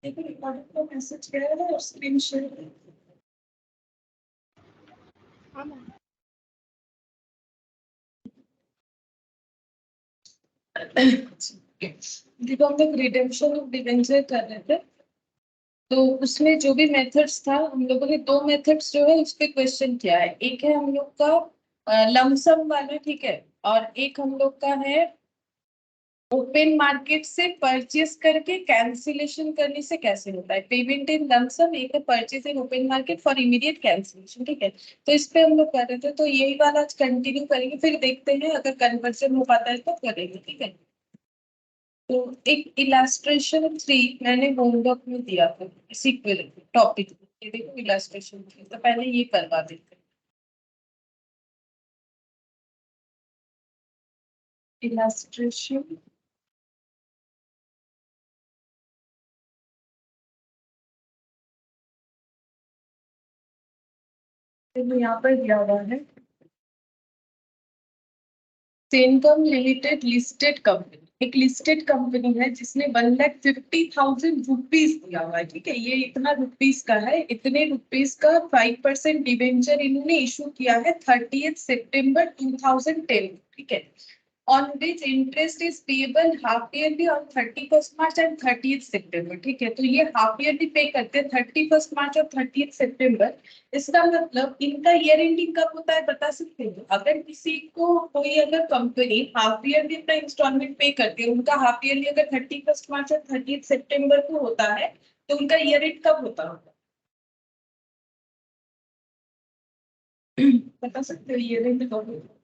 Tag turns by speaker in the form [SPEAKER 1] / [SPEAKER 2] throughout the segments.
[SPEAKER 1] देखो रिकॉर्डिंग का मैसेज गया है और स्क्रीन शेयर।
[SPEAKER 2] हाँ मैम।
[SPEAKER 1] देखो हम लोग रिडेम्पशन ऑफ डिबेंचर कर रहे थे, तो उसमें जो भी मेथड्स था हम लोगों ने दो मेथड्स जो है उस पे क्वेश्चन किया है। एक है हम लोग का लमसम वाला, ठीक है, और एक हम लोग का है ओपन मार्केट से परचेस करके कैंसिलेशन करने से कैसे होता है। पेमेंट इन लमसम, एक है purchase in open market for immediate cancellation, ठीक है। तो इस पे हम लोग कर रहे थे, तो यही वाला आज कंटिन्यू करेंगे, फिर देखते हैं अगर कन्वर्जन हो पाता है तो करेंगे, ठीक है। तो एक इलास्ट्रेशन 3 मैंने होमवर्क में दिया था इसी टॉपिक, ये देखो इलास्ट्रेशन 3, तो पहले ये करवा देते हैं। इलास्ट्रेशन यहाँ पर दिया हुआ है, सेनकम लिमिटेड लिस्टेड कंपनी, एक लिस्टेड कंपनी है जिसने 1,50,000 रुपीज दिया हुआ है, ठीक है। ये इतना रुपीज का है, इतने रुपीज का 5% डिवेंचर इन्होंने इशू किया है 30 सितंबर 2010, ठीक है। on which interest is payable half yearly on 31st March and 30th September, ठीक है। तो ये हाफ ईयरली पे करते हैं 31st मार्च और 30th सितंबर। इसका मतलब इनका ईयर एंडिंग कब होता है बता सकते हो? अगर किसी को कोई अगर कंपनी हाफ ईयरली अपना इंस्टॉलमेंट पे करती है, उनका हाफ ईयरली अगर 31st मार्च और 30th सितंबर को होता है, तो उनका ईयर एंड कब होता होगा? बता सकते हो ईयर एंड कब होता है?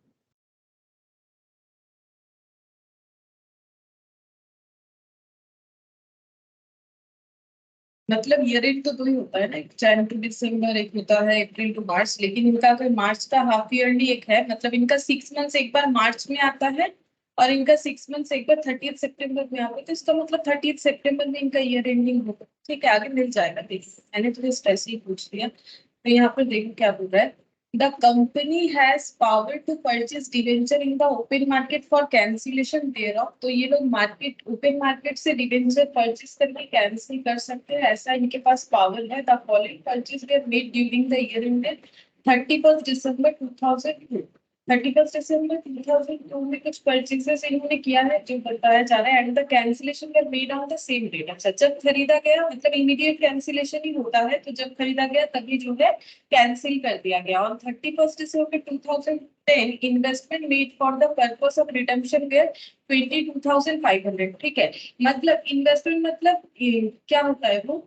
[SPEAKER 1] मतलब ईयर एंड तो दो ही होता है ना, एक जैन टू दिसंबर, एक होता है अप्रैल टू मार्च, लेकिन इनका अगर मार्च का हाफ ईयरली एक है, मतलब इनका 6 मंथ्स एक बार मार्च में आता है और इनका 6 मंथ्स एक बार 30th सितंबर में आता है, तो इसका मतलब 30th सितंबर में इनका ईयर एंडिंग होगा, ठीक है। आगे मिल जाएगा, देखिए मैंने तो इस ऐसे ही पूछ लिया। तो यहाँ पर देखो क्या बोल रहा है, the company has power to purchase debenture in the open market for cancellation thereof। तो ये लोग मार्केट, ओपन मार्केट से डिबेंचर परचेस करके कैंसिल कर सकते हैं, ऐसा इनके पास पावर है। The following purchase were made during the year ended 31 दिसंबर 2002। 31 दिसंबर 2002 में कुछ परचेजेस इन्होंने किया है जो बताया जा रहा है, and the cancellation were made on the same date. अच्छा, जब खरीदा गया मतलब इमीडिएट कैंसिलेशन ही होता है, तो जब खरीदा गया तभी जो है कैंसिल कर दिया गया। On 31 December 2010 investment made for the purpose of redemption were 22,500, ठीक है। मतलब इन्वेस्टमेंट मतलब क्या होता है वो,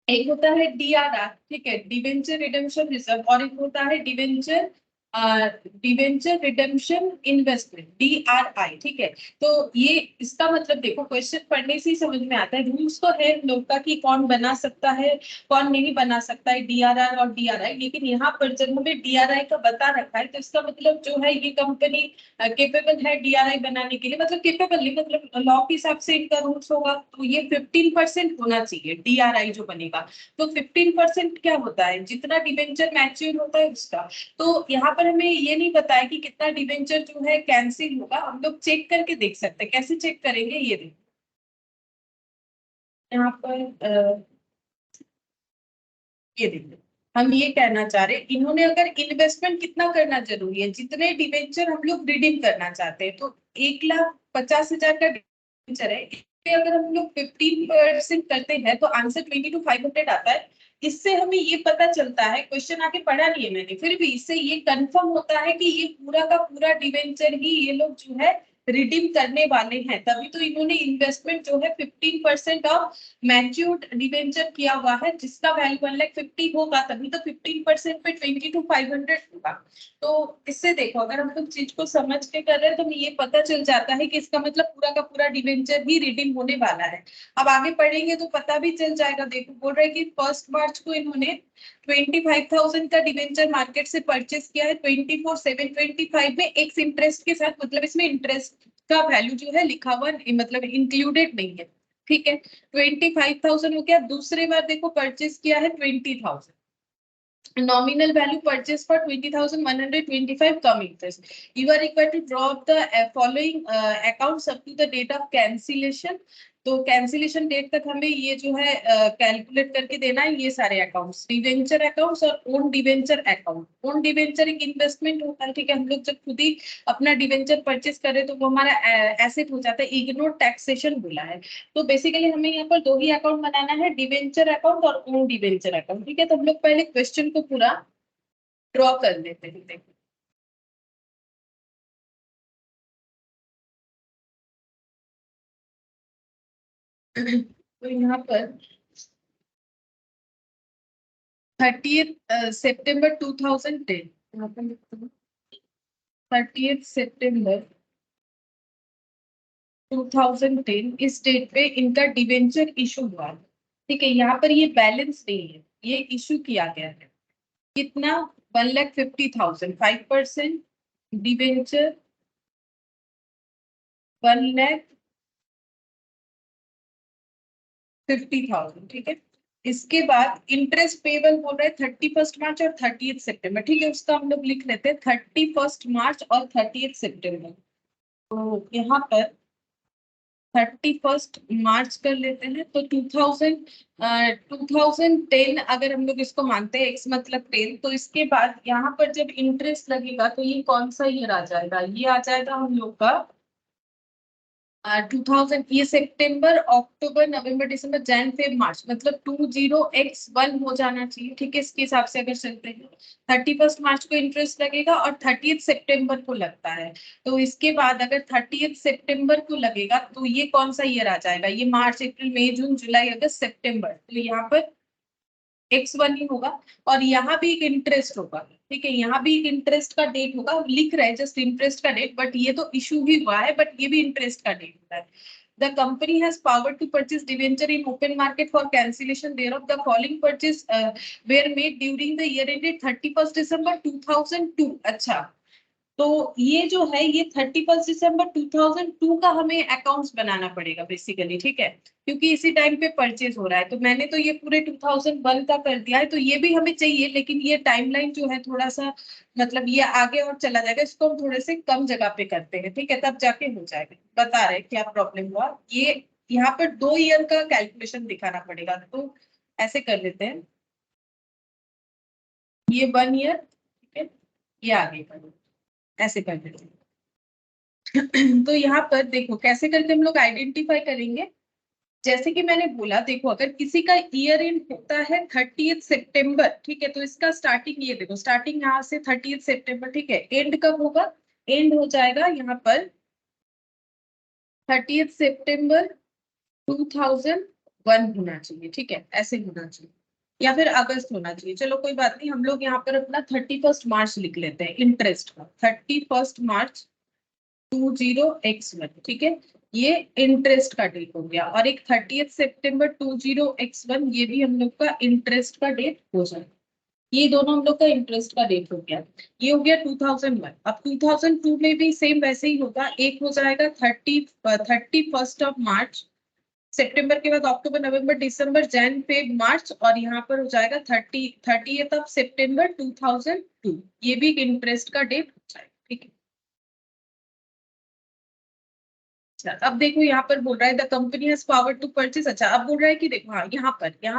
[SPEAKER 1] एक होता है डीआरआर, ठीक है, डिवेंचर रिडेम्पशन रिजर्व, और एक होता है debenture debenture redemption investment, DRI, ठीक है। तो ये इसका मतलब देखो क्वेश्चन पढ़ने से ही समझ में आता है। रूल्स तो है लोग का कि कौन बना सकता है कौन नहीं बना सकता है डीआरआर और डीआरआई, लेकिन यहाँ पर जब हमें डीआरआई का बता रखा है तो इसका मतलब जो है ये कंपनी केपेबल है डीआरआई बनाने के लिए, मतलब केपेबल नहीं, मतलब लॉ के हिसाब से इनका रूल्स होगा, तो ये 15% होना चाहिए डीआरआई जो बनेगा। तो 15% क्या होता है, जितना डिबेंचर मैच्योर होता है उसका। तो यहाँ पर हमें ये नहीं बताया कि कितना डिबेंचर जो है कैंसिल होगा, हम लोग चेक करके देख सकते हैं। कैसे चेक करेंगे ये देखो, यहाँ पर ये देखो, हम ये कहना चाह रहे हैं इन्होंने अगर इन्वेस्टमेंट कितना करना जरूरी है, जितने डिबेंचर हम लोग रिडीम करना चाहते हैं, तो 1,50,000 का डिबेंचर है, इस पे अगर हम लोग 15% करते हैं तो आंसर 22,500 आता है। इससे हमें ये पता चलता है, क्वेश्चन आगे पढ़ा नहीं है मैंने, फिर भी इससे ये कंफर्म होता है कि ये पूरा का पूरा डिबेंचर ही ये लोग जो है रिडीम करने वाले हैं, तभी तो इन्होंने इन्वेस्टमेंट जो है 15% ऑफ मैच्योर्ड डिबेंचर किया हुआ है, जिसका वैल्यू 1,50,000 होगा, तभी तो 15% पे 22,500 होगा। तो इससे देखो अगर हम लोग चीज को समझ के कर रहे हैं तो हमें ये पता चल जाता है कि इसका मतलब पूरा का पूरा डिबेंचर ही रिडीम होने वाला है। अब आगे पढ़ेंगे तो पता भी चल जाएगा। देखो बोल रहे कि 1 मार्च को इन्होंने 25,000 का डिबेंचर मार्केट से परचेस किया है 24,725 में एक इंटरेस्ट के साथ, मतलब इसमें इंटरेस्ट का वैल्यू जो है लिखा हुआ मतलब इंक्लूडेड नहीं है, ठीक है। 25,000 हो गया। दूसरी बार देखो परचेस किया है 20,000, nominal value purchase for 20,125 come interest। You are required to draw up the following accounts up to the date of cancellation तो कैंसिलेशन डेट तक हमें ये जो है कैलकुलेट करके देना है ये सारे अकाउंट्स, डिवेंचर अकाउंट्स और own debenture account. Own debenture एक इन्वेस्टमेंट होता है, ठीक है, हम लोग जब खुद ही अपना डिवेंचर परचेस करें तो वो हमारा एसेट हो जाता है, इग्नोर टैक्सेशन बोला है। तो बेसिकली हमें यहाँ पर दो ही अकाउंट बनाना है, डिवेंचर अकाउंट और ओन डिवेंचर अकाउंट, ठीक है। तो हम लोग पहले क्वेश्चन को पूरा ड्रॉ कर लेते हैं। देखो तो यहाँ पर 30 सितंबर 2010, यहाँ पर लिखते हैं 30 सितंबर 2010 इस डेट पे इनका डिवेंचर इशू हुआ है, ठीक है। यहाँ पर ये बैलेंस नहीं है, ये इशू किया गया है कितना, 1,50,000, 5% डिवेंचर 1,50,000, ठीक है। इसके बाद इंटरेस्ट पेबल बोल रहे हैं 31 मार्च और 30 सितंबर, ठीक है, उसका हम लोग लिख लेते हैं 31 मार्च और 30 सितंबर। तो यहाँ पर 31 मार्च कर लेते हैं, तो 2010 अगर हम लोग इसको मानते हैं x मतलब 10, तो इसके बाद यहाँ पर जब इंटरेस्ट लगेगा तो ये कौन सा ईयर आ जाएगा, ये आ जाएगा हम लोग का 2000, ये सितंबर अक्टूबर नवंबर दिसंबर जैन फेब मार्च, मतलब 20x1 हो जाना चाहिए, ठीक है। इसके हिसाब से अगर चलते हैं 31 मार्च को इंटरेस्ट लगेगा और 30 सितंबर को लगता है, तो इसके बाद अगर 30 सितंबर को लगेगा तो ये कौन सा ईयर आ जाएगा, ये मार्च अप्रैल मई जून जुलाई अगस्त सितंबर, तो यहाँ पर x1 ही होगा। और यहाँ भी एक इंटरेस्ट होगा, ठीक है, यहाँ भी एक इंटरेस्ट का डेट होगा, लिख रहे हैं जस्ट इंटरेस्ट का डेट, बट ये तो इशू ही हुआ है, बट ये भी इंटरेस्ट का डेट होता है। The company has power to purchase debenture in open market for cancellation thereof. The following purchase were made during the year ended 31 December 2002. अच्छा, तो ये जो है ये 31 दिसंबर 2002 का हमें अकाउंट्स बनाना पड़ेगा बेसिकली, ठीक है, क्योंकि इसी टाइम पे परचेज हो रहा है। तो मैंने तो ये पूरे 2001 का कर दिया है, तो ये भी हमें चाहिए, लेकिन ये टाइमलाइन जो है थोड़ा सा मतलब ये आगे और चला जाएगा, इसको हम थोड़े से कम जगह पे करते हैं, ठीक है, तब जाके हो जाएगा। बता रहे क्या प्रॉब्लम हुआ, ये यहाँ पर 2 ईयर का कैलकुलेशन दिखाना पड़ेगा, तो ऐसे कर लेते हैं, ये 1 ईयर, ठीक है, ये आगे कर ऐसे कर देते हैं। तो यहाँ पर देखो कैसे करके हम लोग आइडेंटिफाई करेंगे। जैसे कि मैंने बोला, देखो अगर किसी का ईयर एंड होता है 30 सितंबर, ठीक है, तो इसका स्टार्टिंग ये देखो, स्टार्टिंग यहाँ से 30 सितंबर, ठीक है, एंड कब होगा, एंड हो जाएगा यहाँ पर 30 सितंबर 2001 होना चाहिए, ठीक है, ऐसे होना चाहिए, या फिर अगस्त होना चाहिए, चलो कोई बात नहीं, हम लोग यहाँ पर अपना 31 मार्च लिख लेते हैं इंटरेस्ट का, 31 मार्च 20x1, ठीक है, ये इंटरेस्ट का डेट हो गया। और एक 30 सितंबर 20x1, ये भी हम लोग का इंटरेस्ट का डेट हो जाएगा, ये दोनों हम लोग का इंटरेस्ट का डेट हो गया। ये हो गया 2001। अब 2002 में भी सेम वैसे ही होगा, एक हो जाएगा 31 मार्च, सितंबर के बाद अक्टूबर नवंबर दिसंबर जैन फेब मार्च, और यहाँ पर हो जाएगा 30 सितंबर 2002, ये भी इंटरेस्ट का डेट हो जाएगा, ठीक है। अच्छा, अब देखो यहाँ पर बोल रहा है the company has power to purchase. अच्छा, अब बोल रहा है कि देखो, हाँ, यहाँ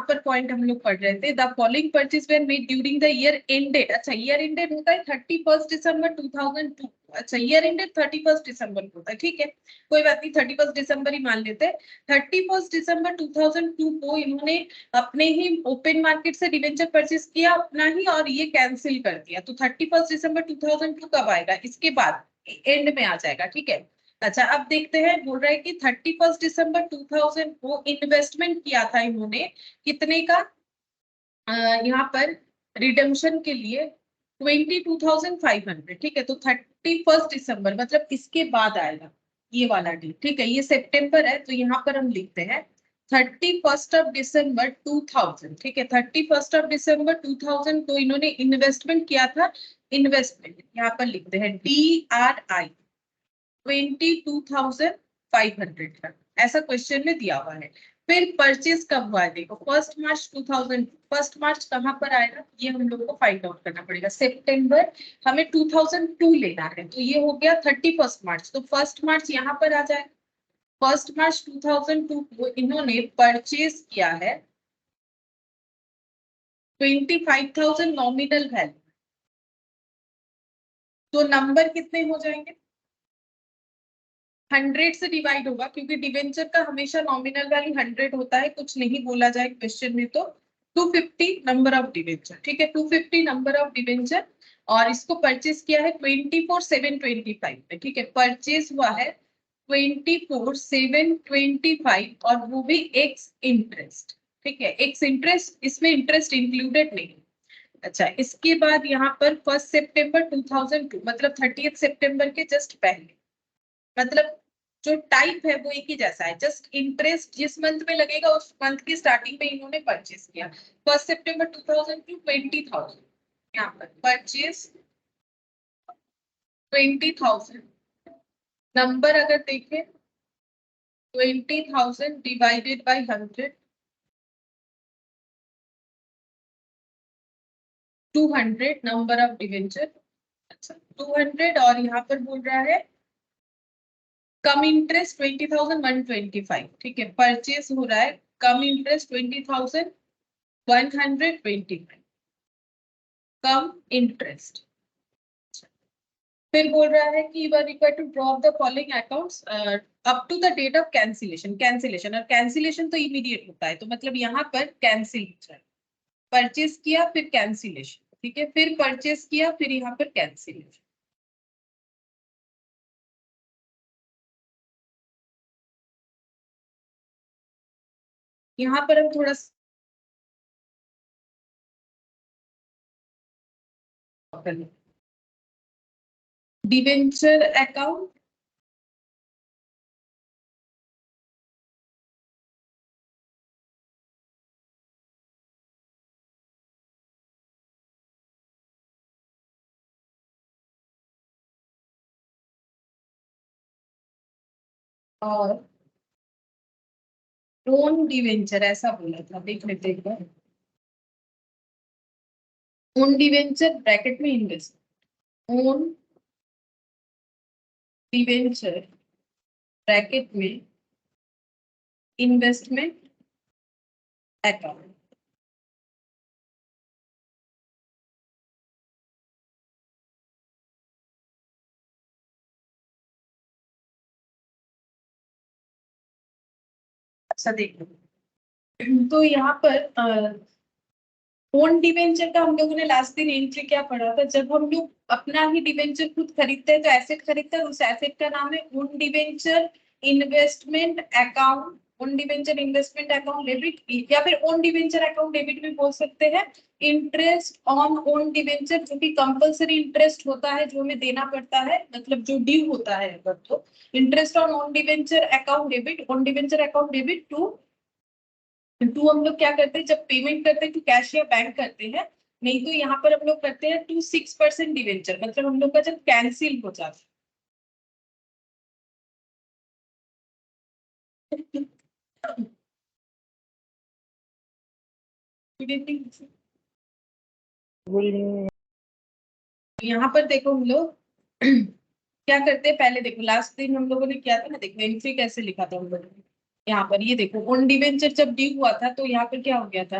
[SPEAKER 1] पर पॉइंट हम लोग पढ़ रहे थे, the following purchase were made during the year ended. अच्छा, ईयर एंडेड होता है 31 दिसंबर 2002। अच्छा, ईयर एंडेड 31 दिसंबर को होता है, ठीक है, कोई बात नहीं, 31 दिसंबर ही मान लेते हैं। 31 दिसंबर 2002 को इन्होंने अपने ही ओपन मार्केट से डिवेंचर परचेज किया अपना ही, और ये कैंसिल कर दिया, तो 31 दिसंबर 2002 कब आएगा, इसके बाद एंड में आ जाएगा, ठीक है। अच्छा, अब देखते हैं, बोल रहा है कि 31 दिसंबर 2000 को इन्वेस्टमेंट किया था इन्होंने कितने का, यहाँ पर रिडम्पशन के लिए 22,500, ठीक है, तो 31 दिसंबर मतलब इसके बाद आएगा ये वाला डेट, ठीक है, ये सितंबर है, तो यहाँ पर हम लिखते हैं 31 दिसंबर 2000, ठीक है, 31 दिसंबर 2000 को इन्होंने इन्वेस्टमेंट किया था, इन्वेस्टमेंट यहाँ पर लिखते हैं DRI 22,500 का, ऐसा क्वेश्चन में दिया हुआ है। फिर परचेज कब हुआ है, देखो 1 मार्च 2000, 1 मार्च कहाँ पर आएगा, ये हम लोग को फाइंड आउट करना पड़ेगा, सितंबर हमें 2002 लेना है, तो ये हो गया 31 मार्च, तो 1 मार्च यहाँ पर आ जाएगा, 1 मार्च 2002 को इन्होंने परचेज किया है 25,000 नॉमिनल वैल्यू, तो नंबर कितने हो जाएंगे? 100 से डिवाइड होगा, क्योंकि डिवेंचर का हमेशा नॉमिनल वैल्यू 100 होता है, कुछ नहीं बोला जाए क्वेश्चन में तो 250 नंबर ऑफ डिवेंचर, ठीक है, 250 नंबर ऑफ डिवेंचर। और इसको परचेज किया है 24,725 में, ठीक है, परचेज हुआ है 24,725 और वो भी एक्स इंटरेस्ट, ठीक है, एक्स इंटरेस्ट, इसमें इंटरेस्ट इंक्लूडेड नहीं। अच्छा, इसके बाद यहाँ पर 1 सितंबर 2002 मतलब 30 सितंबर के जस्ट पहले, मतलब जो टाइप है वो एक ही जैसा है, जस्ट इंटरेस्ट जिस मंथ में लगेगा उस मंथ की स्टार्टिंग में इन्होंने परचेज किया। 1 सितंबर 2002 20,000, यहाँ पर परचेज 20,000, नंबर अगर देखें 20,000 divided by 100, 200 number of debenture. अच्छा, 200 और यहाँ पर बोल रहा है कम इंटरेस्ट 20,125, ठीक है, परचेज हो रहा है कम इंटरेस्ट 20,125, कम इंटरेस्ट। फिर बोल रहा है कि you are required to drop the following accounts up to the date of cancellation, cancellation, और कैंसिलेशन तो इमीडिएट होता है, तो मतलब यहाँ पर कैंसिल परचेज किया फिर कैंसिलेशन, ठीक है, फिर परचेज किया फिर यहाँ पर कैंसिलेशन। यहाँ पर हम थोड़ा डिवेंचर अकाउंट, और ओन डिवेंचर ऐसा बोला था, देख लेते एक बार। ओन डिवेंचर ब्रैकेट में इन्वेस्ट, ओन डिवेंचर ब्रैकेट में इन्वेस्टमेंट अकाउंट। अच्छा देखो, तो यहाँ पर ओन डिवेंचर का हम लोगों ने लास्ट दिन एंट्री क्या पढ़ा था, जब हम लोग अपना ही डिवेंचर खुद खरीदते हैं तो एसेट खरीदते हैं, उस एसेट का नाम है own debenture investment account, own debenture investment account debit, या फिर ओन डिवेंचर अकाउंट डेबिट भी बोल सकते हैं। इंटरेस्ट ऑन ओन डिवेंचर, जो कि कंपल्सरी इंटरेस्ट होता है जो हमें देना पड़ता है, मतलब जो ड्यू होता है अगर, तो interest on own debenture account debit, own debenture account debit to हम लोग क्या करते हैं जब पेमेंट करते हैं तो कैश या बैंक करते हैं, नहीं तो यहाँ पर हम लोग करते हैं 2 6% डिवेंचर, मतलब हम लोग का जब कैंसिल हो जाता है। Good evening. यहाँ पर देखो हम लोग क्या करते हैं, पहले देखो लास्ट दिन हम लोगों ने किया था ना, देखो एंट्री कैसे लिखा था हम लोगों ने, यहाँ पर ये देखो ओन डिवेंचर जब ड्यू हुआ था तो यहाँ पर क्या हो गया था,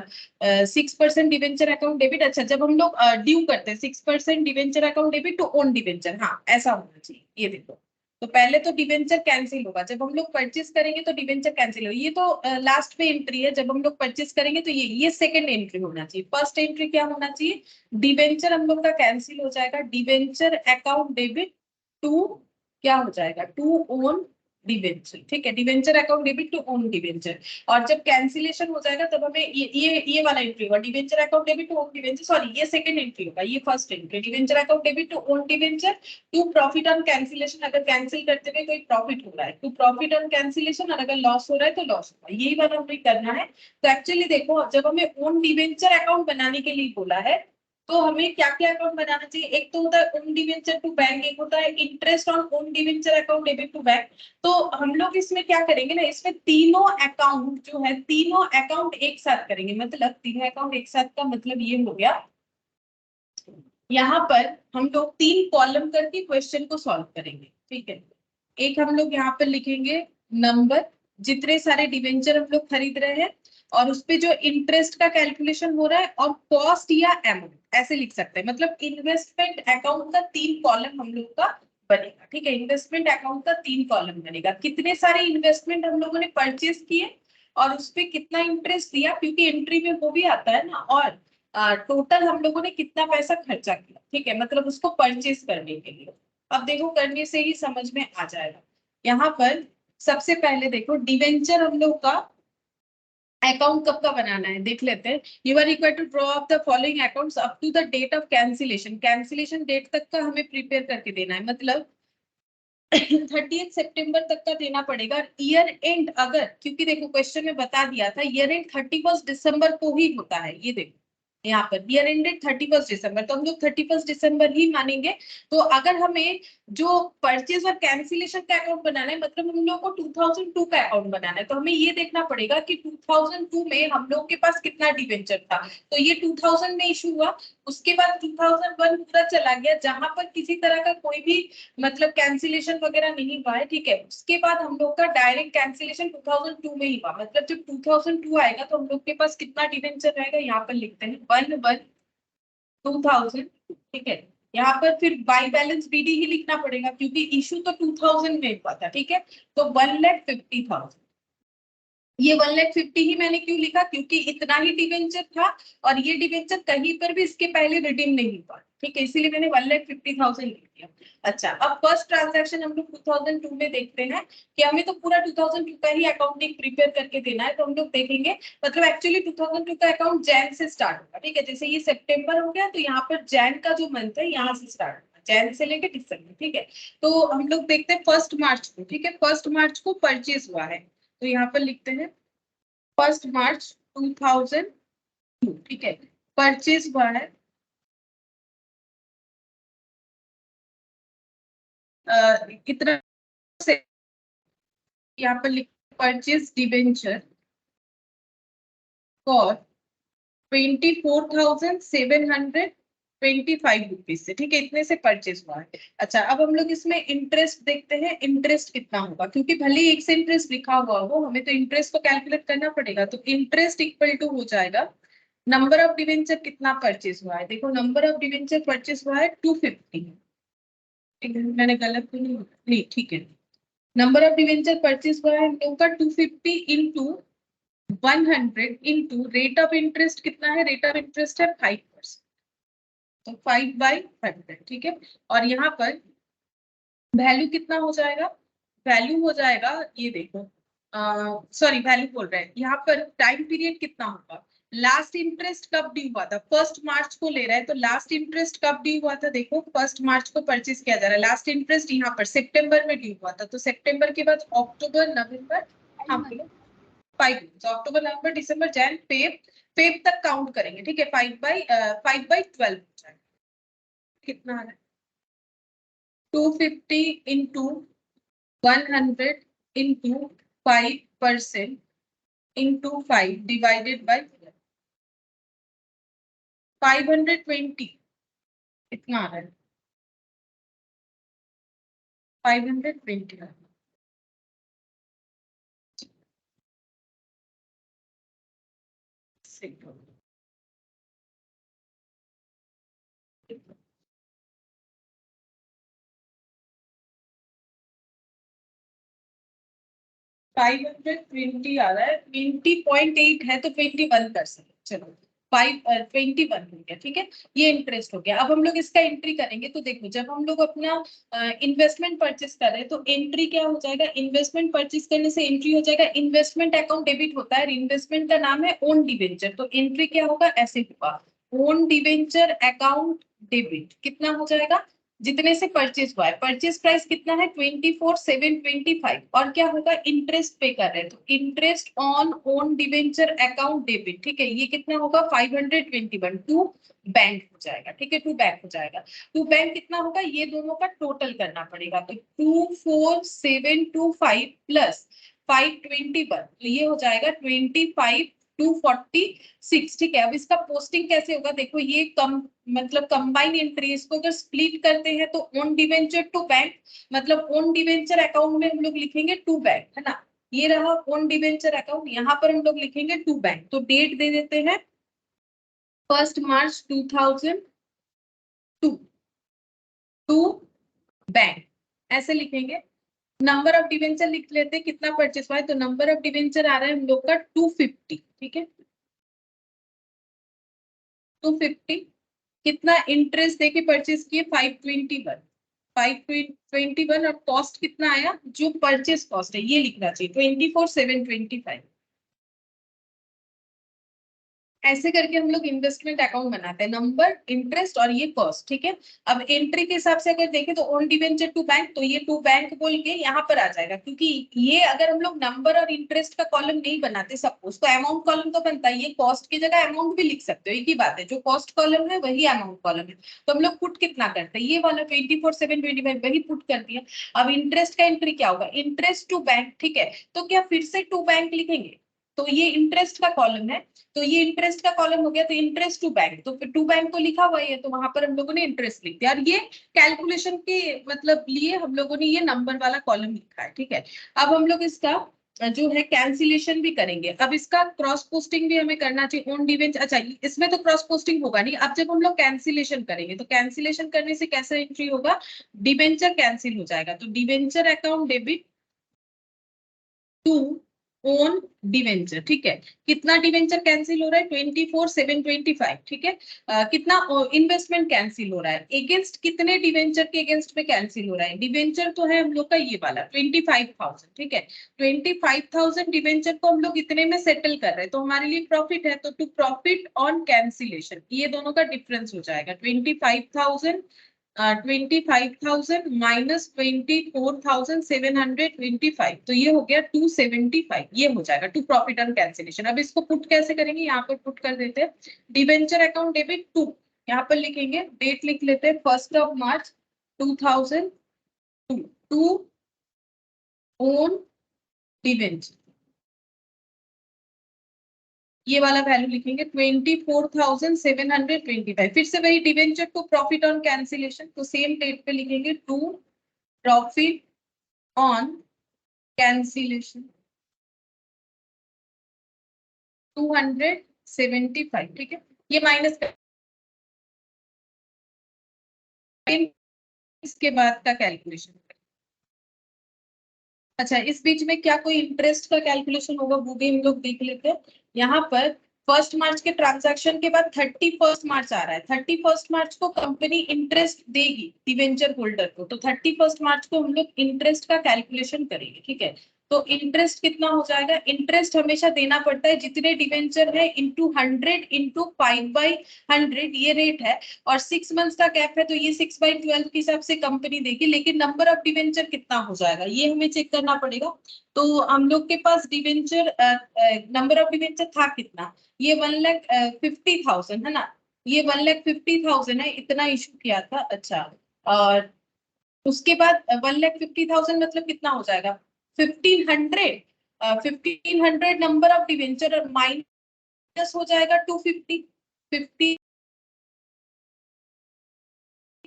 [SPEAKER 1] 6% डिवेंचर अकाउंट डेबिट। अच्छा, जब हम लोग ड्यू करते हैं 6% debenture account debit to own debenture, हाँ ऐसा होना चाहिए, ये देखो, तो पहले तो डिवेंचर कैंसिल होगा, जब हम लोग परचेस करेंगे तो डिवेंचर कैंसिल होगा, ये तो लास्ट पे एंट्री है, जब हम लोग परचेस करेंगे तो ये सेकंड एंट्री होना चाहिए। फर्स्ट एंट्री क्या होना चाहिए, डिवेंचर हम लोग का कैंसिल हो जाएगा, डिवेंचर अकाउंट डेबिट टू क्या हो जाएगा, टू ओन डिवेंचर, ठीक है, debenture account debit to own debenture. और जब कैंसिलेशन हो जाएगा तब हमें ये वाला एंट्री होगा, debenture account debit to own debenture, sorry ये सेकंड एंट्री होगा, ये first entry, debenture account debit to own debenture to profit on cancellation, अगर कैंसिल करते हुए कोई प्रॉफिट हो रहा है टू प्रॉफिट ऑन कैंसिलेशन, और अगर लॉस हो रहा है तो लॉस होगा, यही वाला हमें करना है। तो एक्चुअली देखो, जब हमें ओन डिवेंचर अकाउंट बनाने के लिए बोला है तो हमें क्या क्या अकाउंट बनाना चाहिए, एक तो होता है ओन डिवेंचर टू बैंक, एक होता है interest on own debenture account debit to bank. तो हम लोग इसमें क्या करेंगे ना, इसमें तीनों अकाउंट जो है, तीनों अकाउंट एक साथ करेंगे, मतलब तीनों अकाउंट एक साथ का मतलब ये हो गया, यहाँ पर हम लोग 3 कॉलम करके क्वेश्चन को सॉल्व करेंगे, ठीक है। एक हम लोग यहाँ पर लिखेंगे नंबर, जितने सारे डिवेंचर हम लोग खरीद रहे हैं, और उस पे जो इंटरेस्ट का कैलकुलेशन हो रहा है, और कॉस्ट या अमाउंट ऐसे लिख सकते हैं। मतलब इन्वेस्टमेंट अकाउंट का 3 कॉलम हम लोग का बनेगा। ठीक है, इन्वेस्टमेंट अकाउंट का 3 कॉलम बनेगा। कितने सारे इन्वेस्टमेंट हम लोगों ने परचेज किए और उस पे कितना इंटरेस्ट दिया, क्योंकि एंट्री में वो भी आता है ना, और टोटल हम लोगों ने कितना पैसा खर्चा किया। ठीक है, मतलब उसको परचेज करने के लिए। अब देखो, करने से ही समझ में आ जाएगा। यहाँ पर सबसे पहले देखो, डिवेंचर हम लोग का अकाउंट कब का बनाना है देख लेते हैं। You are required to draw off the following accounts up to the date of cancellation. Cancellation date तक का हमें प्रिपेयर करके देना है, मतलब 30 सितंबर तक का देना पड़ेगा। ईयर एंड अगर, क्योंकि देखो क्वेश्चन में बता दिया था ईयर एंड 31 दिसंबर को ही होता है। ये देखो यहाँ पर ईयर एंडेड 31 दिसंबर, तो हम लोग 31 दिसंबर ही मानेंगे। तो अगर हमें जो परचेज और कैंसिलेशन का अकाउंट बनाना है, मतलब हम लोग को 2002 का अकाउंट बनाना है, तो हमें ये देखना पड़ेगा कि 2002 में हम लोग के पास कितना डिवेंचर था। तो ये 2000 में इशू हुआ, उसके बाद 2001 पूरा चला गया, जहां पर किसी तरह का कोई भी मतलब कैंसिलेशन वगैरह नहीं हुआ है। ठीक है, उसके बाद हम लोग का डायरेक्ट कैंसिलेशन 2002 में ही हुआ। मतलब जब 2002 आएगा तो हम लोग के पास कितना डिवेंचर रहेगा, यहाँ पर लिखते हैं 1/1/2000। ठीक है, यहाँ पर फिर बाई बैलेंस बीडी ही लिखना पड़ेगा, क्योंकि इशू तो 2000 में हुआ था। ठीक है, तो 1,50,000। ये 1,50,000 ही मैंने क्यों लिखा, क्योंकि इतना ही डिवेंचर था, और ये डिवेंचर कहीं पर भी इसके पहले रिडीम नहीं हुआ। ठीक है, इसीलिए मैंने 1,50,000 लिख दिया। अच्छा, अब फर्स्ट ट्रांजैक्शन हम लोग 2002 में देखते हैं कि हमें तो पूरा 2002 का ही अकाउंटिंग प्रिपेयर करके देना है। तो हम लोग देखेंगे, मतलब एक्चुअली 2002 का अकाउंट जैन से स्टार्ट होगा। ठीक है, जैसे ये सितंबर हो गया, तो यहाँ पर जैन का जो मंथ है यहाँ से स्टार्ट होगा, जैन से लेके दिसंबर। ठीक है, तो हम लोग देखते हैं 1 मार्च को। ठीक है, 1 मार्च को परचेज हुआ है, तो यहाँ पर लिखते हैं 1 मार्च 2002। ठीक है, परचेज हुआ है कितना से, यहाँ पर लिख परचेज डिवेंचर फॉर 24,725 रुपीज से। ठीक है, इतने से परचेज हुआ है। अच्छा, अब हम लोग इसमें इंटरेस्ट देखते हैं, इंटरेस्ट कितना होगा, क्योंकि भले ही एक से इंटरेस्ट लिखा हुआ हो, हमें तो इंटरेस्ट को कैलकुलेट करना पड़ेगा। तो इंटरेस्ट इक्वल टू हो जाएगा नंबर ऑफ डिवेंचर कितना परचेज हुआ है। देखो, नंबर ऑफ डिवेंचर परचेज हुआ है 250। मैंने गलत तो नहीं, ठीक है। नंबर ऑफ डिवेंचर परचेज हुआ है हम लोग का 250 into 100 into rate of interest कितना है, रेट ऑफ इंटरेस्ट है 5%, तो 5/100। ठीक है, और यहाँ पर वैल्यू कितना हो जाएगा, वैल्यू हो जाएगा, ये देखो, सॉरी वैल्यू बोल रहे हैं, यहाँ पर टाइम पीरियड कितना होगा। लास्ट इंटरेस्ट कब ड्यू हुआ था, 1 मार्च को ले रहा है, तो लास्ट इंटरेस्ट कब ड्यू हुआ था, देखो 1 मार्च को परचेज किया जा रहा है। लास्ट इंटरेस्ट यहाँ पर सितंबर में ड्यू हुआ था, तो सितंबर के बाद अक्टूबर नवंबर, हाँ 5 अक्टूबर नवंबर दिसंबर जैन फेब तक काउंट करेंगे। ठीक है, 5/12 हो जाएगा। कितना है, 250 into 100 into 5% into 5 divided by 520। कितना आ रहा है, 520 आ रहा है। 520 आ रहा है, 20.8 है तो 21 कर सकते, चलो 521 हो गया। ठीक है, ये इंटरेस्ट हो गया। अब हम लोग इसका एंट्री करेंगे, तो देखो जब हम लोग अपना इन्वेस्टमेंट परचेस कर रहे हैं, तो एंट्री क्या हो जाएगा, इन्वेस्टमेंट परचेस करने से एंट्री हो जाएगा इन्वेस्टमेंट अकाउंट डेबिट होता है, इन्वेस्टमेंट का नाम है ओन डिवेंचर, तो एंट्री क्या होगा, ऐसे होगा ओन डिवेंचर अकाउंट डेबिट। कितना हो जाएगा, जितने से परचेज हुआ है, परचेज प्राइस कितना है 24,725, और क्या होगा, इंटरेस्ट पे कर रहे हैं, तो interest on own debenture account debit. ठीक है, ये कितना होगा 521 टू बैंक हो जाएगा। ठीक है, टू बैंक हो जाएगा। टू बैंक कितना होगा, ये दोनों का टोटल करना पड़ेगा, तो 24,725 प्लस 521, तो ये हो जाएगा 25,246। ठीक है, अब इसका पोस्टिंग कैसे होगा, देखो ये कम मतलब कंबाइन एंट्री, इसको अगर स्प्लिट करते हैं तो ओन डिवेंचर टू बैंक, मतलब ओन डिवेंचर अकाउंट में हम लोग लिखेंगे टू बैंक, है ना। ये रहा ओन डिवेंचर अकाउंट। यहाँ पर हम लोग लिखेंगे टू बैंक, तो डेट दे देते हैं 1 मार्च 2002 टू बैंक, ऐसे लिखेंगे। नंबर ऑफ डिवेंचर लिख लेते हैं, कितना परचेस हुआ है, तो नंबर ऑफ डिवेंचर आ रहा है हम लोग का 250, ठीक है 250। कितना इंटरेस्ट देके परचेस किए 521, 521 और कॉस्ट कितना आया, जो परचेस कॉस्ट है ये लिखना चाहिए 24,725। ऐसे करके हम लोग इन्वेस्टमेंट अकाउंट बनाते हैं, नंबर, इंटरेस्ट और ये कॉस्ट, ठीक है। अब एंट्री के हिसाब से अगर देखें तो ओन डिवेंचर टू बैंक, तो ये टू बैंक बोल के यहाँ पर आ जाएगा, क्योंकि ये अगर हम लोग नंबर और इंटरेस्ट का कॉलम नहीं बनाते सपोज, तो अमाउंट कॉलम तो बनता है, ये कॉस्ट की जगह अमाउंट भी लिख सकते हो, एक ही बात है, जो कॉस्ट कॉलम है वही अमाउंट कॉलम है। तो हम लोग पुट कितना करते हैं, ये वाला 24,725 वही पुट कर दिया। अब इंटरेस्ट का एंट्री क्या होगा, इंटरेस्ट टू बैंक, ठीक है, तो क्या फिर से टू बैंक लिखेंगे, तो ये इंटरेस्ट का कॉलम है, तो ये इंटरेस्ट का कॉलम हो गया, तो इंटरेस्ट टू बैंक, तो फिर टू बैंक तो लिखा हुआ है, तो वहां पर हम लोगों ने इंटरेस्ट लिख दिया, और ये कैलकुलेशन के मतलब लिए हम लोगों ने ये नंबर वाला कॉलम लिखा है, ठीक है। अब हम लोग इसका जो है कैंसिलेशन भी करेंगे। अब इसका क्रॉस पोस्टिंग भी हमें करना चाहिए ओन डिवेंचर, अच्छा इसमें तो क्रॉस पोस्टिंग होगा नहीं। अब जब हम लोग कैंसिलेशन करेंगे, तो कैंसिलेशन करने से कैसा एंट्री होगा, डिवेंचर कैंसिल हो जाएगा, तो debenture account debit to own debenture, ठीक है। कितना डिवेंचर कैंसिल हो रहा है 24,725, ठीक है। कितना इन्वेस्टमेंट कैंसिल हो रहा है, अगेंस्ट कितने डिवेंचर के अगेंस्ट में कैंसिल हो रहा है, डिवेंचर तो है हम लोग का ये वाला 25,000, ठीक है। 25,000 डिवेंचर को हम लोग इतने में सेटल कर रहे हैं, तो हमारे लिए प्रॉफिट है, तो टू प्रॉफिट ऑन कैंसिलेशन, ये दोनों का डिफरेंस हो जाएगा 25,000 25,000 माइनस 24,725, तो ये हो गया 275, ये हो जाएगा टू प्रॉफिट ऑन कैंसिलेशन। अब इसको पुट कैसे करेंगे, यहाँ पर पुट कर देते हैं डिवेंचर अकाउंट डेबिट टू, यहाँ पर लिखेंगे डेट लिख लेते हैं 1 मार्च 2002 टू ओन डिवेंचर, ये वाला वैल्यू लिखेंगे 24,725। फिर से वही debenture to profit on cancellation, तो सेम डेट पे लिखेंगे टू प्रॉफिट ऑन कैंसिलेशन 275, ठीक है। ये माइनस इसके बाद का कैलकुलेशन। अच्छा इस बीच में क्या कोई इंटरेस्ट का कैलकुलेशन होगा, वो भी हम लोग देख लेते हैं। यहाँ पर 1 मार्च के ट्रांजैक्शन के बाद 31 मार्च आ रहा है, 31 मार्च को कंपनी इंटरेस्ट देगी डिवेंचर होल्डर को, तो 31 मार्च को हम लोग इंटरेस्ट का कैलकुलेशन करेंगे, ठीक है। तो इंटरेस्ट कितना हो जाएगा, इंटरेस्ट हमेशा देना पड़ता है जितने डिवेंचर है इंटू 100 इंटू 5/100, ये रेट है, और 6 मंथ्स का कैप है, तो ये 6/12 के हिसाब से कंपनी देगी, लेकिन नंबर ऑफ डिवेंचर कितना हो जाएगा ये हमें चेक करना पड़ेगा। तो हम लोग के पास डिवेंचर नंबर ऑफ डिवेंचर था कितना, ये 1,50,000 है ना, ये 1,50,000 है, इतना इशू किया था। अच्छा और उसके बाद 1,50,000 मतलब कितना हो जाएगा 1,500, 1,500 नंबर ऑफ डिवेंचर और माइनस हो जाएगा 250, 50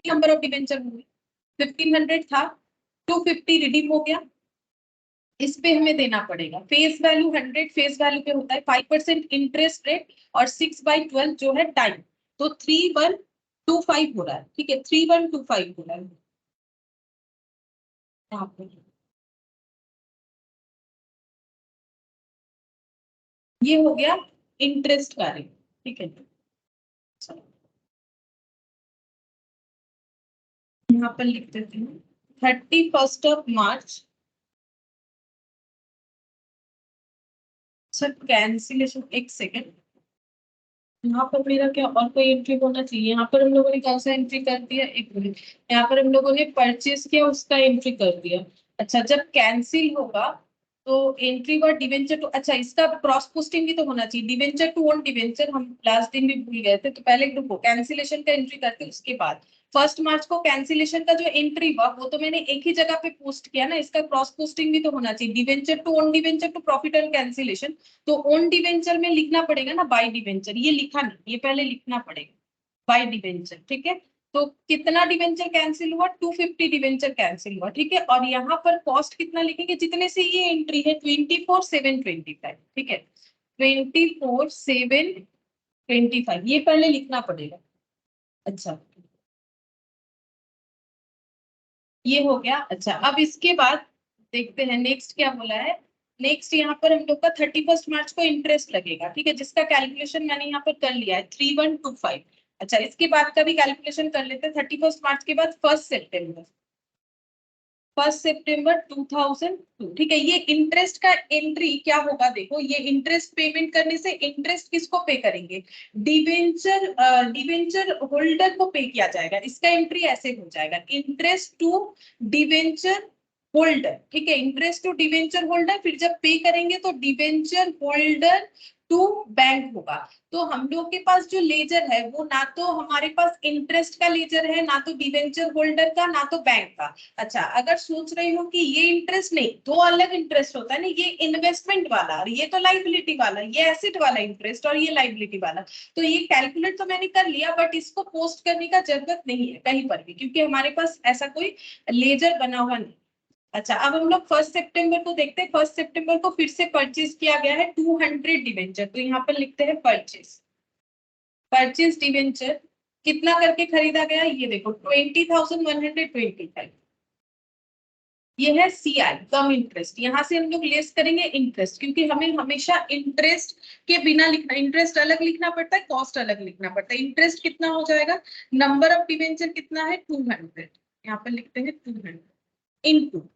[SPEAKER 1] नंबर ऑफ डिवेंचर होंगे, 1,500 था 250 रिडीम हो गया, इस पे हमें देना पड़ेगा फेस वैल्यू 100, फेस वैल्यू पे होता है 5% इंटरेस्ट रेट, और 6/12 जो है टाइम, तो 3,125 हो रहा है, ठीक है 3,125 हो रहा है यहाँ पे। ये हो गया इंटरेस्ट का रेट, ठीक है। चलो, यहाँ पर लिख देते हैं 31 मार्च, सर कैंसिलेशन, एक सेकेंड, यहाँ पर मेरा क्या और कोई एंट्री होना चाहिए, यहाँ पर हम लोगों ने कौन सा एंट्री कर दिया, एक मिनट, यहाँ पर हम लोगों ने परचेज किया उसका एंट्री कर दिया। अच्छा जब कैंसिल होगा तो एंट्री व डिवेंचर टू, अच्छा इसका क्रॉस पोस्टिंग भी तो होना चाहिए, डिवेंचर टू ओन डिवेंचर हम लास्ट दिन भी भूल गए थे, तो पहले ग्रुप कैंसिलेशन का एंट्री करते उसके बाद 1 मार्च को कैंसिलेशन का जो एंट्री हुआ वो तो मैंने एक ही जगह पे पोस्ट किया ना, इसका क्रॉस पोस्टिंग भी तो होना चाहिए, debenture to own debenture to profit on cancellation, तो ओन डिवेंचर में लिखना पड़ेगा ना बाय डिवेंचर, ये लिखा नहीं, ये पहले लिखना पड़ेगा बाय डिवेंचर, ठीक है। तो कितना डिवेंचर कैंसिल हुआ, 250 डिवेंचर कैंसिल हुआ, ठीक है। और यहाँ पर कॉस्ट कितना लिखेंगे, जितने से ये एंट्री है 24,725, ठीक है, 24,725 ये पहले लिखना पड़ेगा। अच्छा ये हो गया। अच्छा अब इसके बाद देखते हैं नेक्स्ट क्या बोला है। नेक्स्ट यहाँ पर हम लोग का 31 मार्च को इंटरेस्ट लगेगा, ठीक है, जिसका कैलकुलेशन मैंने यहाँ पर कर लिया है 3125। अच्छा इसके बाद का भी कैलकुलेशन कर लेते हैं। 31 मार्च के बाद 1 सितंबर 2002, ठीक है। ये इंटरेस्ट का एंट्री क्या होगा, देखो ये इंटरेस्ट पेमेंट करने से इंटरेस्ट किसको पे करेंगे, डिवेंचर होल्डर को पे किया जाएगा। इसका एंट्री ऐसे हो जाएगा, इंटरेस्ट टू डिवेंचर होल्डर, ठीक है, इंटरेस्ट टू डिवेंचर होल्डर, फिर जब पे करेंगे तो डिवेंचर होल्डर टू बैंक होगा। तो हम लोग के पास जो लेजर है वो ना तो हमारे पास इंटरेस्ट का लेजर है, ना तो डिवेंचर होल्डर का, ना तो बैंक का। अच्छा अगर सोच रही हो कि ये इंटरेस्ट नहीं, दो अलग इंटरेस्ट होता है ना, ये इन्वेस्टमेंट वाला और ये तो लाइबिलिटी वाला, ये एसेट वाला इंटरेस्ट और ये लाइबिलिटी वाला। तो ये कैलकुलेट तो मैंने कर लिया, बट इसको पोस्ट करने का जरूरत नहीं है कहीं पर भी, क्योंकि हमारे पास ऐसा कोई लेजर बना हुआ नहीं। अच्छा अब हम लोग 1 सितंबर को देखते हैं। 1 सितंबर को फिर से परचेज किया गया है 200 डिवेंचर, तो यहाँ पर लिखते हैं परचेज, परचेज डिवेंचर कितना करके खरीदा गया, ये देखो 20,125। ये है सीआई कम इंटरेस्ट, यहाँ से हम लोग लेस करेंगे इंटरेस्ट, क्योंकि हमें हमेशा इंटरेस्ट के बिना लिखना, इंटरेस्ट अलग लिखना पड़ता है, कॉस्ट अलग लिखना पड़ता है। इंटरेस्ट कितना हो जाएगा, नंबर ऑफ डिवेंचर कितना है 200, यहाँ पर लिखते हैं 200 इंटू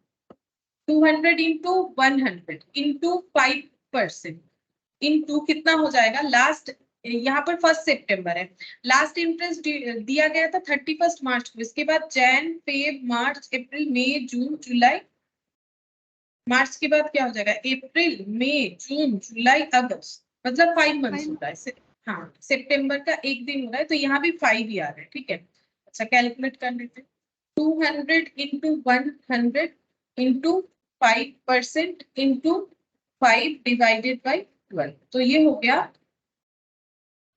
[SPEAKER 1] 200 इंटू 100 इंटू 5% इंटू कितना हो जाएगा लास्ट, यहाँ पर 1 सितंबर है, लास्ट इंटरेस्ट दिया गया था 31 मार्च को। इसके बाद जैन फेब मार्च अप्रैल मई जून जुलाई, मार्च के बाद क्या हो जाएगा, अप्रैल मई जून जुलाई अगस्त, मतलब 5 मंथ्स हो रहा है। हाँ सितंबर का एक दिन हो रहा है, तो यहाँ भी 5 ही आ रहा है, ठीक है। अच्छा कैलकुलेट कर लेते हैं, 200 into 100 into 5% into 5 divided by 12, तो ये हो गया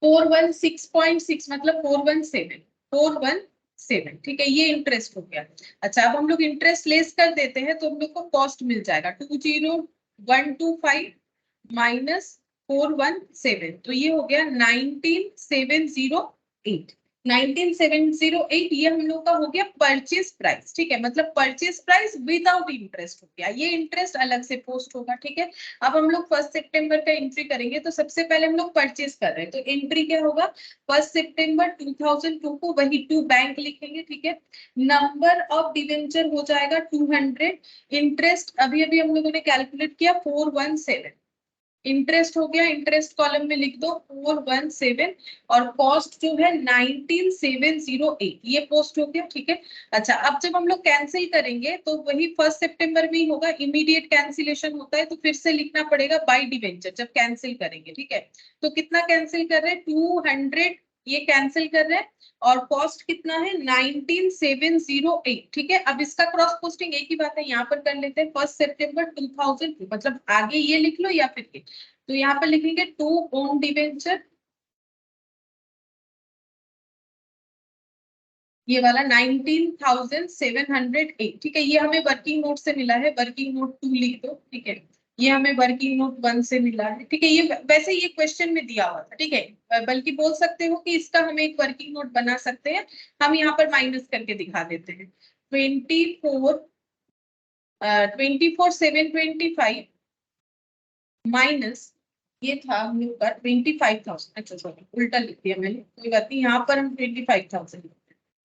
[SPEAKER 1] 416.6, मतलब 417, ठीक है, ये इंटरेस्ट हो गया। अच्छा अब हम लोग इंटरेस्ट लेस कर देते हैं, तो हम लोग को कॉस्ट मिल जाएगा 20,125 माइनस 417, तो ये हो गया 19,708। 19,708 ये हम लोग का हो गया परचेज प्राइस, ठीक है, मतलब परचेज प्राइस विदाउट इंटरेस्ट हो गया, ये इंटरेस्ट अलग से पोस्ट होगा, ठीक है। अब हम लोग 1 सितंबर का एंट्री करेंगे, तो सबसे पहले हम लोग परचेज कर रहे हैं, तो एंट्री क्या होगा, 1 सितंबर 2002 को वही टू बैंक लिखेंगे, ठीक है। नंबर ऑफ डिवेंचर हो जाएगा 200, इंटरेस्ट अभी अभी हम लोगों ने कैलकुलेट किया 417, इंटरेस्ट हो गया, इंटरेस्ट कॉलम में लिख दो 417, और कॉस्ट जो है 19,708 ये पोस्ट हो गया, ठीक है। अच्छा अब जब हम लोग कैंसिल करेंगे तो वही 1 सितंबर में ही होगा, इमीडिएट कैंसिलेशन होता है, तो फिर से लिखना पड़ेगा बाय डिवेंचर जब कैंसिल करेंगे, ठीक है। तो कितना कैंसिल कर रहे हैं, 200 ये कैंसिल कर रहे हैं, और कॉस्ट कितना है 19,708, ठीक है। अब इसका क्रॉस पोस्टिंग एक ही बात है, यहाँ पर कर लेते हैं 1 सितंबर 2002, मतलब आगे ये लिख लो या फिर ये, तो यहाँ पर लिखेंगे टू ओन डिवेंचर, ये वाला 19,708, ठीक है, ये हमें वर्किंग नोट से मिला है, वर्किंग नोट 2 लिख दो, ठीक है। ये हमें वर्किंग नोट 1 से मिला है, ठीक है। ये वैसे ये क्वेश्चन में दिया हुआ था, ठीक है, बल्कि बोल सकते हो कि इसका हम एक वर्किंग नोट बना सकते हैं, हम यहाँ पर माइनस करके दिखा देते हैं। 24,725 माइनस, ये था हम लोग का 25,000, अच्छा सॉरी उल्टा लिख दिया मैंने, कोई बात नहीं, यहाँ पर हम 25,000,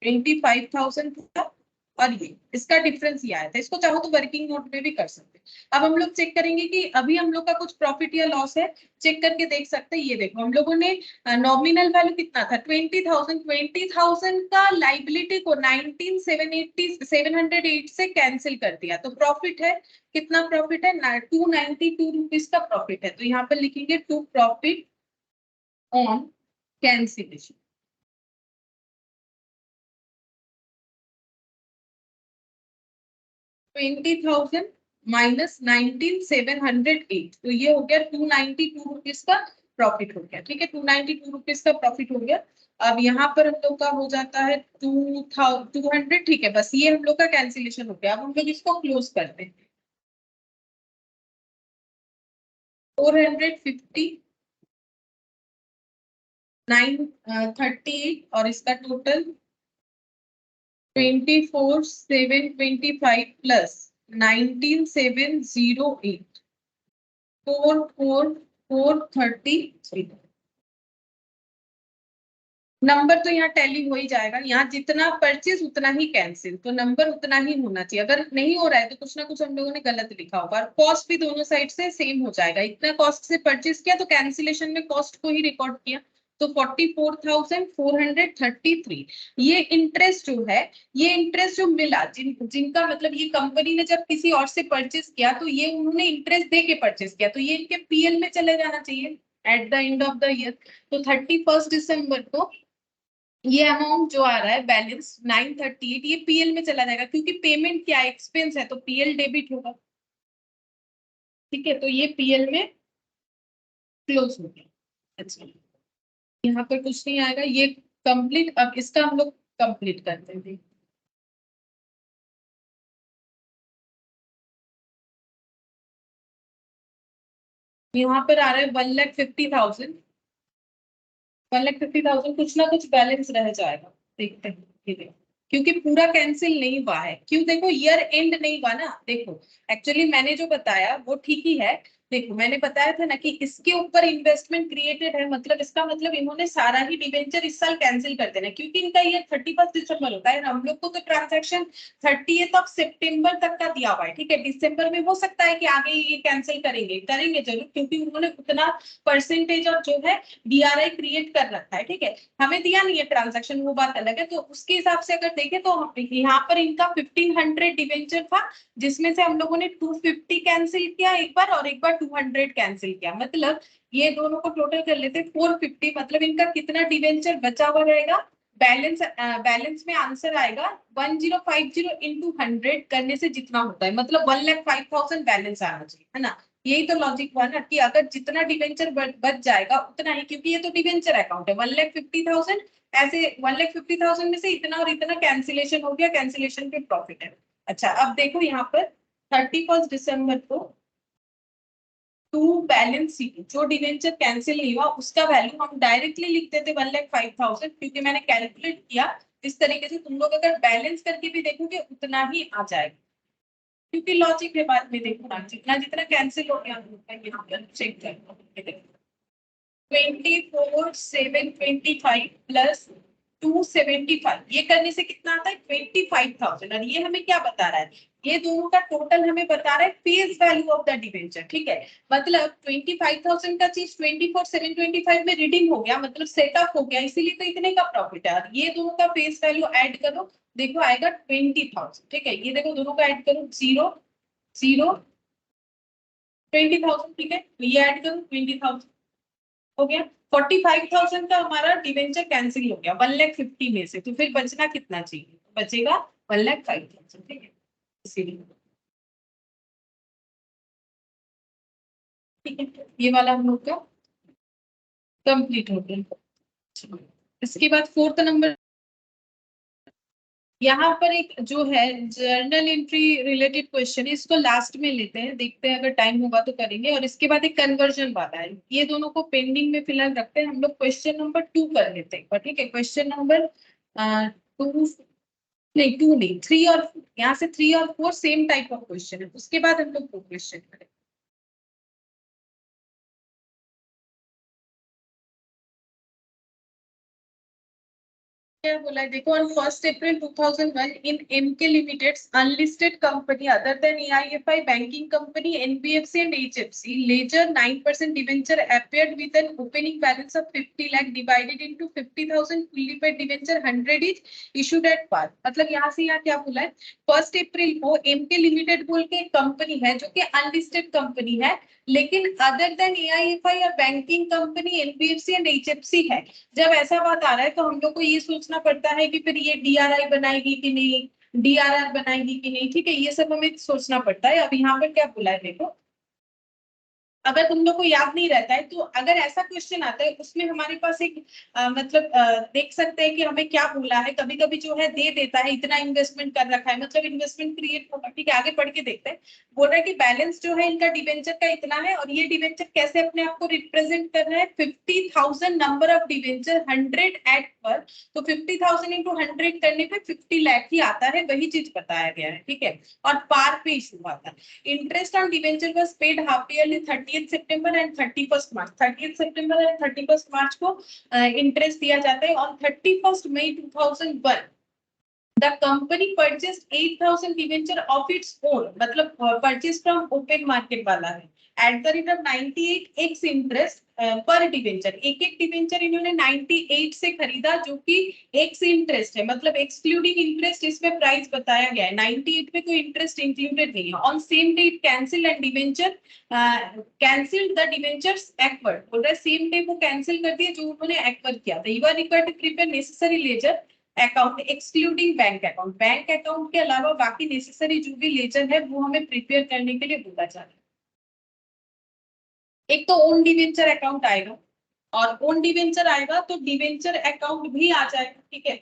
[SPEAKER 1] 25,000 था, और ये इसका डिफरेंस ये आया था। इसको चाहो तो वर्किंग नोट में भी कर सकते हैं। अब हम लोग चेक करेंगे कि अभी हम लोग का कुछ प्रॉफिट या लॉस है, चेक करके देख सकते हैं। ये देखो हम लोगों ने नॉमिनल वैल्यू कितना था 20,000, 20,000 का लाइबिलिटी को 19,708 से कैंसिल कर दिया, तो प्रॉफिट है, कितना प्रॉफिट है 292 रुपीज का प्रॉफिट है, तो यहाँ पर लिखेंगे to profit on cancellation. 20,000 minus 19,708, तो ये हो गया 292 रुपीज का प्रॉफिट हो गया, ठीक है, 292 रुपीज का प्रॉफिट हो गया। अब यहाँ पर हम लोग का हो जाता है 200, ठीक है, बस ये हम लोग का कैंसिलेशन हो गया। अब हम लोग इसको क्लोज करते हैं। 450, 938 और इसका टोटल 24,725 प्लस 19,708, 44433। नंबर तो यहाँ टैली हो ही जाएगा, यहाँ जितना परचेज उतना ही कैंसिल, तो नंबर उतना ही होना चाहिए। अगर नहीं हो रहा है तो कुछ ना कुछ हम लोगों ने गलत लिखा होगा। और कॉस्ट भी दोनों साइड से सेम हो जाएगा, इतना कॉस्ट से परचेज किया तो कैंसिलेशन में कॉस्ट को ही रिकॉर्ड किया, तो 44,433। ये इंटरेस्ट जो है, ये इंटरेस्ट जो मिला जिनका मतलब ये कंपनी ने जब किसी और से परचेज किया तो ये उन्होंने इंटरेस्ट दे के परचेज किया, तो ये इनके पीएल में चले जाना चाहिए eight the end of the year. तो 31 दिसंबर को ये अमाउंट जो आ रहा है बैलेंस 938, ये पीएल में चला जाएगा, क्योंकि पेमेंट क्या एक्सपेंस है तो पीएल डेबिट होगा, ठीक है, तो ये पीएल में क्लोज हो गया। अच्छा, यहाँ पर कुछ नहीं आएगा, ये कंप्लीट। अब इसका हम लोग कंप्लीट करते हैं। यहाँ पर आ रहा है 1,50,000, 1,50,000, कुछ ना कुछ बैलेंस रह जाएगा, देखते हैं धीरे, क्योंकि पूरा कैंसिल नहीं हुआ है। क्यों? देखो ईयर एंड नहीं हुआ ना, देखो एक्चुअली मैंने जो बताया वो ठीक ही है। देखो मैंने बताया था ना कि इसके ऊपर इन्वेस्टमेंट क्रिएटेड है, मतलब इसका मतलब इन्होंने सारा ही डिवेंचर इस साल कैंसिल कर देना, क्योंकि इनका ईयर 31 दिसंबर होता है। हम लोग को तो ट्रांजैक्शन 30 सितंबर तक का दिया हुआ है, ठीक है, दिसंबर में हो सकता है कि आगे ये कैंसिल करेंगे, करेंगे जरूर, क्योंकि उन्होंने उतना परसेंटेज और जो है डीआरआई क्रिएट कर रखा है, ठीक है, हमें दिया नहीं है ट्रांजैक्शन, वो बात अलग है। तो उसके हिसाब से अगर देखें तो यहाँ पर इनका 1500 डिवेंचर था, जिसमें से हम लोगों ने 250 कैंसिल किया एक बार और एक बार 200 कैंसिल किया, मतलब ये दोनों को टोटल कर लेते 450, मतलब इनका कितना डिवेंचर बचा हुआ रहेगा। बैलेंस में आंसर आएगा 1050 इंटू 100 करने से जितना होता है, मतलब 1,05,000 बैलेंस आना चाहिए, है ना। यही तो लॉजिक हुआ ना कि अगर जितना डिवेंचर बच जाएगा उतना ही, क्योंकि ये तो डिवेंचर अकाउंट है, 1,50,000, ऐसे 1,50,000 में से इतना और इतना कैंसिलेशन हो गया, कैंसिलेशन पे प्रॉफिट है। अच्छा, अब देखो यहाँ पर 31 दिसंबर को टू बैलेंस शीट जो डिवेंचर कैंसिल नहीं हुआ उसका वैल्यू हम डायरेक्टली लिख देते 1,05,000, क्योंकि मैंने कैलकुलेट किया इस तरीके से, तुम लोग अगर बैलेंस करके भी देखोगे उतना ही आ जाएगा, क्योंकि लॉजिक के बाद में देखो ना जितना जितना कैंसिल हो गया यहाँ पर चेक करो, 24,725 प्लस 275, ये करने से कितना आता है 25,000। और ये हमें क्या बता रहा है, ये दोनों का टोटल हमें बता रहा है face value of the debenture, ठीक है, मतलब 25,000 का चीज 24,725 में रिडीम हो गया, मतलब सेटअप हो गया, इसीलिए तो इतने का प्रॉफिट है। और ये दोनों का फेस वैल्यू ऐड करो, देखो आएगा 20,000, ठीक है, ये देखो दोनों का ऐड करो 0 0 20,000, ठीक है, तो ये ऐड करो 20,000 हो गया। 45,000 का हमारा डिवेंचर कैंसिल हो गया 1,50,000 में से, तो फिर बचना कितना चाहिए, बचेगा 1,05,000, ठीक है, इसीलिए, ठीक है, ये वाला हम लोग का कंप्लीट हो गया। इसके बाद फोर्थ नंबर, यहाँ पर एक जो है जर्नल एंट्री रिलेटेड क्वेश्चन है, इसको लास्ट में लेते हैं, देखते हैं अगर टाइम होगा तो करेंगे। और इसके बाद एक कन्वर्जन वाला है, ये दोनों को पेंडिंग में फिलहाल रखते हैं, हम लोग क्वेश्चन नंबर 2 कर लेते हैं, ठीक है, क्वेश्चन नंबर 2, नहीं 2 नहीं 3 और 4, यहाँ से 3 और 4 सेम टाइप ऑफ क्वेश्चन है, उसके बाद हम लोग 2 क्वेश्चन करेंगे। क्या बोला है देखो, on 1 April 2001 in MK limited unlisted company other than AIFI banking company NBFC and HFC ledger 9% debenture appeared with an opening balance of 50 lakh divided into 50,000 fully paid debenture 100 each issued at par। मतलब यहाँ से यहाँ क्या बोला है, 1 अप्रैल को MK limited बोल के एक कंपनी है जो कि अनलिस्टेड कंपनी है, लेकिन अदर देन एआईएफआई और banking company NBFC and HFC है। जब ऐसा बात आ रहा है तो हम लोग को ये सोचना पड़ता है कि फिर ये डीआरआई बनाएगी कि नहीं, डीआरआर बनाएगी कि नहीं, ठीक है, ये सब हमें सोचना पड़ता है। अब यहाँ पर क्या बोला है देखो, अगर तुम लोग को याद नहीं रहता है तो अगर ऐसा क्वेश्चन आता है उसमें हमारे पास एक मतलब देख सकते हैं कि हमें क्या बोला है। कभी कभी जो है दे देता है इतना इन्वेस्टमेंट कर रखा है, मतलब इन्वेस्टमेंट क्रिएट होगा। ठीक है, आगे पढ़ के देखते हैं। बोल रहा है कि बैलेंस जो है इनका डिवेंचर का इतना है, और ये डिवेंचर कैसे अपने आप को रिप्रेजेंट कर रहा है, 50,000 नंबर ऑफ डिवेंचर 100 एट पर। तो 50,000 इंटू 100 करने पे 50 लाख ही आता है, वही चीज बताया गया है। ठीक है, और पार पे इशू हुआ था। Interest on debenture was paid half yearly 30th September and 31st March. 30th September and 31st March को इंटरेस्ट दिया जाता है। On 31st May 2001 the company purchased 8,000 debenture of its own, मतलब purchase from open market वाला है, at the rate of 98x interest पर debenture. एक एक डिवेंचर इन्होंने 98 से खरीदा, जो कि एक्स इंटरेस्ट है, मतलब एक्सक्लूडिंग इंटरेस्ट इसमें प्राइस बताया गया है। 98 में कोई इंटरेस्ट इंक्लूडेड नहीं है। On same date cancel and debenture cancel the debentures acquired, बोल रहा है सेम डे वो कैंसिल कर दिए जो उन्होंने एक्वर किया था। You are required to prepare necessary ledger account excluding bank account. Bank account के अलावा बाकी नेसेसरी जो भी लेजर है वो हमें प्रिपेयर करने के लिए बोला जा रहा है। एक तो ओन डिवेंचर अकाउंट आएगा, और ओन डिवेंचर आएगा तो डिवेंचर अकाउंट भी आ जाएगा। ठीक है,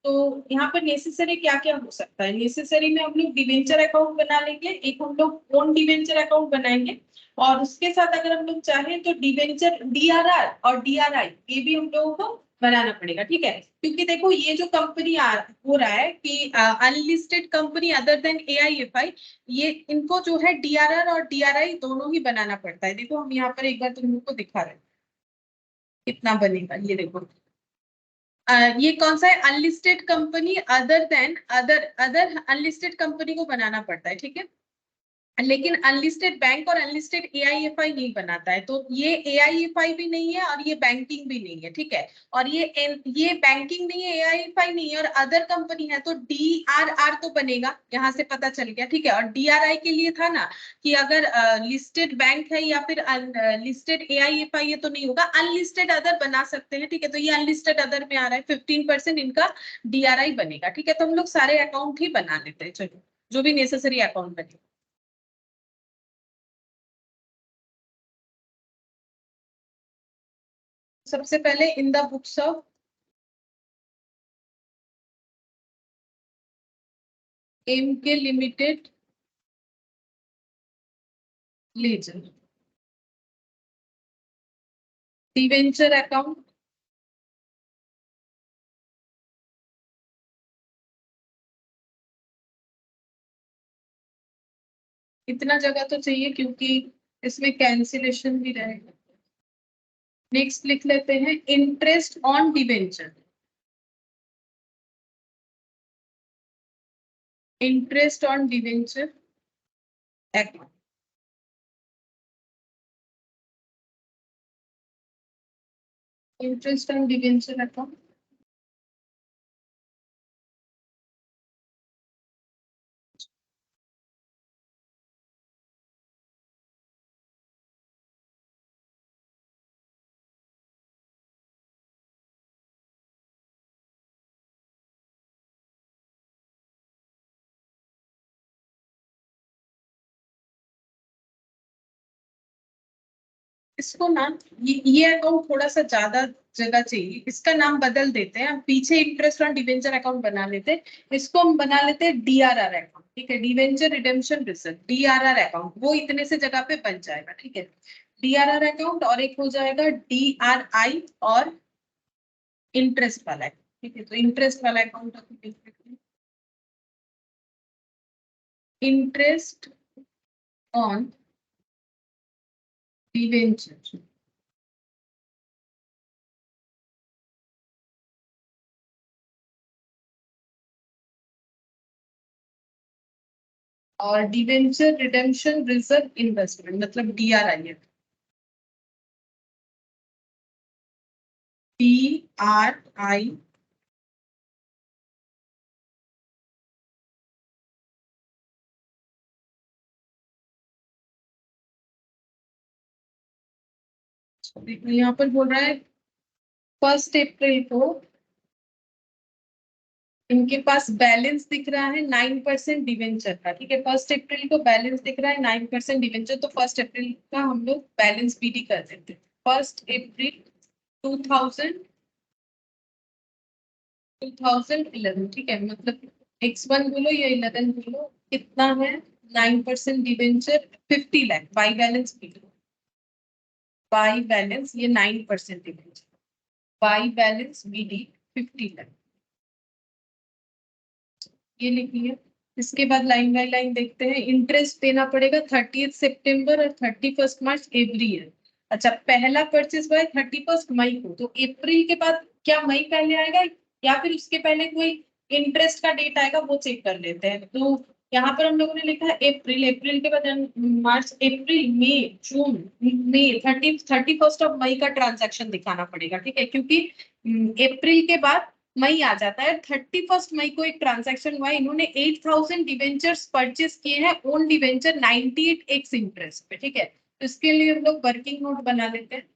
[SPEAKER 1] तो यहाँ पर नेसेसरी क्या क्या हो सकता है। नेसेसरी में हम लोग डिवेंचर अकाउंट बना लेंगे, एक हम लोग ओन डिवेंचर अकाउंट बनाएंगे, और उसके साथ अगर हम लोग चाहें तो डिवेंचर डीआरआर और डीआरआई ये भी हम लोगों को बनाना पड़ेगा। ठीक है, क्योंकि देखो ये जो कंपनी हो रहा है कि अनलिस्टेड कंपनी अदर देन एआईएफआई, ये इनको जो है डीआरआर और डीआरआई दोनों ही बनाना पड़ता है। देखो हम यहाँ पर एक बार तुम लोग को दिखा रहे हैं कितना बनेगा, ये देखो। ये कौन सा है, unlisted company other then other other unlisted company को बनाना पड़ता है। ठीक है, लेकिन अनलिस्टेड बैंक और अनलिस्टेड एआईएफआई नहीं बनाता है, तो ये एआईएफआई भी नहीं है और ये बैंकिंग भी नहीं है। ठीक है, और ये बैंकिंग नहीं है, एआईएफआई नहीं है, और अदर कंपनी है, तो डीआरआर तो बनेगा, यहाँ से पता चल गया। ठीक है, और डीआरआई के लिए था ना कि अगर लिस्टेड बैंक है या फिर लिस्टेड एआईएफआई है तो नहीं होगा, अनलिस्टेड अदर बना सकते हैं। ठीक है, तो ये अनलिस्टेड अदर में आ रहा है, 15% इनका डीआरआई बनेगा। ठीक है, तो हम लोग सारे अकाउंट ही बना लेते हैं, चलो जो भी नेसेसरी अकाउंट बने। सबसे पहले in the books of M K limited ledger debenture account, इतना जगह तो चाहिए क्योंकि इसमें कैंसिलेशन भी रहेगा। नेक्स्ट लिख लेते हैं interest on debenture, interest on debenture account, interest on debenture account. इसको ना ये अकाउंट थोड़ा सा ज्यादा जगह चाहिए, इसका नाम बदल देते हैं हम, पीछे इंटरेस्ट ऑन डिवेंचर अकाउंट बना लेते हैं, इसको हम बना लेते हैं डीआरआर अकाउंट। ठीक है, debenture redemption reserve DRR account, वो इतने से जगह पे बन जाएगा। ठीक है, डीआरआर अकाउंट, और एक हो जाएगा डीआरआई और इंटरेस्ट वाला है। ठीक है, तो इंटरेस्ट वाला अकाउंट, इंटरेस्ट ऑन डिवेंचर और डिवेंचर रिडेम्पशन रिजर्व इन्वेस्टमेंट, मतलब डीआरआई है, डीआरआई। यहाँ पर बोल रहा है 1 अप्रैल को इनके पास बैलेंस दिख रहा है 9% डिवेंचर का, ठीक है। 1 अप्रैल को बैलेंस दिख रहा है 9% डिवेंचर, तो 1 अप्रैल का हम लोग बैलेंस बीडी कर देते हैं। 1 अप्रैल 2011, ठीक है। मतलब X1 बोलो या 11 बोलो, कितना है 9% debenture 50 lakh by balance BD. By balance ये 9% debenture, by balance BD 50 lakh, ये लिख लिया। इसके बाद लाइन बाय लाइन देखते हैं। इंटरेस्ट देना पड़ेगा 30 सितंबर और 31 मार्च एवरी ईयर। अच्छा, पहला परचेज हुआ है 31 मई को, तो अप्रैल के बाद क्या मई पहले आएगा या फिर उसके पहले कोई इंटरेस्ट का डेट आएगा, वो चेक कर लेते हैं। तो यहाँ पर हम लोगों ने लिखा है अप्रैल, अप्रैल के बाद मार्च, अप्रैल, मई, जून, मई, 31 मई का ट्रांजैक्शन दिखाना पड़ेगा, ठीक है। क्योंकि अप्रैल के बाद मई आ जाता है। 31 मई को एक ट्रांजैक्शन हुआ है, इन्होंने 8000 डिवेंचर्स परचेस किए हैं, ओन डिवेंचर 98x इंटरेस्ट पे, ठीक है। तो इसके लिए हम लोग वर्किंग नोट बना लेते हैं।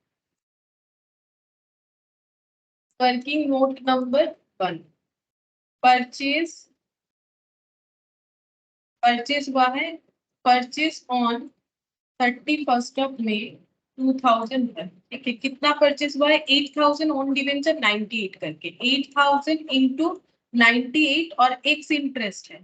[SPEAKER 1] Working note number 1, purchase, purchase हुआ है, परचेज ऑन 31 मई 2001, ठीक है। कितना परचेज हुआ है 8000 ऑन डिवेंचर 98 करके, 8000 इंटू 98 और एक्स इंटरेस्ट है,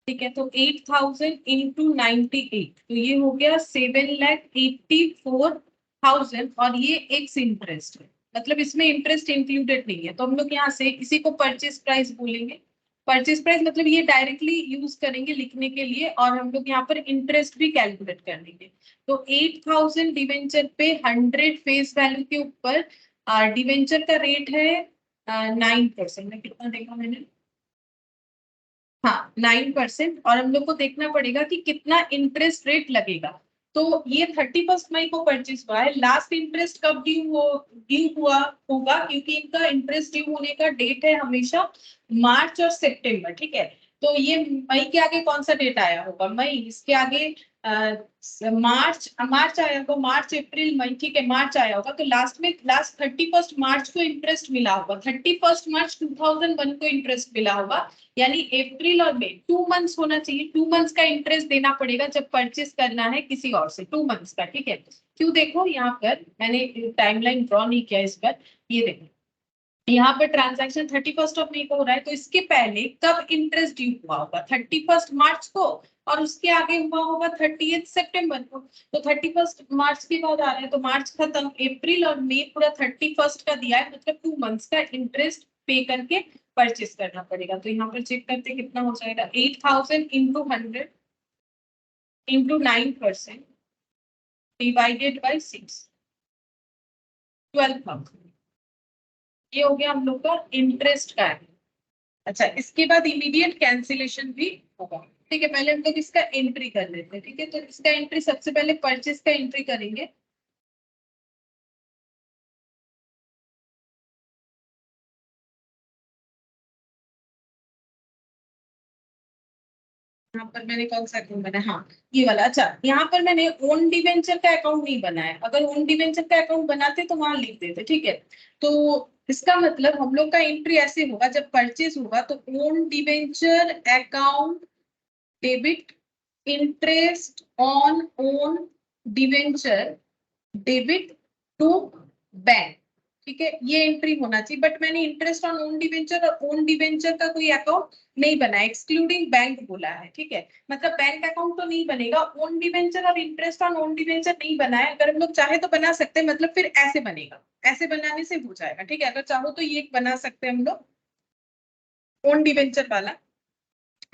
[SPEAKER 1] ठीक है। तो 8000 इंटू 98, तो ये हो गया 7,84,000 और ये एक्स इंटरेस्ट है, मतलब इसमें इंटरेस्ट इंक्लूडेड नहीं है। तो हम लोग यहाँ से इसी को परचेज प्राइस बोलेंगे। परचेज प्राइस मतलब ये डायरेक्टली यूज करेंगे लिखने के लिए, और हम लोग यहाँ पर इंटरेस्ट भी कैलकुलेट कर लेंगे। तो 8000 डिवेंचर पे 100 फेस वैल्यू के ऊपर डिवेंचर का रेट है 9%। कितना देखा मैंने, हाँ 9%। और हम लोग को देखना पड़ेगा कि कितना इंटरेस्ट रेट लगेगा। तो ये 31 मई को परचेज हुआ है, लास्ट इंटरेस्ट कब ड्यू हुआ होगा, क्योंकि इनका इंटरेस्ट ड्यू होने का डेट है हमेशा मार्च और सितंबर, ठीक है। तो ये मई के आगे कौन सा डेट आया होगा, मई, इसके आगे मार्च, मार्च आया होगा, मार्च अप्रैल मई, ठीक है, मार्च आया होगा। तो लास्ट में, लास्ट 31 मार्च को इंटरेस्ट मिला होगा, 31 मार्च 2001 को इंटरेस्ट मिला होगा, यानी अप्रैल और मई 2 मंथ्स होना चाहिए। 2 मंथ्स का इंटरेस्ट देना पड़ेगा जब परचेस करना है किसी और से, 2 मंथ्स का, ठीक है। क्यों, देखो यहाँ पर मैंने टाइमलाइन ड्रॉ नहीं किया इस पर, ये देखो यहाँ पर ट्रांजैक्शन 31 मई को हो रहा है, तो इसके पहले कब इंटरेस्ट ड्यू हुआ होगा 31 मार्च को, और उसके आगे हुआ होगा 30 सितंबर को। तो 31 मार्च के बाद आ रहा है, तो मार्च खत्म, अप्रैल और मई पूरा 31 का दिया है, मतलब 2 मंथ्स का इंटरेस्ट पे करके परचेस करना पड़ेगा। तो यहाँ पर चेक करते कितना हो जाएगा, 8000 इंटू 100 इंटू 9% डिवाइडेड बाई 6, 12,000, ये हो गया हम लोग का इंटरेस्ट का है। अच्छा, इसके बाद इमीडिएट कैंसिलेशन भी होगा, ठीक है। पहले हम लोग इसका एंट्री कर लेते हैं, ठीक है। तो इसका एंट्री सबसे पहले परचेस का एंट्री करेंगे। यहाँ पर मैंने कौन सा अकाउंट बनाया, हाँ ये वाला। अच्छा, यहाँ पर मैंने ओन डिवेंचर का अकाउंट नहीं बनाया, अगर ओन डिवेंचर का अकाउंट बनाते तो वहां लिख देते, ठीक है। तो इसका मतलब हम लोग का एंट्री ऐसे होगा, जब परचेज होगा तो own debenture account debit interest on own debenture debit to bank, ठीक है, ये एंट्री होना चाहिए। बट मैंने इंटरेस्ट ऑन ओन डिवेंचर और ओन डिवेंचर का कोई अकाउंट नहीं बनाया, एक्सक्लूडिंग बैंक बोला है, ठीक है। मतलब बैंक अकाउंट तो नहीं बनेगा, ओन डिवेंचर और इंटरेस्ट ऑन ओन डिवेंचर नहीं बनाया। अगर हम लोग चाहे तो बना सकते हैं, मतलब फिर ऐसे बनेगा, ऐसे बनाने से हो जाएगा, ठीक है। अगर चाहो तो ये बना सकते हैं हम लोग ओन डिवेंचर वाला।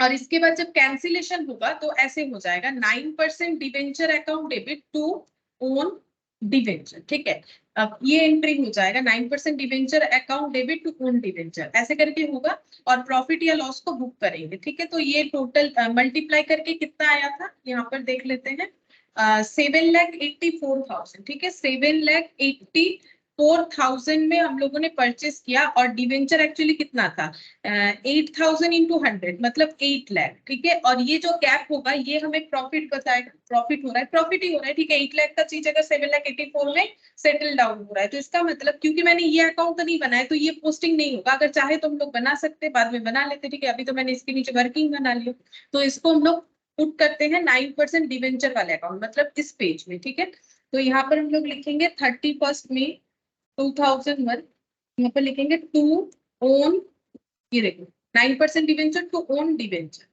[SPEAKER 1] और इसके बाद जब कैंसिलेशन होगा तो ऐसे हो जाएगा 9% debenture account debit to own debenture, ठीक है। अब ये एंट्री हो जाएगा 9% debenture account debit to own debenture, ऐसे करके होगा। और प्रॉफिट या लॉस को बुक करेंगे, ठीक है। तो ये टोटल मल्टीप्लाई करके कितना आया था यहाँ पर देख लेते हैं, 7,84,000, ठीक है, 7,84,000 4,000 में हम लोगों ने परचेस किया और डिवेंचर एक्चुअली कितना था 8,000 इंटू 100 मतलब 8 लाख, ठीक है। और ये जो गैप होगा ये हमें प्रॉफिट बताएगा, प्रॉफिट हो रहा है, प्रॉफिट ही हो रहा है, ठीक है। 8 लाख का चीज अगर 7,84 में सेटल डाउन हो रहा है तो इसका मतलब, क्योंकि मैंने ये अकाउंट तो नहीं बनाया तो ये पोस्टिंग नहीं होगा। अगर चाहे तो हम लोग बना सकते, बाद में बना लेते, ठीक है। अभी तो मैंने इसके नीचे वर्किंग बना लिया, तो इसको हम लोग पुट करते हैं 9% डिवेंचर वाले अकाउंट, मतलब इस पेज में, ठीक है। तो यहाँ पर हम लोग लिखेंगे 31 में 2001, यहाँ पर लिखेंगे टू ओन, ये देखो 9% डिवेंचर टू ओन डिवेंचर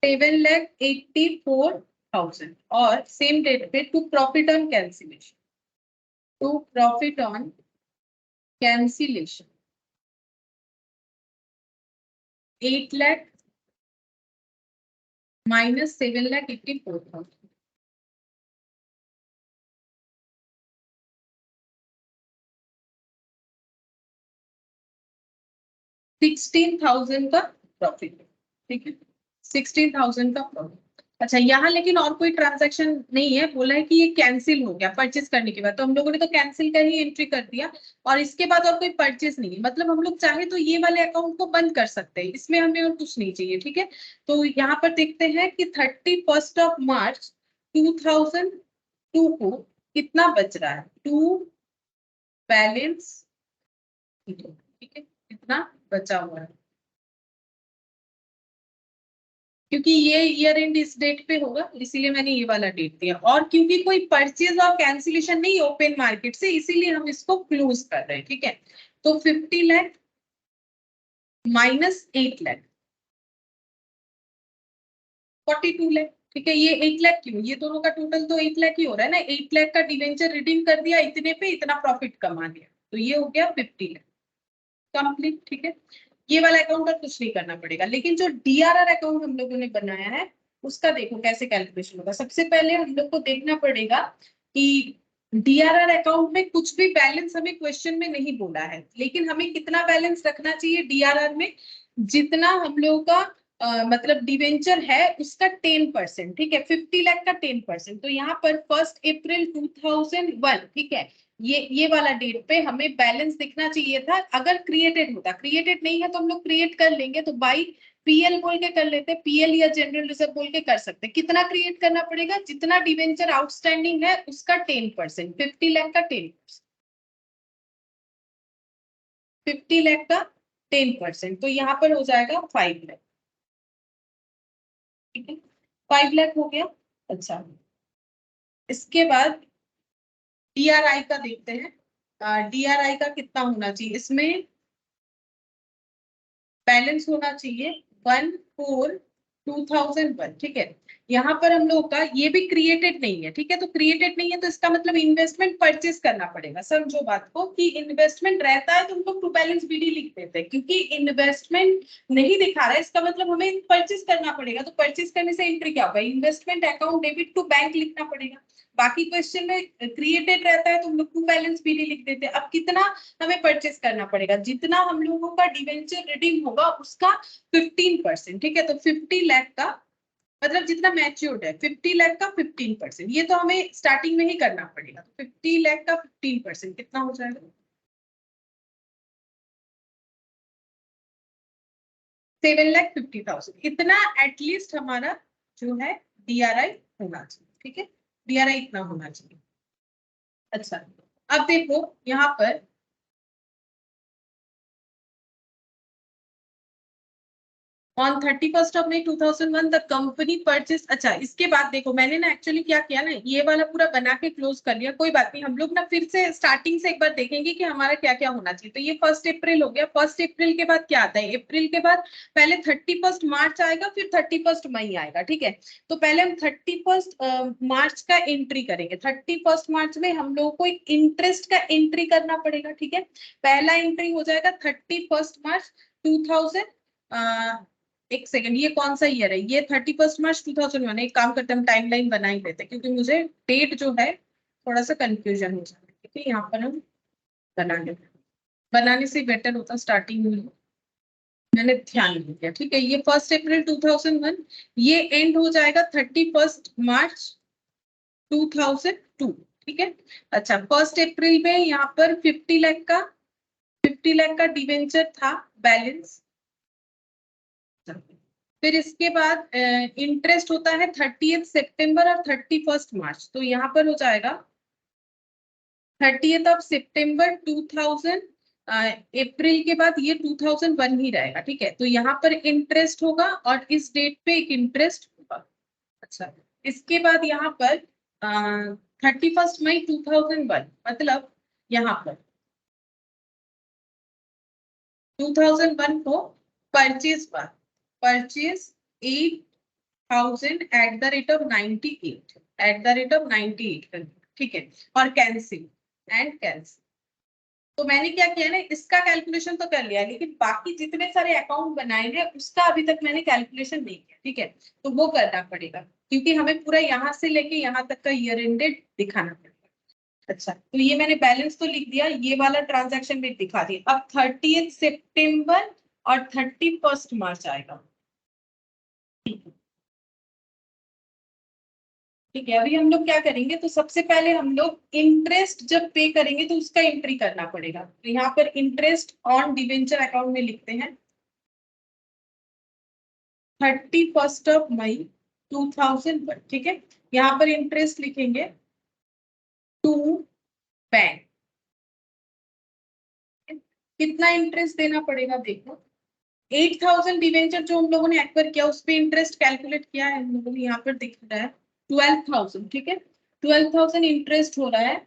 [SPEAKER 1] 7,84,000 और सेम डेट पे to profit on cancellation, to profit on cancellation 8 lakh minus 7,84,000, 16,000 का प्रॉफिट, ठीक है। 16,000 का प्रॉफिट। अच्छा, यहाँ लेकिन और कोई ट्रांजैक्शन नहीं है, बोला है कि ये कैंसिल हो गया परचेस करने के बाद, तो हम लोगों ने तो कैंसिल का ही एंट्री कर दिया और इसके बाद और कोई परचेस नहीं है। मतलब हम लोग चाहे तो ये वाले अकाउंट को बंद कर सकते हैं, इसमें हमें और कुछ नहीं चाहिए, ठीक है। तो यहाँ पर देखते हैं कि 31 मार्च 2002 को कितना बच रहा है, टू बैलेंस, ठीक है, कितना बचा हुआ है, क्योंकि ये ईयर एंड इस डेट पे होगा इसीलिए मैंने ये वाला डेट दिया, और क्योंकि कोई परचेज और कैंसिलेशन नहीं ओपन मार्केट से इसीलिए हम इसको क्लोज कर रहे हैं, ठीक है। तो 50 लाख माइनस 8 लाख 42 लाख, ठीक है। ये 8 लाख क्यों, ये दोनों का टोटल तो 8 लाख ही हो रहा है ना। 8 लाख का डिवेंचर रिडीम कर दिया, इतने पे इतना प्रॉफिट कमा लिया, तो ये हो गया 50 लाख कंप्लीट, ठीक है। ये वाला अकाउंट और कुछ नहीं करना पड़ेगा। लेकिन जो डीआरआर अकाउंट हम लोगों ने बनाया है उसका देखो कैसे कैलकुलेशन होगा। सबसे पहले हम लोग को देखना पड़ेगा कि डीआरआर अकाउंट में कुछ भी बैलेंस हमें क्वेश्चन में नहीं बोला है, लेकिन हमें कितना बैलेंस रखना चाहिए डीआरआर में, जितना हम लोगों का मतलब डिवेंचर है उसका 10%, ठीक है। 50 लाख का 10%, तो यहाँ पर 1 अप्रैल 2001, ठीक है, ये वाला डेट पे हमें बैलेंस दिखना चाहिए था। अगर क्रिएटेड होता, क्रिएटेड नहीं है तो हम लोग क्रिएट कर लेंगे, तो बाई पीएल बोल के कर लेते, पीएल या जनरल रिजर्व बोल के कर सकते। कितना क्रिएट करना पड़ेगा, जितना डिवेंचर आउटस्टैंडिंग है उसका 10%, 50 लाख का 10%, 50 लाख का 10%, तो यहाँ पर हो जाएगा 5 लाख, ठीक है। 5 लाख हो गया। अच्छा, इसके बाद डीआरआई का देखते हैं। डीआरआई का कितना होना चाहिए, इसमें बैलेंस होना चाहिए 1/4/2001, ठीक है। यहाँ पर हम लोग का ये भी क्रिएटेड नहीं है, ठीक है। तो क्रिएटेड नहीं है तो इसका मतलब इन्वेस्टमेंट परचेस करना पड़ेगा। समझो बात को कि इन्वेस्टमेंट रहता है तो हम लोग टू बैलेंस बीडी लिख देते हैं, क्योंकि इन्वेस्टमेंट नहीं दिखा रहा है इसका मतलब हमें परचेस करना पड़ेगा। तो परचेस करने से एंट्री क्या होगा, investment account debit to bank लिखना पड़ेगा। बाकी क्वेश्चन में क्रिएटेड रहता है तो हम लोग टू बैलेंस बीडी लिख देते हैं। अब कितना हमें परचेस करना पड़ेगा, जितना हम लोगों का डिवेंचर रिडीम होगा उसका 15%, ठीक है। तो 50 लाख का मतलब जितना मैच्योर्ड है 50 लाख का 15%, ये तो हमें स्टार्टिंग में ही करना पड़ेगा। तो 50 लाख का 15% कितना हो जाएगा, 7,50,000। इतना एटलीस्ट हमारा जो है डीआरआई होना चाहिए, ठीक है। डीआरआई इतना होना चाहिए। अच्छा, अब देखो यहाँ पर on 31 May 2001 the company purchase. अच्छा, इसके बाद देखो मैंने ना एक्चुअली क्या किया ना, ये वाला पूरा बना के क्लोज कर लिया। कोई बात नहीं, हम लोग ना फिर से स्टार्टिंग से एक बार देखेंगे कि हमारा क्या क्या होना चाहिए। तो ये 1 अप्रैल हो गया। 1 अप्रैल के बाद क्या आता है, अप्रैल के बाद पहले 31 मार्च आएगा, फिर 31 मई आएगा, ठीक है। तो पहले हम 31 मार्च का एंट्री करेंगे। 31 मार्च में हम लोगों को एक इंटरेस्ट का एंट्री करना पड़ेगा, ठीक है। पहला एंट्री हो जाएगा 31 मार्च 2000। एक सेकंड, ये कौन सा ईयर है, ये 31 मार्च 2001। एक काम करते हैं, हम टाइमलाइन बना ही लेते हैं, क्योंकि मुझे डेट जो है थोड़ा सा कंफ्यूजन हो जाता है, ठीक है। यहाँ पर हम बना लेते हैं, बनाने से बेटर होता स्टार्टिंग में, मैंने ध्यान नहीं दिया, ठीक है। ये 1 अप्रैल 2001, ये एंड हो जाएगा 31 मार्च 2002, ठीक है। अच्छा, 1 अप्रैल में यहाँ पर 50 लाख का डिवेंचर था बैलेंस। फिर इसके बाद इंटरेस्ट होता है 30 सितंबर और 31 मार्च, तो यहाँ पर हो जाएगा 30 सितंबर 2000, अप्रैल के बाद ये 2001 ही रहेगा। ठीक है, तो यहाँ पर इंटरेस्ट होगा और इस डेट पे एक इंटरेस्ट होगा। अच्छा, इसके बाद यहाँ पर 31 मई 2001, मतलब यहाँ पर 2001 को परचेज पर परचेज 8,000 @98, @98, ठीक है, और कैंसिल कैंसिल। तो मैंने क्या किया ना, इसका कैलकुलेशन तो कर लिया, लेकिन बाकी जितने सारे अकाउंट बनाए हैं उसका अभी तक मैंने कैलकुलेशन नहीं किया। ठीक है, तो वो करना पड़ेगा क्योंकि हमें पूरा यहाँ से लेके यहाँ तक का ईयर एंडेड दिखाना पड़ेगा। अच्छा, तो ये मैंने बैलेंस तो लिख दिया, ये वाला ट्रांजैक्शन भी दिखा दिया। अब 30 सितंबर और 31 मार्च आएगा। ठीक है, अभी हम लोग क्या करेंगे, तो सबसे पहले हम लोग इंटरेस्ट जब पे करेंगे तो उसका एंट्री करना पड़ेगा। तो यहाँ पर इंटरेस्ट ऑन डिवेंचर अकाउंट में लिखते हैं 31 मई 2001। ठीक है, यहाँ पर इंटरेस्ट लिखेंगे टू बैंक। कितना इंटरेस्ट देना पड़ेगा देखो, 8,000 डिवेंचर जो हम लोगों ने एक्वायर किया उस पे इंटरेस्ट कैलकुलेट किया है हम लोगों ने, यहाँ पर दिख रहा है 12,000। ठीक है, 12,000 इंटरेस्ट हो रहा है।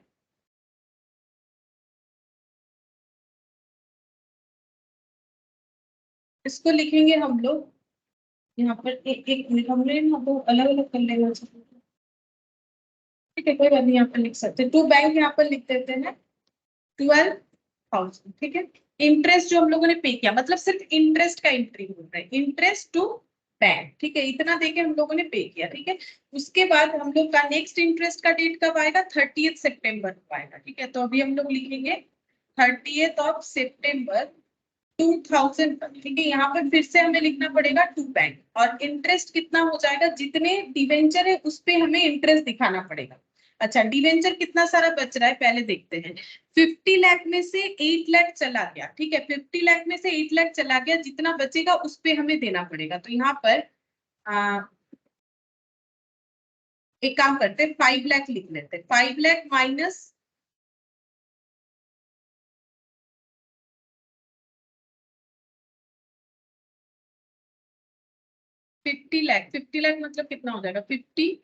[SPEAKER 1] इसको लिखेंगे हम लोग यहाँ पर एक एक मिनट, हमने ना दो अलग अलग कर लेना चाहिए। ठीक है, कोई बात नहीं, यहाँ पर लिख सकते, टू बैंक यहाँ पर लिख देते हैं 12,000। ठीक है, इंटरेस्ट जो हम लोगों ने पे किया, मतलब सिर्फ इंटरेस्ट का एंट्री हो रहा है, इंटरेस्ट टू बैंक। ठीक है, इतना देके हम लोगों ने पे किया। ठीक है, उसके बाद हम लोग का नेक्स्ट इंटरेस्ट का डेट कब आएगा, 30 सितंबर को आएगा। ठीक है, तो अभी हम लोग लिखेंगे 30 सितंबर 2000 पर। ठीक है, यहाँ पर फिर से हमें लिखना पड़ेगा टू बैंक, और इंटरेस्ट कितना हो जाएगा, जितने डिवेंचर है उस पे हमें इंटरेस्ट दिखाना पड़ेगा। अच्छा, डिवेंचर कितना सारा बच रहा है पहले देखते हैं। 50 लाख में से 8 लाख चला गया। ठीक है, 50 लाख में से 8 लाख चला गया, जितना बचेगा उस पे हमें देना पड़ेगा। तो यहाँ पर एक काम करते हैं, 5 लाख लिख लेते हैं, 5 लाख माइनस 50 लाख। 50 लाख मतलब कितना हो जाएगा, 50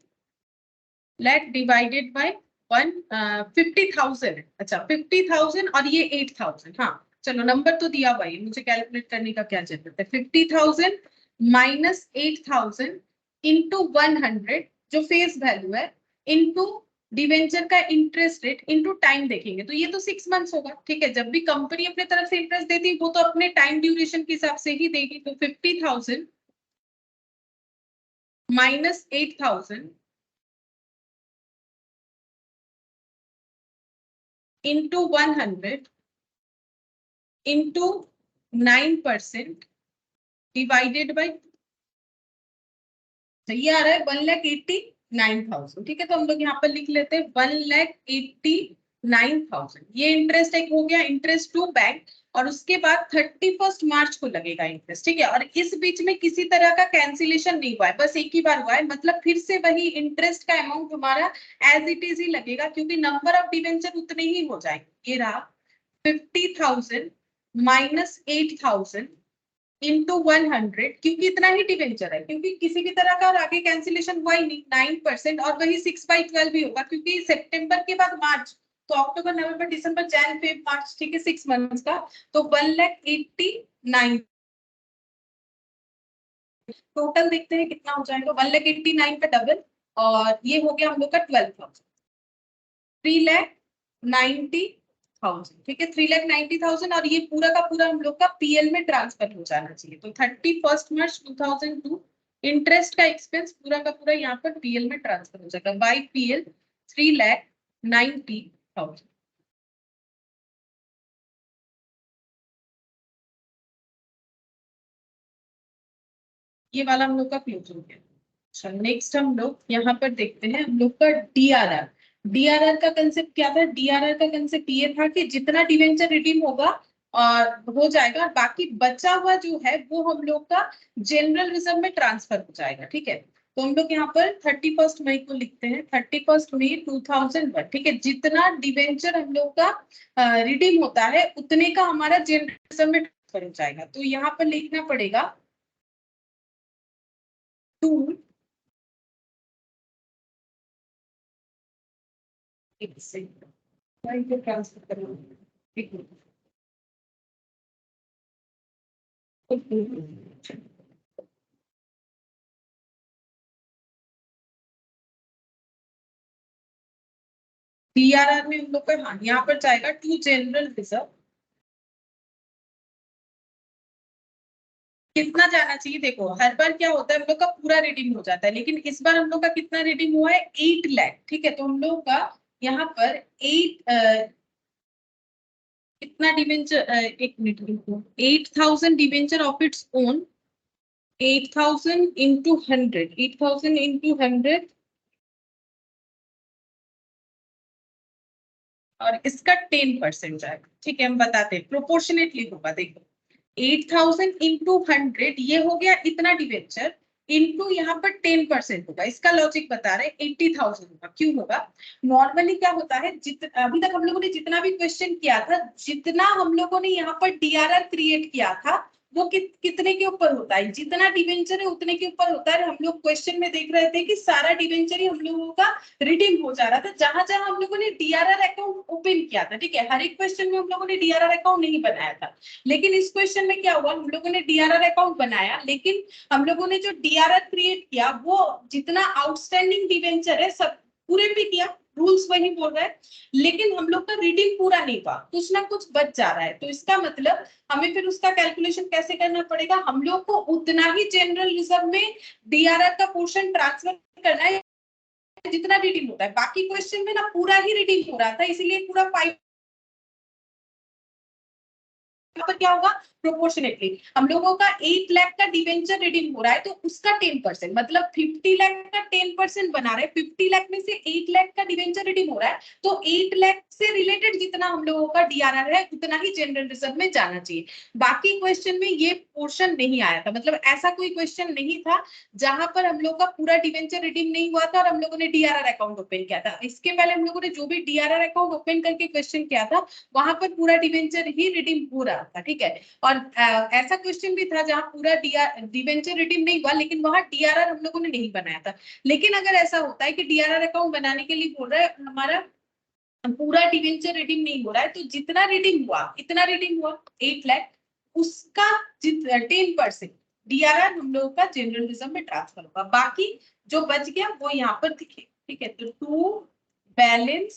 [SPEAKER 1] लाख डिवाइडेड बाय 50,000। अच्छा, 50,000 और ये 8,000। हाँ चलो, नंबर तो दिया हुआ है, मुझे कैलकुलेट करने का क्या जरूरत है। 50,000 माइनस 8,000 इंटू 100 जो फेस वैल्यू है, इंटू डिवेंचर का इंटरेस्ट रेट इंटू टाइम देखेंगे तो ये तो 6 मंथ्स होगा। ठीक है, जब भी कंपनी अपने तरफ से इंटरेस्ट देती है वो तो अपने टाइम ड्यूरेशन के हिसाब से ही देगी। तो 50,000 minus 8,000 into 100 into 9% divided by, ये आ रहा है 1,89,000। ठीक है, तो हम लोग यहाँ पर लिख लेते हैं 1,89,000। ये इंटरेस्ट एक हो गया, इंटरेस्ट टू बैंक, और उसके बाद 31 मार्च को लगेगा इंटरेस्ट। ठीक है, और इस बीच में किसी तरह का कैंसिलेशन नहीं हुआ है, बस एक ही बार हुआ है, मतलब फिर से वही इंटरेस्ट का अमाउंट हमारा एज इट इज ही लगेगा, क्योंकि नंबर ऑफ डिवेंचर उतने ही हो जाएंगे। ये रहा 50,000 माइनस 8,000 इंटू 100, क्योंकि इतना ही डिवेंचर है, क्योंकि किसी भी तरह का आगे कैंसिलेशन हुआ ही नहीं, 9%, और वही 6/12 भी होगा, क्योंकि सितंबर के बाद मार्च, तो अक्टूबर नवंबर दिसंबर जैन फेब मार्च, ठीक है, 6 मंथ्स का। तो 1,89,000 टोटल देखते हैं कितना हो जाएगा, 1,89,000 का डबल, और ये हो गया हम लोग का 12,000, 3,90,000। ठीक है, 3,90,000, और ये पूरा का पूरा हम लोग का पीएल में ट्रांसफर हो जाना चाहिए। तो 31 मार्च 2002 इंटरेस्ट का एक्सपेंस पूरा का पूरा यहाँ पर पीएल में ट्रांसफर हो जाएगा बाई पीएल 3,90,000। ये वाला हम लोग का क्लोज हो गया। अच्छा, नेक्स्ट हम लोग यहाँ पर देखते हैं हम लोग का डीआरआर। डीआरआर का कंसेप्ट क्या था? डीआरआर का कंसेप्ट ये था कि जितना डिवेंचर रिडीम होगा और हो जाएगा, और बाकी बचा हुआ जो है वो हम लोग का जनरल रिजर्व में ट्रांसफर हो जाएगा। ठीक है, तो हम लोग यहाँ पर 31 मई को लिखते हैं, 31 मई 2001। ठीक है, जितना डिवेंचर हम लोग का रिडीम होता है उतने का हमारा जनरल रिजर्व में ट्रांसफर हो जाएगा। तो यहाँ पर लिखना पड़ेगा टू, ट्रांसफर करना, ठीक है। डीआरआर में हम लोग का, हाँ, यहाँ पर जाएगा टू जनरल रिजर्व। कितना जाना चाहिए? देखो हर बार क्या होता है, हम लोग का पूरा रिडीम हो जाता है, लेकिन इस बार हम लोग का कितना रिडीम हुआ है? 8 लाख। ठीक है, तो हम लोग का यहाँ पर 8 कितना डिवेंचर, एक मिनट रुको, 8,000 debenture of its own, 8,000 into 100, 8,000 into 100, और इसका 10% जाएगा। ठीक है, हम बताते हैं, प्रोपोर्शनेटली होगा। देखो 8,000 इंटू 100 ये हो गया इतना डिवेंचर, इनटू यहाँ पर 10% होगा। इसका लॉजिक बता रहे, 80,000 होगा। क्यों होगा? नॉर्मली क्या होता है, अभी तक हम लोगों ने जितना भी क्वेश्चन किया था, जितना हम लोगों ने यहाँ पर डीआरआर क्रिएट किया था, वो कितने के ऊपर होता है? जितना डिवेंचर है उतने के ऊपर होता है। हम लोग क्वेश्चन में देख रहे थे कि सारा डिवेंचर ही हम लोगों का रिडीम हो जा रहा था, जहां जहां हम लोगों ने डीआरआर अकाउंट ओपन किया था। ठीक है, हर एक क्वेश्चन में हम लोगों ने डीआरआर अकाउंट नहीं बनाया था, लेकिन इस क्वेश्चन में क्या हुआ, हम लोगों ने डीआरआर अकाउंट बनाया, लेकिन हम लोगों ने जो डीआरआर क्रिएट किया वो जितना आउटस्टैंडिंग डिवेंचर है सब पूरे भी किया, रूल्स वही बोल रहा है, लेकिन हम लोग का रीडिंग पूरा नहीं हुआ, कुछ ना कुछ बच जा रहा है। तो इसका मतलब हमें फिर उसका कैलकुलेशन कैसे करना पड़ेगा? हम लोग को उतना ही जनरल रिजर्व में डीआरआर का पोर्शन ट्रांसफर करना है जितना रीडिंग होता है। बाकी क्वेश्चन में ना पूरा ही रीडिंग हो रहा था, इसीलिए पूरा 5 पर क्या होगा, प्रोपोर्शनेटली हम लोगों का 8 लाख का डिवेंचर रिडीम हो रहा है, तो उसका 10%, मतलब 50 लाख का 10% बना रहे, 50 लाख में से 8 लाख का डिवेंचर रिडीम हो रहा है, तो 8 लाख से रिलेटेड जितना हम लोगों का डीआरआर है उतना ही जनरल रिजर्व में जाना चाहिए। बाकी क्वेश्चन में ये पोर्शन नहीं आया था, मतलब ऐसा कोई क्वेश्चन नहीं था जहां पर हम लोग का पूरा डिवेंचर रिडीम नहीं हुआ था और हम लोगों ने डीआरआर अकाउंट ओपन किया था। इसके पहले हम लोगों ने जो भी डीआरआर अकाउंट ओपन करके क्वेश्चन किया था, वहां पर पूरा डिवेंचर ही रिडीम हो रहा था। ठीक है, और ऐसा क्वेश्चन भी था जहां पूरा डिवेंचर रिडीम नहीं हुआ, लेकिन वहां डीआरआर हम लोगों ने नहीं बनाया था। लेकिन अगर ऐसा होता है कि डीआरआर अकाउंट बनाने के लिए बोल रहा है, हमारा पूरा डिवेंचर रिडीम नहीं हो रहा है, तो जितना रिडीम हुआ इतना रिडीम हुआ 8 लाख, उसका 10% डीआरआर हम लोगों का जनरल रिजर्व में ट्रांसफर होगा, बाकी जो बच गया वो यहाँ पर दिखे। ठीक है, तो टू बैलेंस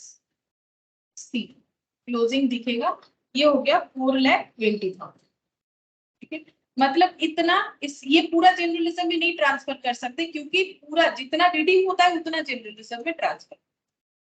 [SPEAKER 1] सी क्लोजिंग दिखेगा, ये हो गया 4,20,000। ठीक है, मतलब इतना, इस ये पूरा जनरल रिजर्व में नहीं ट्रांसफर कर सकते, क्योंकि पूरा जितना रिडीम होता है उतना जनरल रिजर्व में ट्रांसफर।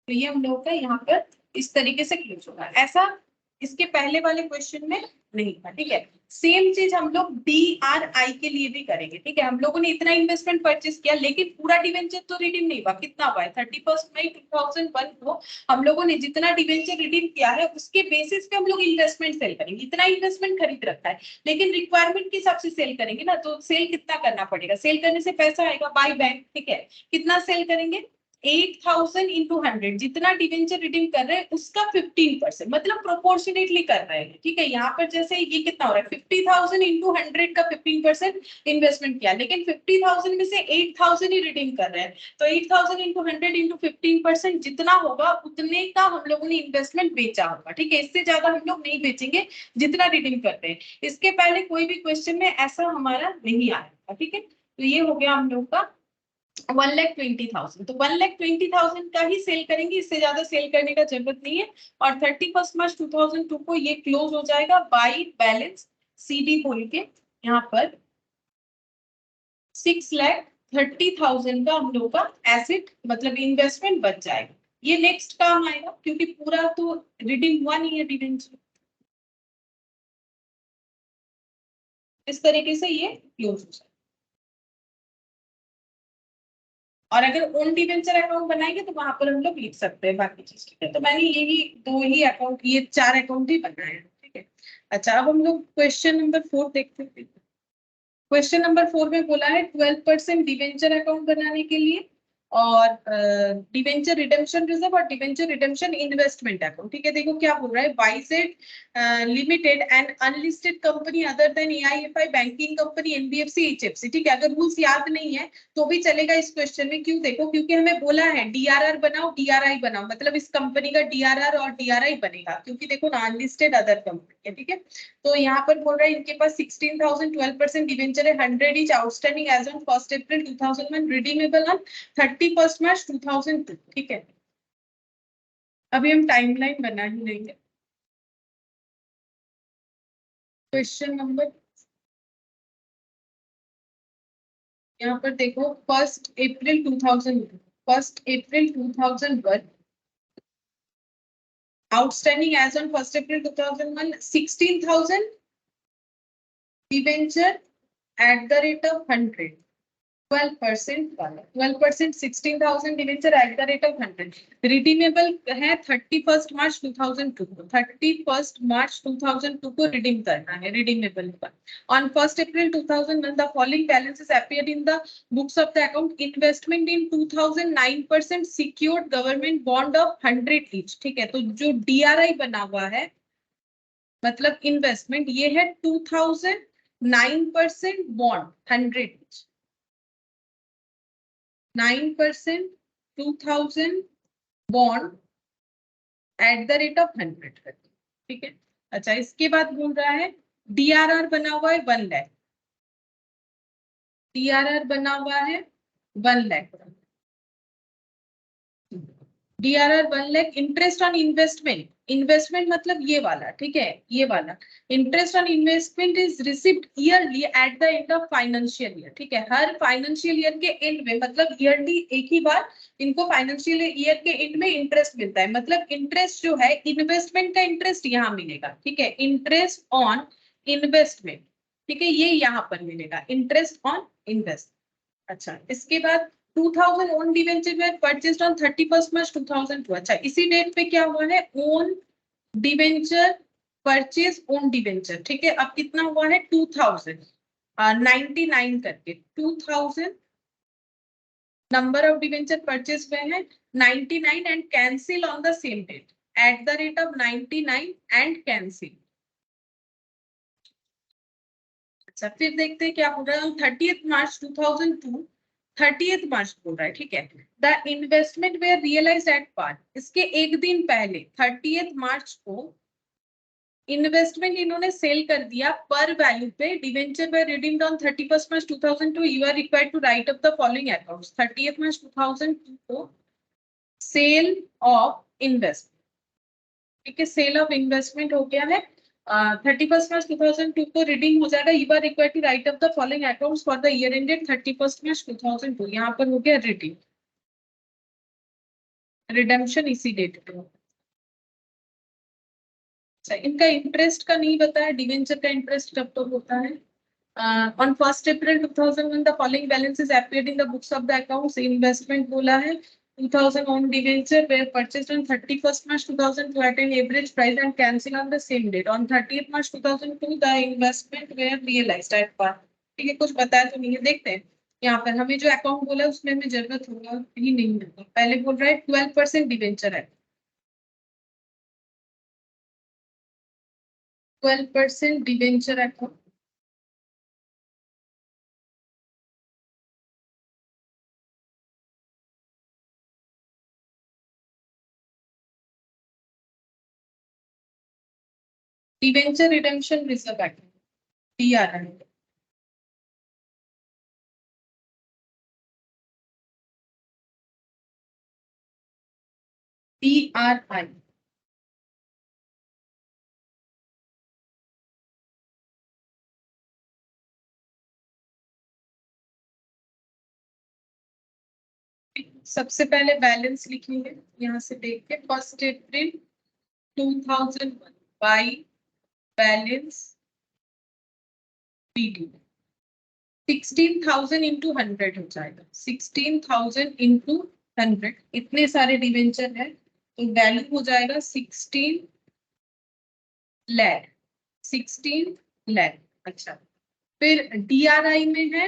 [SPEAKER 1] तो ये हम लोग का यहाँ पर इस तरीके से क्लोज होगा, ऐसा इसके पहले वाले क्वेश्चन में नहीं था। ठीक है, सेम चीज हम लोग डीआरआई के लिए भी करेंगे। ठीक है, हम लोगों ने इतना इन्वेस्टमेंट परचेस किया, लेकिन पूरा डिवेंचर तो रिडीम नहीं हुआ। कितना हुआ है? 31 मई 2001 को हम लोगों ने जितना डिवेंचर रिडीम किया है उसके बेसिस पे हम लोग इन्वेस्टमेंट सेल करेंगे। इतना इन्वेस्टमेंट खरीद रखा है, लेकिन रिक्वायरमेंट के हिसाब से सेल करेंगे ना, तो सेल कितना करना पड़ेगा? सेल करने से पैसा आएगा बाय बैक। ठीक है, कितना सेल करेंगे? 8,000 इंटू 100, जितना डिवेंचर रिडीम कर रहे हैं उसका 15%, मतलब प्रोपोर्शनेटली कर रहे हैं। ठीक है, यहाँ पर जैसे ये कितना हो रहा है, 50,000 इंटू 100 का 15% इन्वेस्टमेंट किया, लेकिन 50,000 में से 8,000 ही रिडीम कर रहे हैं, तो 8,000 इंटू 100 इंटू 15% जितना होगा उतने का हम लोगों ने इन्वेस्टमेंट बेचा होगा। ठीक है, इससे ज्यादा हम लोग नहीं बेचेंगे जितना रिडीम करते हैं। इसके पहले कोई भी क्वेश्चन में ऐसा हमारा नहीं आया। ठीक है, तो ये हो गया हम लोग का 1,20,000। तो 1,20,000 का ही सेल करेंगे, इससे ज्यादा सेल करने का जरूरत नहीं है। और 31 मार्च 2002 को ये क्लोज हो जाएगा बाई बैलेंस सीडी बोल के, यहाँ पर 6,30,000 का हम लोग का एसेट, मतलब इन्वेस्टमेंट बच जाएगा। ये नेक्स्ट काम आएगा, क्योंकि पूरा तो रिडीम हुआ नहीं है डिवेंचर। इस तरीके से ये क्लोज हो जाएगा। और अगर ओन डिवेंचर अकाउंट बनाएंगे तो वहां पर हम लोग लिख सकते हैं बाकी चीज। ठीक है, तो मैंने यही दो ही अकाउंट, ये 4 अकाउंट ही बनाए हैं। ठीक है, अच्छा अब हम लोग क्वेश्चन नंबर 4 देखते हैं। क्वेश्चन नंबर 4 में बोला है 12% डिवेंचर अकाउंट बनाने के लिए और डिवेंचर रिडेम्पशन रिजर्व और डिवेंचर रिडेम्पशन इन्वेस्टमेंट अकाउंट। ठीक है, देखो क्या बोल रहा है, Y Z limited and unlisted company other than AIFI banking company NBFC HFC. ठीक है, अगर रूल्स याद नहीं है तो भी चलेगा इस क्वेश्चन में। क्यों, देखो क्योंकि हमें बोला है डीआरआर बनाओ डीआरआई बनाओ, मतलब इस कंपनी का डीआरआर और डीआरआई बनेगा क्योंकि देखो ना अनलिस्टेड अदर कंपनी है। ठीक है, तो यहाँ पर बोल रहा है इनके पास 16,000 12% डिवेंचर है, 100 is outstanding as on 1 April 2001, redeemable on 31 March 2002। ठीक है, अभी हम टाइमलाइन बना ही लेंगे। क्वेश्चन नंबर, यहाँ पर देखो 1 April 2001 outstanding as on 1 April 2001 16,000 debenture at the rate of 100, 12% वाला 12% 16,000 debenture at the rate of 100, redeemable है 31 मार्च 2002 को, 31 मार्च 2002 को रिडीम करना है रिडीमेबल पर। On 1 April 2001 the following balances appeared in the books of the account, investment in 2009% secured government bond of 100 each. ठीक है, तो जो डीआरआई बना हुआ है मतलब इन्वेस्टमेंट, ये है 2009% bond 100 each, 9% 2000 bond eight the rate of 100 करके। ठीक है, अच्छा इसके बाद बोल रहा है डीआरआर बना हुआ है 1 लाख, डीआरआर बना हुआ है 1 lakh, DRR 1 lakh, interest on investment, investment मतलब ये वाला। ठीक है, ये वाला interest on investment is received yearly at the end of financial year. ठीक है, हर फाइनेंशियल ईयर के एंड में, मतलब ईयरली एक ही बार इनको फाइनेंशियल ईयर के एंड में इंटरेस्ट मिलता है। मतलब इंटरेस्ट जो है इन्वेस्टमेंट का इंटरेस्ट यहाँ मिलेगा। ठीक है, इंटरेस्ट ऑन इन्वेस्टमेंट, ठीक है, ये यहाँ पर मिलेगा इंटरेस्ट ऑन इन्वेस्ट। अच्छा इसके बाद 2000 own debenture were purchased on 31 March 2002। अच्छा इसी डेट पे क्या हुआ है, own debenture purchase own debenture. ठीक है, अब कितना हुआ है 2099 करके, 2000 नंबर ऑफ डिवेंचर परचेज हुए हैं 99 and cancel on the same date at the rate of 99 and cancel. अच्छा फिर देखते हैं क्या हो रहा है, 30 मार्च 2002, 30 मार्च बोल रहा है। ठीक है, the investment were realised at par, इसके एक दिन पहले 30 मार्च को इन्वेस्टमेंट इन्होंने सेल कर दिया पर वैल्यू पे, debenture by redeemed on 31 March 2002, you are required to write up the following accounts. 30 March 2002 को सेल ऑफ इन्वेस्टमेंट, ठीक है, सेल ऑफ इन्वेस्टमेंट हो गया है। 31 मार्च 2002 को रिडीम हो जाएगा, you are required to write up the following accounts for the year ended 31 March 2002, यहाँ पर हो गया रिडीम, रिडेम्पशन इसी डेट पे। अच्छा इनका इंटरेस्ट का नहीं बताया, डिवेंचर का इंटरेस्ट कब तक होता है। On 1 April 2001 the following balances appeared in the books of the accounts, investment बोला है 2000 on debenture were purchased on 31st March 2002 at an average price and cancelled on the same date. On 30th March 2002 the investment were realized at par. ठीक है, कुछ बताया तो नहीं है, देखते हैं यहाँ पर हमें जो अकाउंट बोला उसमें हमें जरूरत होगा ही नहीं होगा। पहले बोल रहा है 12% डिवेंचर है, 12% debenture account, debenture redemption reserve account DRI, DRI। सबसे पहले बैलेंस लिखेंगे यहाँ से देख के, 1 April 2001 by balance BD, 16,000 into 100 हो जाएगा, 16,000 इंटू 100, इतने सारे डिवेंचर है तो वैल्यू हो जाएगा 16 लाख, 16 लाख। अच्छा, फिर डीआरआई में है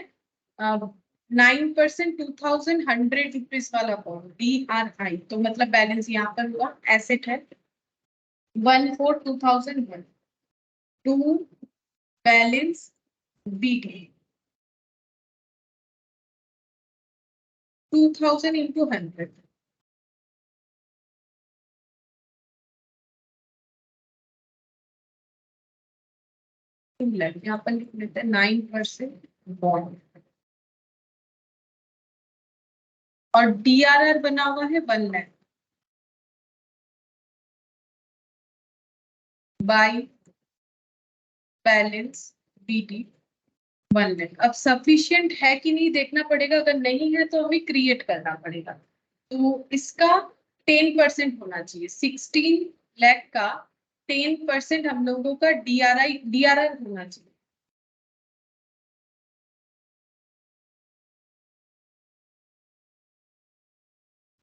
[SPEAKER 1] 9%, 2,100 रुपीज वाला बॉन्ड डीआरआई, तो मतलब बैलेंस यहाँ पर हुआ, एसेट है 14,2001, टू बैलेंस बीटी 2,000 इंटू 100, यहाँ पर लिख लेते हैं 9% बॉन्ड, और डीआरआर बना हुआ है 1 lakh by balance BT 1 lakh. अब सफिशिएंट है कि नहीं देखना पड़ेगा, अगर नहीं है तो हमें क्रिएट करना पड़ेगा। तो इसका 10% होना चाहिए, 16 लाख का 10% हम लोगों का डीआरआर होना चाहिए।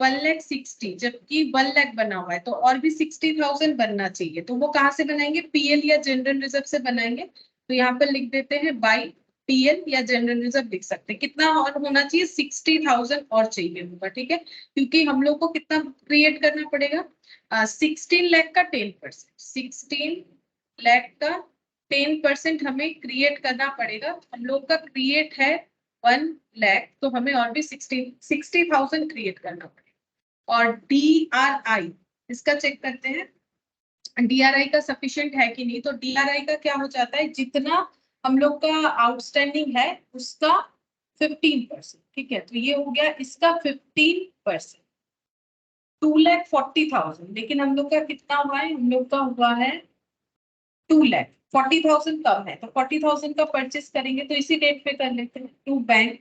[SPEAKER 1] 1,60,000, जबकि 1 लाख बना हुआ है तो और भी 60,000 बनना चाहिए, तो वो कहाँ से बनाएंगे, पीएल या जनरल रिजर्व से बनाएंगे। तो यहाँ पर लिख देते हैं बाई पीएल या जनरल रिजर्व लिख सकते हैं। कितना और होना चाहिए, 60,000 और चाहिए होगा, ठीक है, क्योंकि हम लोग को कितना क्रिएट करना पड़ेगा, 16 लाख का 10%, 16 लाख का 10% हमें क्रिएट करना पड़ेगा। हम लोग का क्रिएट है 1 लाख, तो हमें और भी 60,000 क्रिएट करना पड़ेगा। और डीआरआई, इसका चेक करते हैं डीआरआई का सफिशिएंट है कि नहीं। तो डीआरआई का क्या हो जाता है, जितना हम लोग का आउटस्टैंडिंग है उसका 15%, ठीक है, तो ये हो गया इसका 15%, 2,40,000, लेकिन हम लोग का कितना हुआ है, हम लोग का हुआ है 2,40,000 कम है, तो 40,000 का परचेस करेंगे, तो इसी रेट पे कर लेते हैं। टू बैंक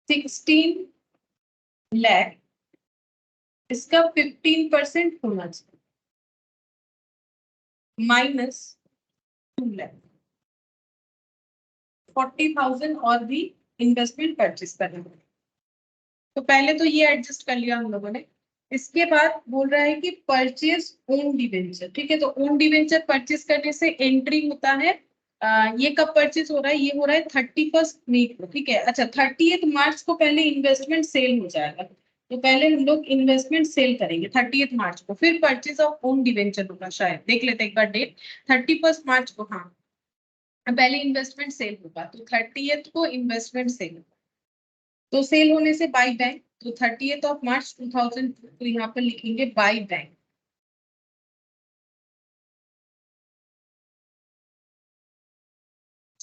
[SPEAKER 1] 16 लाख, इसका 15% होना चाहिए, माइनस 2 लाख, 40,000 और भी इन्वेस्टमेंट परचेस करना है। तो पहले तो ये एडजस्ट कर लिया हम लोगों ने। इसके बाद बोल रहा है कि परचेज ओन डिवेंचर, ठीक है, तो ओन डिवेंचर परचेस करने से एंट्री होता है, ये कब परचेज हो रहा है, ये हो रहा है 31 मई को, ठीक है। अच्छा, 30 मार्च को पहले इन्वेस्टमेंट सेल हो जाएगा, तो पहले हम लोग इन्वेस्टमेंट सेल करेंगे 30 मार्च को, फिर परचेज ऑफ ओन डिवेंचर होगा, शायद देख लेते एक बार डेट, 31 मार्च को, हाँ पहले इन्वेस्टमेंट सेल होगा, तो 30 को इन्वेस्टमेंट सेल होगा, तो सेल होने से बाय बैंक, तो 30 मार्च 2000, तो यहाँ पर लिखेंगे बाय बैंक।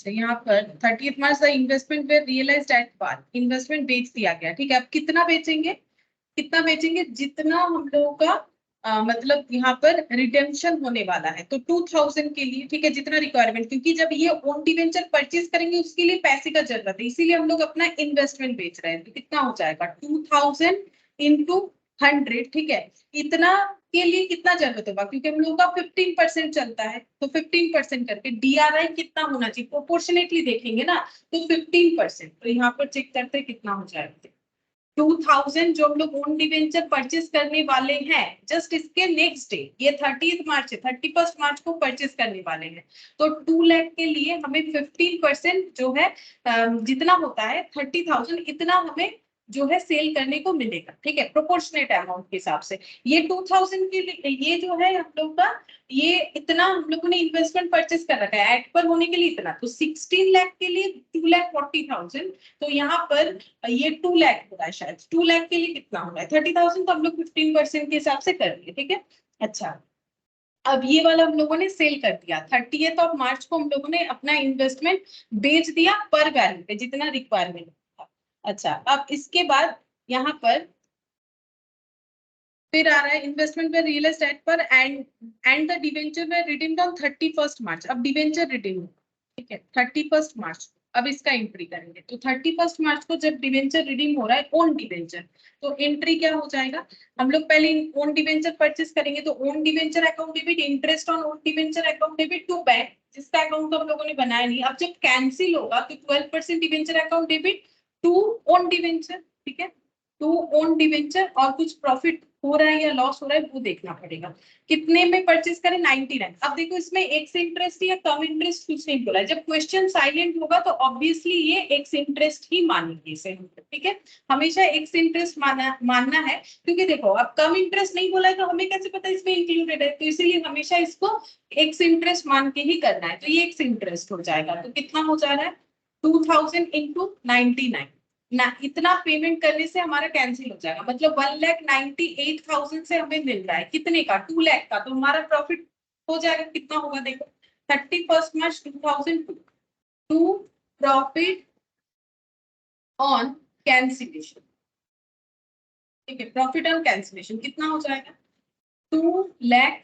[SPEAKER 1] यहाँ पर 30 March the investment were realised at par, investment बेच दिया गया, ठीक है। अब कितना बेचेंगे, कितना बेचेंगे, जितना हम लोगों का मतलब यहाँ पर रिडेम्पशन होने वाला है, तो 2,000 के लिए, ठीक है, जितना रिक्वायरमेंट, क्योंकि जब ये ओन डिवेंचर परचेज करेंगे उसके लिए पैसे का जरूरत है, इसीलिए हम लोग अपना इन्वेस्टमेंट बेच रहे हैं, तो कितना हो जाएगा 2,000 इंटू 100, ठीक है। इतना के लिए कितना जरूरत होगा, क्योंकि हम लोग का 15% चलता है, तो 15% करके डीआरआई कितना होना चाहिए, प्रोपोर्शनेटली देखेंगे ना, तो 15%, तो यहाँ पर चेक करते हैं कितना हो जाएगा। 2,000 जो हम लोग ओन डिवेंचर परचेस करने वाले हैं, जस्ट इसके नेक्स्ट डे, ये 30 मार्च है, 31 मार्च को परचेस करने वाले हैं, तो 2 लाख के लिए हमें 15% जो है जितना होता है 30,000, इतना हमें जो है सेल करने को मिलेगा, ठीक है, प्रोपोर्शनेट अमाउंट के हिसाब से। ये 2,000 के लिए, ये जो है हम लोग का, ये इतना हम लोगों ने इन्वेस्टमेंट परचेस कर रखा है एट पर होने के लिए इतना, तो 16 लाख के लिए 2,40,000, तो यहाँ पर ये 2 लाख हो रहा है, शायद 2 लाख के लिए कितना हो रहा है 30,000, तो हम लोग 15% के हिसाब से कर लिए, ठीक है। अच्छा, अब ये वाला हम लोगों ने सेल कर दिया 30 मार्च को, हम लोगों ने अपना इन्वेस्टमेंट बेच दिया पर वैल्यू पे, जितना रिक्वायरमेंट था। अच्छा, अब इसके बाद यहाँ पर फिर आ रहा है इन्वेस्टमेंट पे realised at par and the debenture में रिडीम्ड ऑन 31 मार्च, अब डिवेंचर रिडीम, ठीक है, 31 मार्च, अब इसका एंट्री करेंगे, तो 31 मार्च को जब डिवेंचर रिडीम हो रहा है ओन डिवेंचर, तो एंट्री क्या हो जाएगा, हम लोग पहले ओन डिवेंचर परचेस करेंगे, तो own debenture account debit interest on own debenture account debit to bank जिसका अकाउंट तो हम लोगों ने बनाया नहीं। अब जब कैंसिल होगा तो 12% debenture account debit to own debenture, ठीक है, टू ओन डिवेंचर, और कुछ प्रॉफिट हो रहा है या लॉस हो रहा है वो देखना पड़ेगा। कितने में परचेज करें? 99। अब देखो इसमें एक्स इंटरेस्ट या कम इंटरेस्ट कुछ नहीं बोला है। जब क्वेश्चन साइलेंट होगा तो ऑब्वियसली ये एक्स इंटरेस्ट ही मानेंगे इसे, ठीक है, हमेशा एक्स इंटरेस्ट मानना है, क्योंकि देखो अब कम इंटरेस्ट नहीं बोला है तो हमें कैसे पता इसमें इंक्लूडेड है, तो इसीलिए हमेशा इसको एक्स इंटरेस्ट मान के ही करना है। तो ये एक्स इंटरेस्ट हो जाएगा, तो कितना हो जा रहा है 2000 इंटू 99 ना, इतना पेमेंट करने से हमारा कैंसिल हो जाएगा, मतलब 1,98,000 से हमें मिल रहा है कितने का, 2 लाख का, तो हमारा प्रॉफिट हो जाएगा, कितना होगा देखो 31 March 2002, to profit on cancellation, ठीक है, प्रॉफिट ऑन कैंसिलेशन कितना हो जाएगा 2 लाख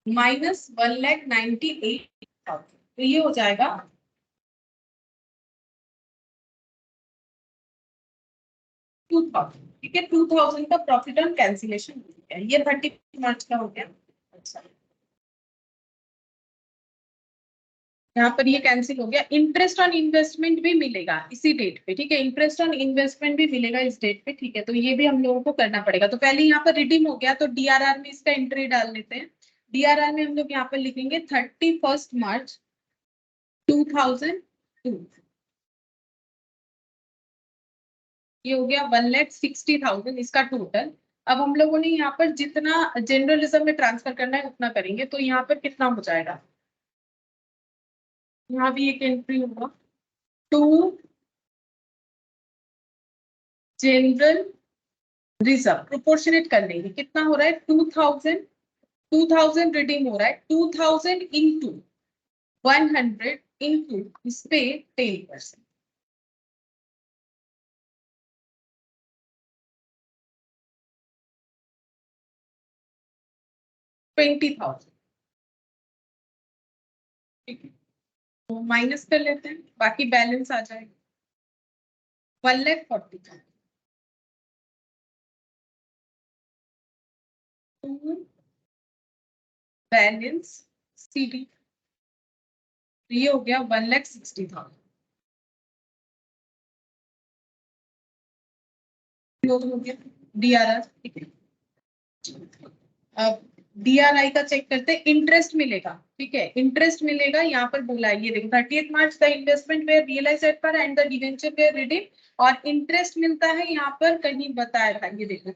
[SPEAKER 1] माइनस 1,98,000, तो ये हो जाएगा 2000, ठीक है, 2000 का प्रॉफिट ऑन कैंसिलेशन हो गया, ये 30 मार्च का हो गया। अच्छा, यहाँ पर ये कैंसिल हो गया। इंटरेस्ट ऑन इन्वेस्टमेंट भी मिलेगा इसी डेट पे, ठीक है, इंटरेस्ट ऑन इन्वेस्टमेंट भी मिलेगा इस डेट पे, ठीक है, तो ये भी हम लोगों को करना पड़ेगा। तो पहले यहाँ पर रिडीम हो गया तो डीआरआर में इसका एंट्री डाल लेते हैं। डीआरआर में हम लोग यहाँ पर लिखेंगे 31 मार्च 2002, ये हो गया 1,60,000 इसका टोटल। अब हम लोगों ने यहाँ पर जितना जनरलिज्म में ट्रांसफर करना है उतना करेंगे, तो यहाँ पर कितना हो जाएगा, यहाँ भी एक एंट्री होगा टू जनरल रिजर्व, प्रोपोर्शनेट कर लेंगे, कितना हो रहा है 2000 रिडीम हो रहा है, 2000 इंटू 100 इंटू इस पे 10%, 20,000, ठीक है, तो माइनस कर लेते हैं, बाकी बैलेंस आ जाएगा 1,40,000 टू बैलेंस सीडी, ये हो गया 1,60,000 क्लोज हो गया डीआरआर, ठीक है। अब डीआरआई का चेक करते हैं, इंटरेस्ट मिलेगा, ठीक है, इंटरेस्ट मिलेगा, यहाँ पर बोला है ये देखो 30 March the investment were realised at par and the debenture were redeem, और इंटरेस्ट मिलता है यहाँ पर कहीं बताया था, ये देखो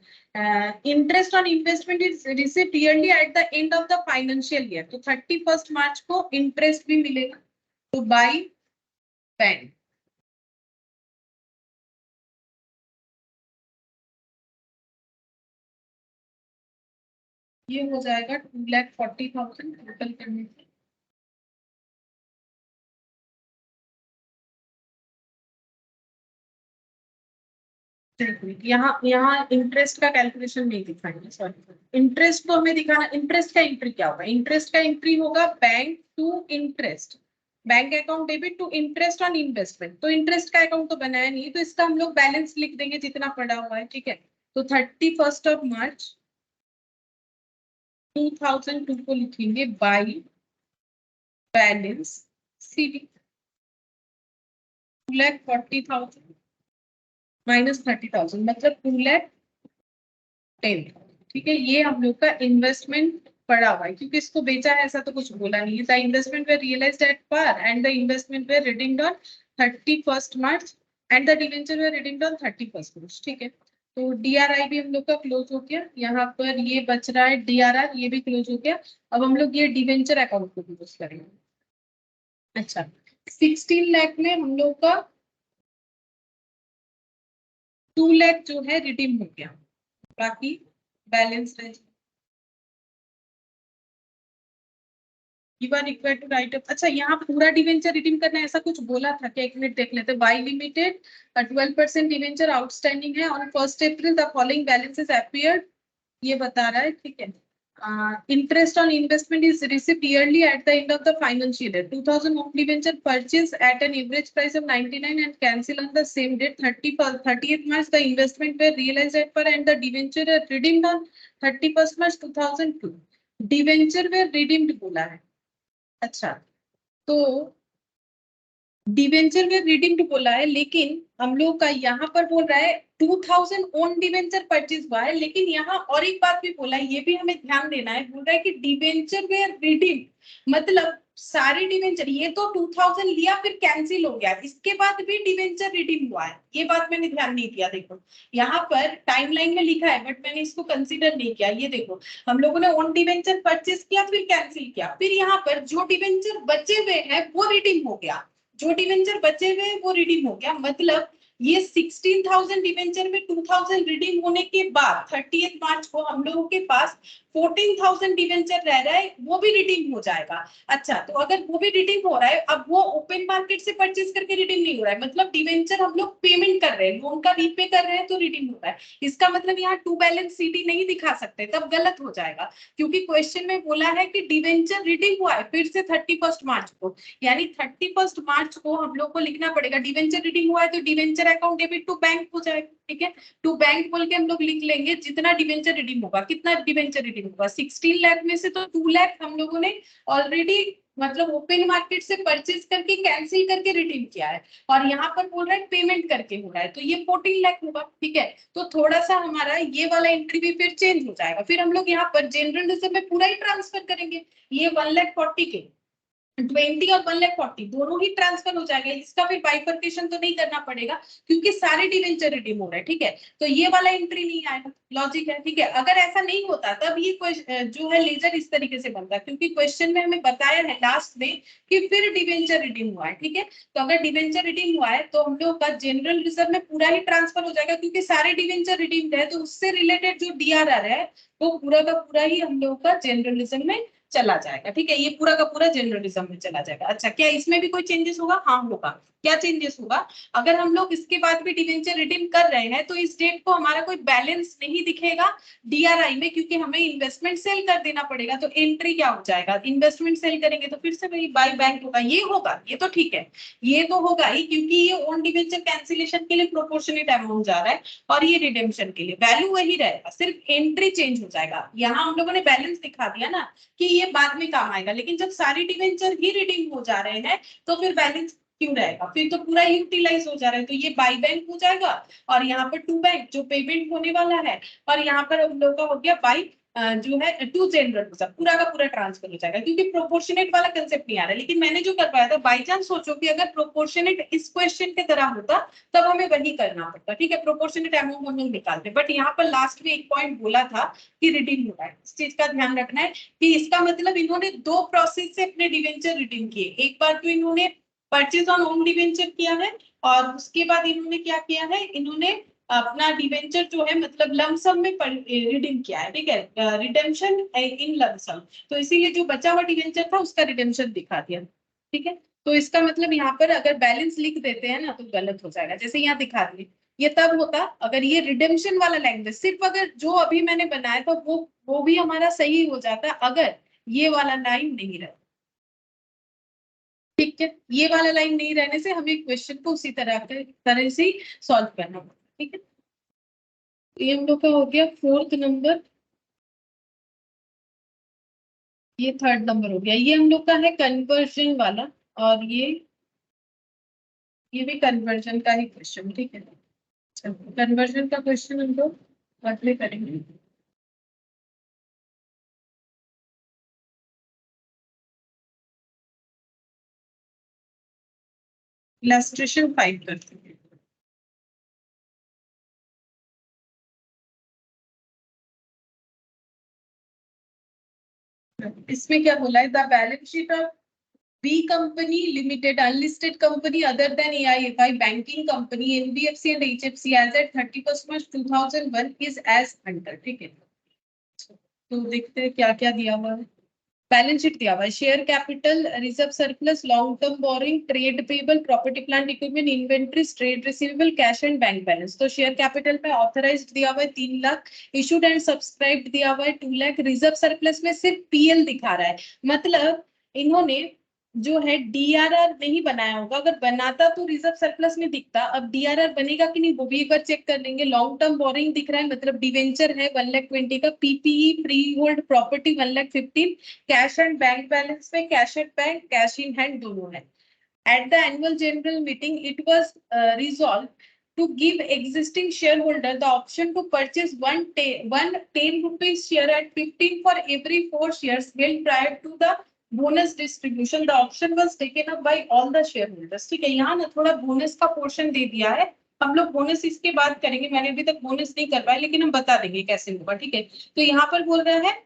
[SPEAKER 1] interest on investment is received yearly at the end of the financial year, तो 31 मार्च को इंटरेस्ट भी मिलेगा, तो बाय बैंक, ये हो जाएगा 2,40,000 टोटल करने से। यहाँ यहाँ इंटरेस्ट का कैलकुलेशन नहीं दिखाएंगे, सॉरी, इंटरेस्ट तो हमें दिखाना, इंटरेस्ट का एंट्री क्या होगा, इंटरेस्ट का एंट्री होगा bank to interest, bank account debit to interest on investment, तो इंटरेस्ट का अकाउंट तो बनाया नहीं, तो इसका हम लोग बैलेंस लिख देंगे जितना पड़ा हुआ है, ठीक है, तो 31 मार्च 2002 को लिखेंगे बाई बैलेंस सीडी 2,40,000 माइनस 30,000, मतलब 2,10,000, ठीक है, ये हम लोग का इन्वेस्टमेंट पड़ा हुआ है, क्योंकि इसको बेचा है ऐसा तो कुछ बोला नहीं है। The investment were realised at par and the investment were redeemed on 31 March and the debenture were redeemed on 31 March, ठीक है, तो डीआरआई भी हम लोग का क्लोज हो गया, यहाँ पर ये बच रहा है डीआरआर, ये भी क्लोज हो गया। अब हम लोग ये डिवेंचर अकाउंट को क्लोज करेंगे। अच्छा, 16 लाख में हम लोग का 2 लाख जो है रिडीम हो गया, बाकी बैलेंस रह, इक्वल टू राइट अप। अच्छा, यहाँ पूरा डिवेंचर रिडीम करना है ऐसा कुछ बोला था क्या, एक मिनट देख लेते हैं। वाई लिमिटेड 12% डिवेंचर आउटस्टैंडिंग है on 1 April the following balances appeared, ये बता रहा है, ठीक है। Interest on investment is received yearly at the end of the financial year, 2000 home debenture purchase at an average price of 99 and cancel on the same date 30th March the investment were realised at par and the debenture redeemed on 31 March 2002, debenture were redeemed बोला है। अच्छा, तो debenture में redeemed बोला है, लेकिन हम लोग का यहाँ पर बोल रहा है 2000 ओन डिवेंचर परचेज हुआ है, लेकिन यहाँ और एक बात भी बोला है, ये भी हमें ध्यान देना है। बोल रहा है कि डिवेंचर में रिडीम मतलब सारे डिवेंचर, ये तो 2000 लिया फिर कैंसिल हो गया, इसके बाद भी डिवेंचर रिडीम हुआ है, ये बात मैंने ध्यान नहीं दिया। देखो यहाँ पर टाइमलाइन में लिखा है, बट मैंने इसको कंसीडर नहीं किया। ये देखो हम लोगों ने ओन डिवेंचर परचेज किया फिर कैंसिल किया, फिर यहाँ पर जो डिवेंचर बचे हुए हैं वो रिडीम हो गया, जो डिवेंचर बचे हुए हैं वो रिडीम हो गया। मतलब ये 16,000 डिवेंचर में 2000 रिडीम होने के बाद 30 मार्च को हम लोगों के पास 14,000 डिवेंचर रह रहा है, वो भी रिडीम हो जाएगा। अच्छा, तो अगर वो भी रिडीम हो रहा है, अब वो ओपन मार्केट से परचेज करके रिडीम नहीं हो रहा है, मतलब डिवेंचर हम लोग पेमेंट कर रहे हैं, लोन का रीपे कर रहे हैं तो रिडीम हो रहा है। इसका मतलब यहाँ टू बैलेंस सीडी नहीं दिखा सकते, तब गलत हो जाएगा, क्योंकि क्वेश्चन में बोला है कि डिवेंचर रिडीम हुआ है फिर से 31 मार्च को, यानी 31 मार्च को हम लोग को लिखना पड़ेगा डिवेंचर रिडीम हुआ है तो debenture account debit to bank हो जाएगा। ठीक है, टू बैंक बोल के हम लोग लिख लेंगे जितना डिवेंचर रिडीम होगा। कितना डिवेंचर रिडीम होगा 16 लाख में से तो 2 लाख हम लोगों ने ऑलरेडी मतलब ओपन मार्केट से परचेज करके कैंसिल करके रिडीम किया है, और यहाँ पर बोल रहा है पेमेंट करके हो रहा है, तो ये 14 लाख होगा। ठीक है, तो थोड़ा सा हमारा ये वाला एंट्री भी फिर चेंज हो जाएगा। फिर हम लोग यहाँ पर जनरल रिजर्व में पूरा ही ट्रांसफर करेंगे, ये 1,40,000 के 20 और 1,40,000 दोनों ही ट्रांसफर हो जाएगा। इसका फिर बाइफर्केशन तो नहीं करना पड़ेगा क्योंकि सारे डिवेंचर रिडीम हो रहे हैं। ठीक है, तो ये वाला एंट्री नहीं आएगा, लॉजिक है। ठीक है, अगर ऐसा नहीं होता तब ये जो है लेजर इस तरीके से बनता, क्योंकि क्वेश्चन में हमें बताया है लास्ट में कि फिर डिवेंचर रिडीम हुआ है। ठीक है, तो अगर डिवेंचर रिडीम हुआ है तो हम लोग का जनरल रिजर्व में पूरा ही ट्रांसफर हो जाएगा, क्योंकि सारे डिवेंचर रिडीम्ड है, तो उससे रिलेटेड जो डीआरआर है वो पूरा का पूरा ही हम लोग का जनरल रिजर्व में चला जाएगा। ठीक है, ये पूरा का पूरा जनरलिज्म में चला जाएगा। अच्छा, क्या इसमें भी कोई चेंजेस होगा? हाँ होगा। क्या चेंजेस होगा? अगर हम लोग इसके बाद भी डिवेंचर रिडीम कर रहे हैं तो इस डेट को हमारा कोई बैलेंस नहीं दिखेगा डीआरआई में, क्योंकि हमें इन्वेस्टमेंट सेल कर देना पड़ेगा। तो एंट्री क्या हो जाएगा? इन्वेस्टमेंट सेल करेंगे तो फिर से वही बाय बैंक होगा। ये होगा, ये तो ठीक है, ये तो होगा ही, क्योंकि ये ओन डिवेंचर कैंसिलेशन के लिए प्रोपोर्शनेट अमाउंट जा रहा है और ये रिडेम्पशन के लिए वैल्यू वही रहेगा, सिर्फ एंट्री चेंज हो जाएगा। यहाँ हम लोगों ने बैलेंस दिखा दिया ना कि ये बाद में काम आएगा, लेकिन जब सारी डिवेंचर ही रिडीम हो जा रहे हैं तो फिर बैलेंस क्यों रहेगा? फिर तो पूरा यूटिलाइज हो जा रहा है, तो ये बाई बैंक हो जाएगा और यहाँ पर टू बैंक जो पेमेंट होने वाला है, और यहाँ पर हम लोग का हो गया बाई जो है टू जनरल रिजर्व, पूरा का पूरा ट्रांसफर हो जाएगा, क्योंकि प्रोपोर्शनेट वाला कंसेप्ट नहीं आ रहा है। लेकिन मैंने जो करवाया था, बाई चांस सोचो कि अगर प्रोपोर्शनेट इस क्वेश्चन की तरह होता तब हमें वही करना पड़ता। ठीक है, प्रोपोर्शनेट अमाउंट हम लोग निकालते, बट यहाँ पर लास्ट में एक पॉइंट बोला था कि रिडीम हो रहा है, इस चीज का ध्यान रखना है कि इसका मतलब इन्होंने दो प्रोसेस से अपने डिवेंचर रिडीम किए। एक बार तो इन्होंने परचेज ऑन ओन डिवेंचर किया है, और उसके बाद इन्होंने क्या किया है, इन्होंने अपना डिवेंचर जो है मतलब लमसम में रिडीम किया है। ठीक है, रिडेम्पशन इन लमसम, तो इसीलिए जो बचा हुआ डिवेंचर था उसका रिडेम्पशन दिखा दिया। ठीक है, तो इसका मतलब यहाँ पर अगर बैलेंस लिख देते हैं ना तो गलत हो जाएगा, जैसे यहाँ दिखा दिए। ये तब होता अगर ये रिडेम्पशन वाला लैंग्वेज सिर्फ अगर जो अभी मैंने बनाया था वो भी हमारा सही हो जाता अगर ये वाला लाइन नहीं रहता। ठीक है, ये वाला लाइन नहीं रहने से हमें क्वेश्चन को उसी तरह से सॉल्व करना पड़ता। ठीक है, ये हम लोग का हो गया 4th नंबर, ये 3rd नंबर हो गया। ये हम लोग का है कन्वर्जन वाला, और ये भी कन्वर्जन का ही क्वेश्चन। ठीक है, कन्वर्जन का क्वेश्चन हम लोग बाद में करेंगे। इलस्ट्रेशन 5 करते हैं। इसमें क्या बोला है? The balance sheet of B company limited unlisted company other than AIFI banking company NBFC and HFC as at 31 March 2001 is as under. ठीक है, तो देखते हैं क्या क्या दिया हुआ है। बैलेंस शीट दिया हुआ है, share capital, reserve surplus, long term borrowing, trade payable, property plant equipment, inventory, trade receivable, cash and bank balance. तो शेयर कैपिटल में ऑथराइज्ड दिया हुआ है 3 लाख, इशूड एंड सब्सक्राइब्ड दिया हुआ है 2 लाख, रिजर्व सरप्लस में सिर्फ PL दिखा रहा है, मतलब इन्होंने जो है डीआरआर नहीं बनाया होगा, अगर बनाता तो रिजर्व सरप्लस में दिखता, अब डीआरआर बनेगा कि नहीं वो भी एक बार चेक कर लेंगे। लॉन्ग टर्म बोरिंग दिख रहा है, मतलब डिवेंचर है 1,20,000 का, PPE free hold property 1,15,000, cash and bank balance में cash at bank cash in hand दोनों है। At the annual general meeting, it was resolved to give existing shareholder the option to purchase one 10 rupees share at 15 for every 4 shares held prior to the bonus distribution. The option was taken up by all the shareholders. ठीक है, यहाँ ना थोड़ा bonus का portion दे दिया है, हम लोग बोनस इसके बाद करेंगे, मैंने अभी तक बोनस नहीं करवाया लेकिन हम बता देंगे कैसे होगा। ठीक है, तो यहाँ पर बोल रहा है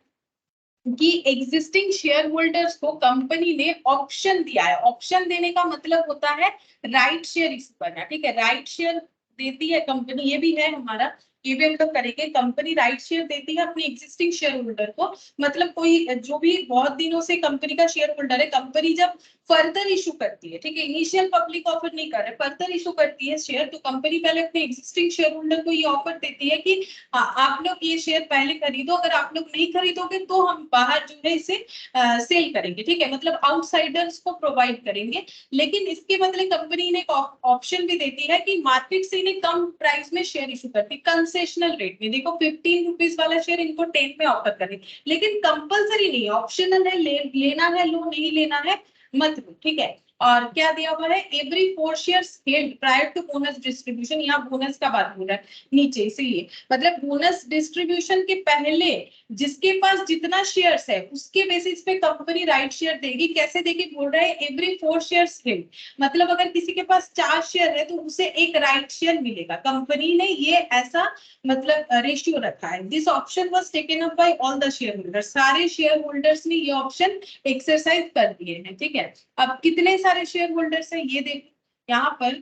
[SPEAKER 1] कि एग्जिस्टिंग शेयर होल्डर्स को कंपनी ने ऑप्शन दिया है। ऑप्शन देने का मतलब होता है राइट शेयर इशू करना। ठीक है, राइट शेयर देती है कंपनी, ये भी है हमारा, ये भी हम लोग करेंगे। कंपनी राइट शेयर देती है अपने एग्जिस्टिंग शेयर होल्डर को, मतलब कोई जो भी बहुत दिनों से कंपनी का शेयर होल्डर है, कंपनी जब फर्दर इशू करती है, ठीक है, इनिशियल पब्लिक ऑफर नहीं कर रहे, फर्दर इशू करती है शेयर, तो कंपनी पहले अपने एग्जिस्टिंग शेयर होल्डर को ये ऑफर देती है कि आप लोग ये शेयर पहले खरीदो, अगर आप लोग नहीं खरीदोगे तो हम बाहर जो है इसे सेल करेंगे। ठीक है, मतलब आउटसाइडर्स को प्रोवाइड करेंगे। लेकिन इसके बदले कंपनी ने ऑप्शन भी देती है कि मार्केट से इन्हें कम प्राइस में शेयर इशू करती है, कंसेशनल रेट में। देखो 15 रुपीज वाला शेयर इनको 10 में ऑफर करें, लेकिन कंपल्सरी नहीं है, ऑप्शनल है, लेना है लो, नहीं लेना है मत लो। ठीक है, और क्या दिया हुआ है, every 4 shares held prior to bonus distribution, यहाँ बोनस का बात हो रहा है नीचे, इसीलिए मतलब बोनस डिस्ट्रीब्यूशन के पहले जिसके पास जितना शेयर्स है उसके बेसिस पे कंपनी राइट शेयर देगी। कैसे देगी बोल रहा है, एवरी 4 शेयर्स हेल्ड, मतलब अगर किसी के पास 4 शेयर है तो उसे एक राइट शेयर मिलेगा। कंपनी ने ये ऐसा मतलब रेशियो रखा है। This option was taken up by all the share holders, सारे शेयर होल्डर्स ने ये ऑप्शन एक्सरसाइज कर दिए हैं। ठीक है, अब कितने सारे शेयर होल्डर्स है ये देखो, यहाँ पर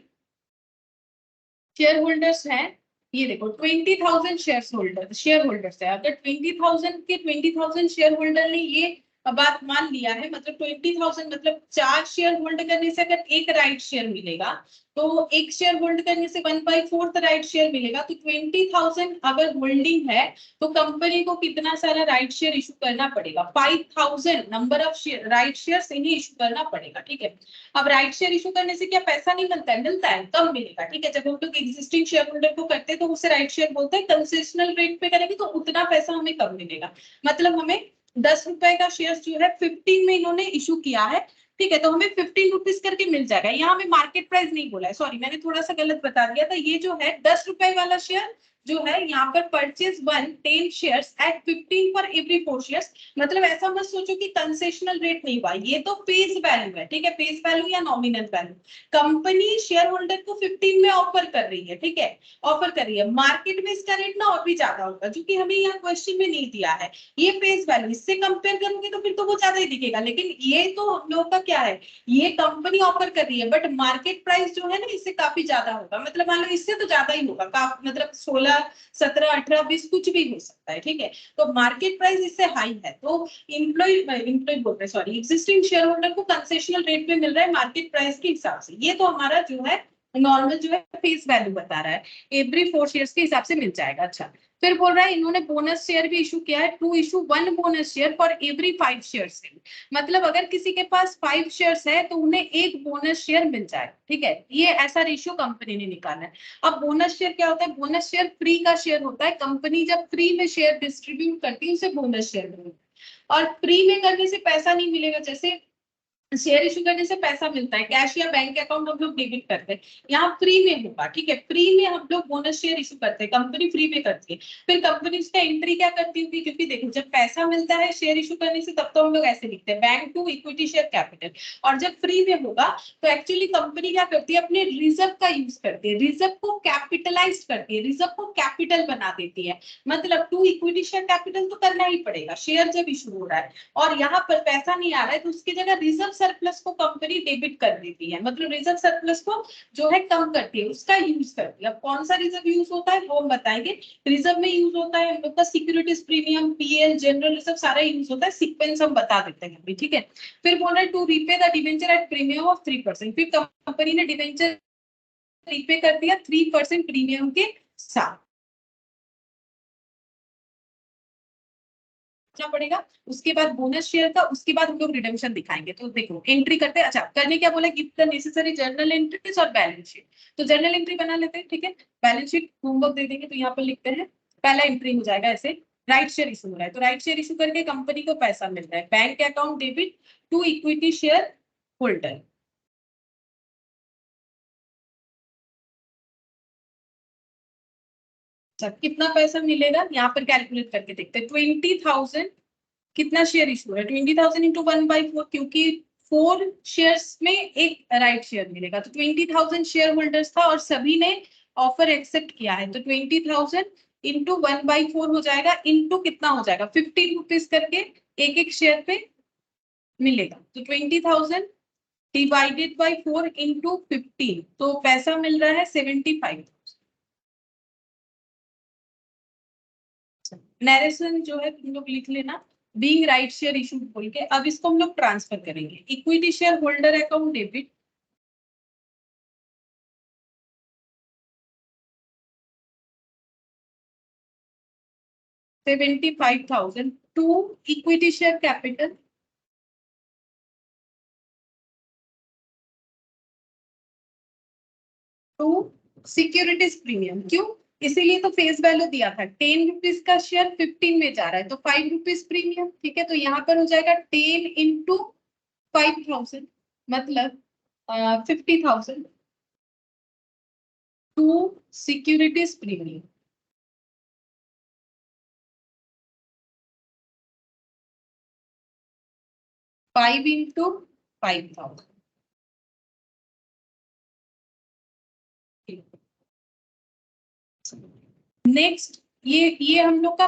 [SPEAKER 1] शेयर होल्डर्स हैं, ये देखो 20,000 शेयर होल्डर्स है। अगर 20,000 शेयर होल्डर ने ये बात मान लिया है, मतलब 20,000 मतलब 4 शेयर होल्ड करने से अगर एक राइट शेयर मिलेगा, तो एक शेयर होल्ड करने से 1/4 राइट शेयर मिलेगा, तो 20,000 अगर होल्डिंग है तो कंपनी को कितना सारा राइट शेयर इशू करना पड़ेगा, 5,000 नंबर ऑफ राइट शेयर इन्हें इशू करना पड़ेगा। ठीक है, अब राइट शेयर इशू करने से क्या पैसा नहीं मिलता है, मिलता है, कम मिलेगा। ठीक है, जब हम लोग एग्जिस्टिंग शेयर होल्डर को करते हैं तो उसे राइट शेयर बोलते हैं, कंसेशनल रेट पे करेंगे तो उतना पैसा हमें कम मिलेगा, मतलब हमें 10 रुपए का शेयर जो है 15 में इन्होंने इशू किया है। ठीक है, तो हमें 15 रुपीज करके मिल जाएगा। यहाँ हमें मार्केट प्राइस नहीं बोला है, सॉरी मैंने थोड़ा सा गलत बता दिया था। ये जो है 10 रुपए वाला शेयर जो है यहाँ पर purchase 10 shares at 15 for every 4 shares, मतलब ऐसा मत सोचो कि कंसेशनल रेट नहीं हुआ, ये तो फेस वैल्यू है। ठीक है, फेस वैल्यू या nominal value, company share holder को 15 में ऑफर कर रही है। ठीक है, ऑफर कर रही है, मार्केट में इसका रेट ना और भी ज्यादा होगा, जो कि हमें यहाँ क्वेश्चन में नहीं दिया है। ये फेस वैल्यू, इससे कंपेयर करोगे तो फिर तो वो ज्यादा ही दिखेगा, लेकिन ये तो हम लोग का क्या है, ये कंपनी ऑफर कर रही है, बट मार्केट प्राइस जो है ना इससे काफी ज्यादा होगा, मतलब मान लो इससे तो ज्यादा ही होगा, मतलब 16, 17, 18, 20 कुछ भी हो सकता है। ठीक है, तो मार्केट प्राइस इससे हाई है, तो इम्प्लॉय बोल रहे सॉरी एग्जिस्टिंग शेयर होल्डर को कंसेशनल रेट पे मिल रहा है मार्केट प्राइस के हिसाब से। ये तो हमारा जो है नॉर्मल जो है फेस वैल्यू बता रहा है, एवरी 4 शेयर्स के हिसाब से मिल जाएगा। अच्छा, फिर बोल रहा है इन्होंने बोनस शेयर भी इशू किया है, to issue 1 bonus share for every 5 shares, मतलब अगर किसी के पास 5 शेयर्स है तो उन्हें एक बोनस शेयर मिल जाए। ठीक है, ये ऐसा रेशियो कंपनी ने निकाला है। अब बोनस शेयर क्या होता है, बोनस शेयर फ्री का शेयर होता है, कंपनी जब फ्री में शेयर डिस्ट्रीब्यूट करती है उसे बोनस शेयर मिलता है। और फ्री में करने से पैसा नहीं मिलेगा, जैसे शेयर इशू करने से पैसा मिलता है, कैश या बैंक अकाउंट हम लोग डेबिट करते हैं, यहाँ फ्री में होगा। ठीक है, फ्री में हम लोग बोनस शेयर इशू करते हैं, कंपनी फ्री में करती है। फिर कंपनी उसका एंट्री क्या करती होगी, क्योंकि देखो जब पैसा मिलता है शेयर इशू करने से तब तो हम लोग ऐसे लिखते हैं bank to equity share capital, और जब फ्री में होगा तो एक्चुअली कंपनी क्या करती है, अपने रिजर्व का यूज करती है, रिजर्व को कैपिटलाइज करती है, रिजर्व को कैपिटल बना देती है, मतलब टू इक्विटी शेयर कैपिटल तो करना ही पड़ेगा शेयर जब इशू हो रहा है, और यहाँ पर पैसा नहीं आ रहा है तो उसकी जगह रिजर्व सरप्लस को कंपनी डेबिट कर देती है, मतलब रिजर्व सरप्लस को जो है कम करती है, उसका यूज करती है। अब कौन सा रिजर्व यूज होता है वो हम बताएंगे। रिजर्व में यूज होता है हम लोग का securities premium, PL, general reserve सारा यूज होता है, सीक्वेंस हम बता देते हैं अभी। ठीक है, फिर बोल रहा है to repay the debenture at premium of 3%, फिर कंपनी ने डिवेंचर रीपे कर दिया 3% प्रीमियम के साथ। क्या पड़ेगा, उसके बाद बोनस शेयर का, उसके बाद हम लोग रिडेम्पशन दिखाएंगे। तो देखो एंट्री करते हैं। अच्छा करने क्या बोला, give the necessary journal entries और बैलेंस शीट। तो जर्नल एंट्री बना लेते हैं, ठीक है। बैलेंस शीट होमवर्क दे देंगे, तो यहाँ पर लिखते हैं पहला एंट्री हो जाएगा ऐसे, राइट शेयर इशू हो रहा है, तो राइट शेयर इशू करके कंपनी को पैसा मिल रहा है, bank account debit to equity share holder. अच्छा कितना पैसा मिलेगा, यहाँ पर कैलकुलेट करके देखते हैं। 20,000 कितना शेयर इशू है, 20,000 इंटू 1/4, क्योंकि 4 शेयर्स में एक राइट शेयर मिलेगा, तो 20,000 शेयर होल्डर्स था और सभी ने ऑफर एक्सेप्ट किया है, तो 20,000 इंटू 1/4 हो जाएगा, इंटू कितना हो जाएगा 15 रुपीज करके एक एक शेयर पे मिलेगा। तो 20,000 डिवाइडेड बाई 4 इंटू 15, तो पैसा मिल रहा है 75। नरेशन जो है तुम लोग लिख लेना, बीइंग राइट शेयर इशू बोल के। अब इसको हम लोग ट्रांसफर करेंगे, equity share holder account debit 75,000 to equity share capital to securities premium. क्यों, इसीलिए तो फेस वैल्यू दिया था, 10 रुपीज का शेयर 15 में जा रहा है, तो 5 रुपीज प्रीमियम, ठीक है। तो यहाँ पर हो जाएगा 10 इंटू 5,000, मतलब 50,000 to securities premium. 5 into 5,000। Next ये हम लोग का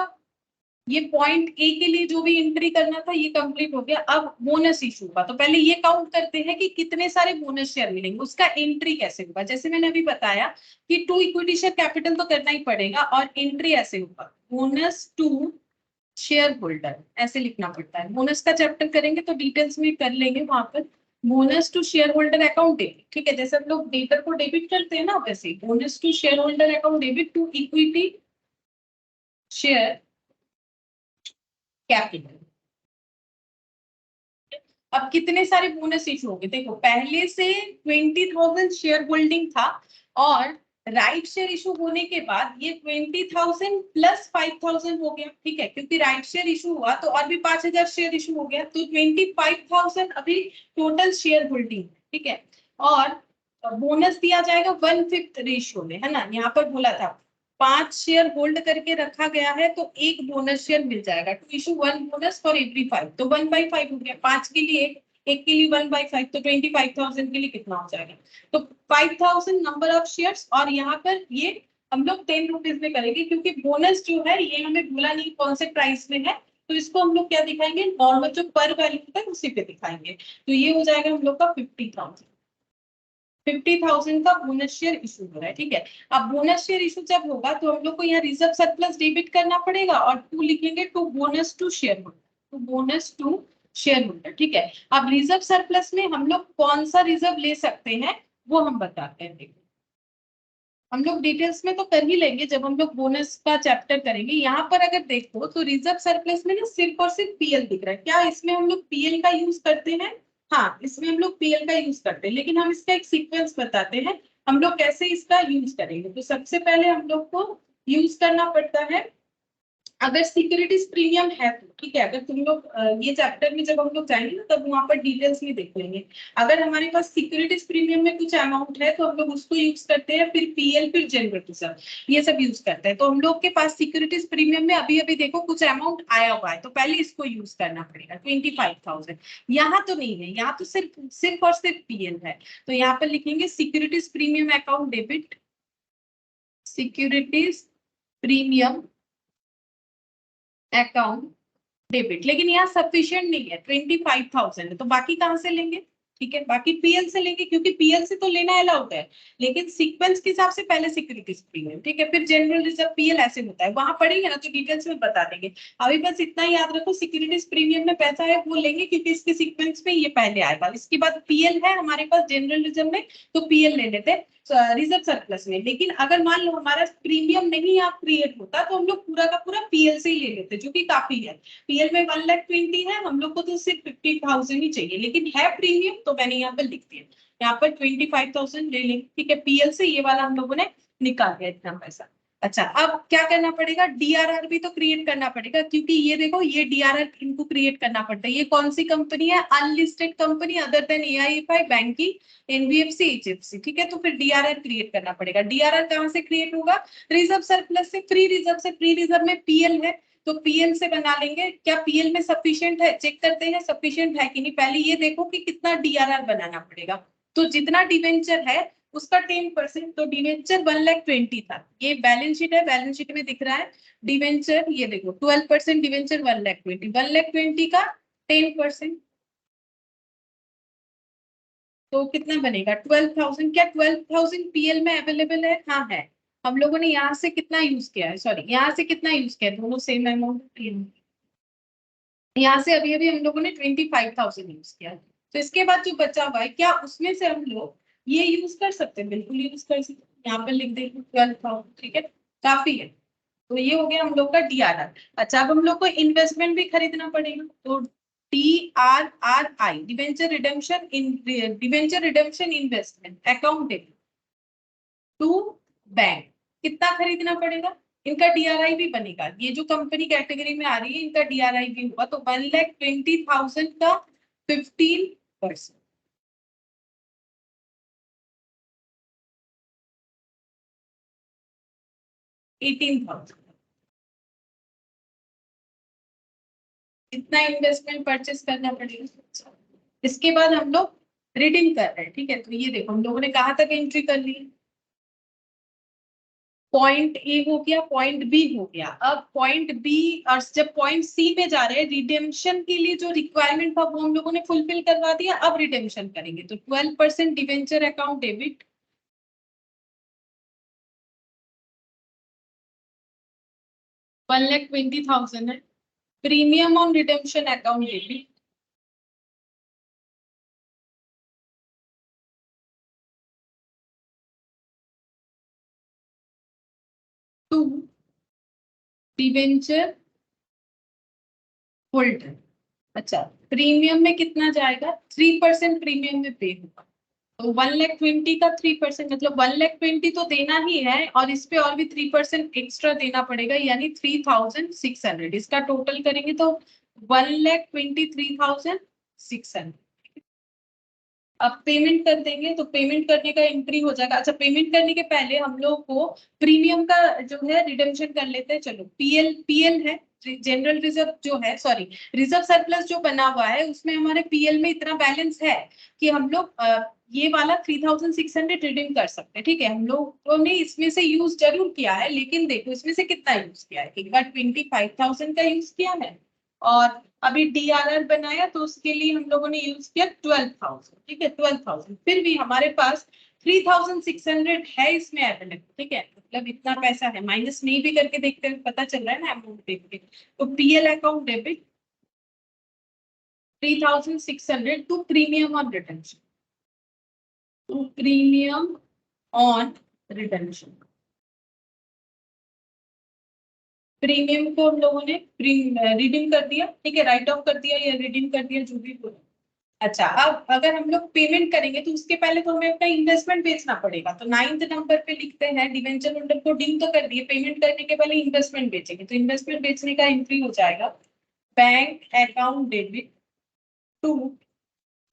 [SPEAKER 1] ये पॉइंट ए के लिए जो भी एंट्री करना था ये कंप्लीट हो गया। अब बोनस इशू का, तो पहले ये काउंट करते हैं कि कितने सारे बोनस शेयर मिलेंगे, उसका एंट्री कैसे होगा। जैसे मैंने अभी बताया कि टू इक्विटी शेयर कैपिटल तो करना ही पड़ेगा, और एंट्री ऐसे होगा, बोनस टू शेयर होल्डर ऐसे लिखना पड़ता है। बोनस का चैप्टर करेंगे तो डिटेल्स में कर लेंगे वहां पर। Bonus to share holder account debit, ठीक है, जैसे हम लोग डेटर को डेबिट करते हैं ना, वैसे bonus to share holder account debit to equity share capital. अब कितने सारे बोनस इशू होंगे, देखो पहले से 20,000 शेयर होल्डिंग था, और राइट शेयर इशू होने के बाद ये 20,000 प्लस 5,000 हो गया, ठीक है, क्योंकि राइट शेयर इशू हुआ तो और भी 5,000 शेयर इशू हो गया, तो 25,000 अभी टोटल शेयर होल्डिंग, ठीक है। और बोनस दिया जाएगा 1/5 रेशियो में, है ना, यहाँ पर बोला था 5 शेयर होल्ड करके रखा गया है तो एक बोनस शेयर मिल जाएगा, to issue 1 bonus for every 5, तो 1/5 हो गया, 5 के लिए एक के लिए 1/5, तो 25,000 के लिए कितना हो जाएगा, तो 5,000 नंबर ऑफ शेयर्स। और यहाँ पर ये हम लोग 10 रुपीज में करेंगे, क्योंकि बोनस जो है ये हमें बोला नहीं कौन से प्राइस में है, तो इसको हम लोग क्या दिखाएंगे, नॉर्मल जो पर वैल्यू होता है उसी पे दिखाएंगे, तो ये हो जाएगा हम लोग का 50,000 का बोनस शेयर इशू हो रहा है, ठीक है। अब बोनस शेयर इशू जब होगा तो हम लोग को यहाँ रिजर्व सरप्लस डेबिट करना पड़ेगा, और टू लिखेंगे to bonus to share holder, to bonus to share holder, ठीक है। अब रिजर्व सरप्लस में हम लोग कौन सा रिजर्व ले सकते हैं वो हम बताते हैं, देखो हम लोग डिटेल्स में तो कर ही लेंगे जब हम लोग बोनस का चैप्टर करेंगे। यहाँ पर अगर देखो तो रिजर्व सरप्लस में ना सिर्फ और सिर्फ पीएल दिख रहा है, क्या इसमें हम लोग पीएल का यूज करते हैं, हाँ इसमें हम लोग पीएल का यूज करते हैं, लेकिन हम इसका एक सीक्वेंस बताते हैं हम लोग कैसे इसका यूज करेंगे। तो सबसे पहले हम लोग को यूज करना पड़ता है, अगर सिक्योरिटीज प्रीमियम है तो, ठीक है, अगर तुम लोग ये चैप्टर में जब हम लोग जाएंगे ना तब वहां पर डिटेल्स में देख लेंगे। अगर हमारे पास सिक्योरिटीज प्रीमियम में कुछ अमाउंट है तो हम लोग उसको यूज करते हैं, फिर पीएल फिर जनरल रिजर्व ये सब यूज करते हैं। तो हम लोग के पास सिक्योरिटीज प्रीमियम में अभी अभी देखो कुछ अमाउंट आया हुआ है, तो पहले इसको यूज करना पड़ेगा 25,000। यहाँ तो नहीं है, यहाँ तो सिर्फ सिर्फ और सिर्फ पीएल है, तो यहाँ पर लिखेंगे securities premium account debit, securities premium account debit, लेकिन यहाँ सफिशिएंट नहीं है, 25,000 है, तो बाकी कहाँ से लेंगे, ठीक है, बाकी पीएल से लेंगे, क्योंकि पीएल से तो लेना अलाउड है, लेकिन सीक्वेंस के हिसाब से पहले सिक्योरिटीज प्रीमियम, ठीक है, फिर जनरल रिजर्व, पीएल ऐसे होता है, वहां पढ़ेंगे ना तो डिटेल्स में बता देंगे। अभी बस इतना याद रखो, सिक्योरिटीज प्रीमियम में पैसा है वो लेंगे क्योंकि इसके सीक्वेंस में ये पहले आएगा, इसके बाद पीएल है हमारे पास जनरल रिजर्व में, तो पीएल ले लेते हैं। रिजर्व सरप्लस में। लेकिन अगर मान लो हमारा प्रीमियम नहीं आप क्रिएट होता तो हम लोग पूरा का पूरा पीएल से ही ले लेते, जो कि काफी है। पीएल में 1,20,000 है, हम लोग को तो सिर्फ 50,000 ही चाहिए, लेकिन है प्रीमियम तो मैंने यहाँ पर लिख दिया। यहाँ पर 25,000 ले लेंगे, ठीक है, पीएल से ये वाला हम लोगों ने निकाल दिया इतना पैसा। अच्छा, अब क्या करना पड़ेगा, डीआरआर भी तो क्रिएट करना पड़ेगा, क्योंकि ये देखो ये डीआरआर इनको क्रिएट करना पड़ता है। ये कौन सी कंपनी है, unlisted company other than AIFI, banking, NBFC, HFC, ठीक है। तो फिर डीआरआर क्रिएट करना पड़ेगा। डीआरआर कहाँ से क्रिएट होगा, रिजर्व सरप्लस से, फ्री रिजर्व से। फ्री रिजर्व में पीएल है तो पीएल से बना लेंगे। क्या पीएल में सफिशिएंट है, चेक करते हैं सफिशिएंट है कि नहीं। पहले ये देखो कि कितना डीआरआर बनाना पड़ेगा। तो जितना डिवेंचर है उसका 10%, तो डिवेंचर 1,20,000 था। ये बैलेंस शीट है, बैलेंस शीट में दिख रहा है डिवेंचर, ये देखो 12% डिवेंचर 1,20,000, 1,20,000 का 10%, तो कितना बनेगा 12,000। क्या 12,000 पीएल में अवेलेबल है, हाँ है। हम लोगों ने यहाँ से कितना यूज किया है, सॉरी यहाँ से कितना यूज किया है, दोनों सेम अमाउंट। यहाँ से अभी अभी हम लोगों ने 25,000 यूज किया है। तो इसके बाद जो बचा हुआ है, क्या उसमें से हम लोग ये यूज कर सकते हैं, बिल्कुल यूज कर सकते हैं। यहाँ पर लिख देंगे 12,000, ठीक है, काफी है। तो ये हो गया हम लोग का डीआरआर। अच्छा, अब हम लोग को इन्वेस्टमेंट भी खरीदना पड़ेगा, तो DRRI, debenture redemption in, debenture redemption investment account to bank, कितना खरीदना पड़ेगा। इनका डीआरआई भी बनेगा, ये जो कंपनी कैटेगरी में आ रही है इनका डीआरआई भी होगा। तो 1,20,000 का 15%, 18,000, इतना इन्वेस्टमेंट परचेस करना पड़ेगा। इसके बाद हम लोग रिडीम कर रहे हैं, ठीक है। तो ये देखो हम लोगों ने कहाँ तक एंट्री कर ली, पॉइंट ए हो गया, पॉइंट बी हो गया। अब पॉइंट बी, और जब पॉइंट सी में जा रहे हैं, रिडेम्पशन के लिए जो रिक्वायरमेंट था वो हम लोगों ने फुलफिल करवा दिया। अब रिडेम्पशन करेंगे, तो 12% डिवेंचर अकाउंट डेबिट, 1,20,000 है। Premium on redemption account debit, to debenture holder. अच्छा, प्रीमियम में कितना जाएगा, 3% प्रीमियम में पे होगा। तो 1,20,000 का 3%, मतलब 1,20,000 तो देना ही है, और इस पे और भी 3% एक्स्ट्रा देना पड़ेगा, यानी 3,600। इसका टोटल करेंगे तो 1,23,600। अब पेमेंट कर देंगे, तो पेमेंट करने का एंट्री हो जाएगा। अच्छा, पेमेंट करने के पहले हम लोग को प्रीमियम का जो है रिडेम्पशन कर लेते हैं। चलो, पीएल पीएल है, जनरल रिजर्व जो है, सॉरी रिजर्व सरप्लस जो बना हुआ है उसमें हमारे पीएल में इतना बैलेंस है कि हम लोग ये वाला 3,600 रिडीम कर सकते हैं, ठीक है। हम लोगों ने इसमें से यूज जरूर किया है, लेकिन देखो इसमें से कितना यूज किया है, एक बार 25,000 का यूज किया है, और अभी डीआरआर बनाया तो उसके लिए हम लोगों ने यूज किया 12,000, ठीक है, 12,000। फिर भी हमारे पास 3,600 है इसमें अवेलेबल, ठीक है, मतलब इतना पैसा है। माइनस नहीं भी करके देखते हैं, पता चल रहा है ना अमाउंट देख के। तो PL account debit 3,600 to premium on retention, to premium on retention. Premium को हम लोगों ने रिडीम कर दिया, ठीक है, राइट ऑफ कर दिया या रिडीम कर दिया, जो भी बोला। अच्छा, अब अगर हम लोग पेमेंट करेंगे तो उसके पहले तो हमें अपना इन्वेस्टमेंट बेचना पड़ेगा। तो 9th नंबर पे लिखते हैं, डिवेंचर होल्डर को डीम तो कर दिए, पेमेंट करने के पहले इन्वेस्टमेंट बेचेंगे। तो इन्वेस्टमेंट बेचने का एंट्री हो जाएगा bank account debit to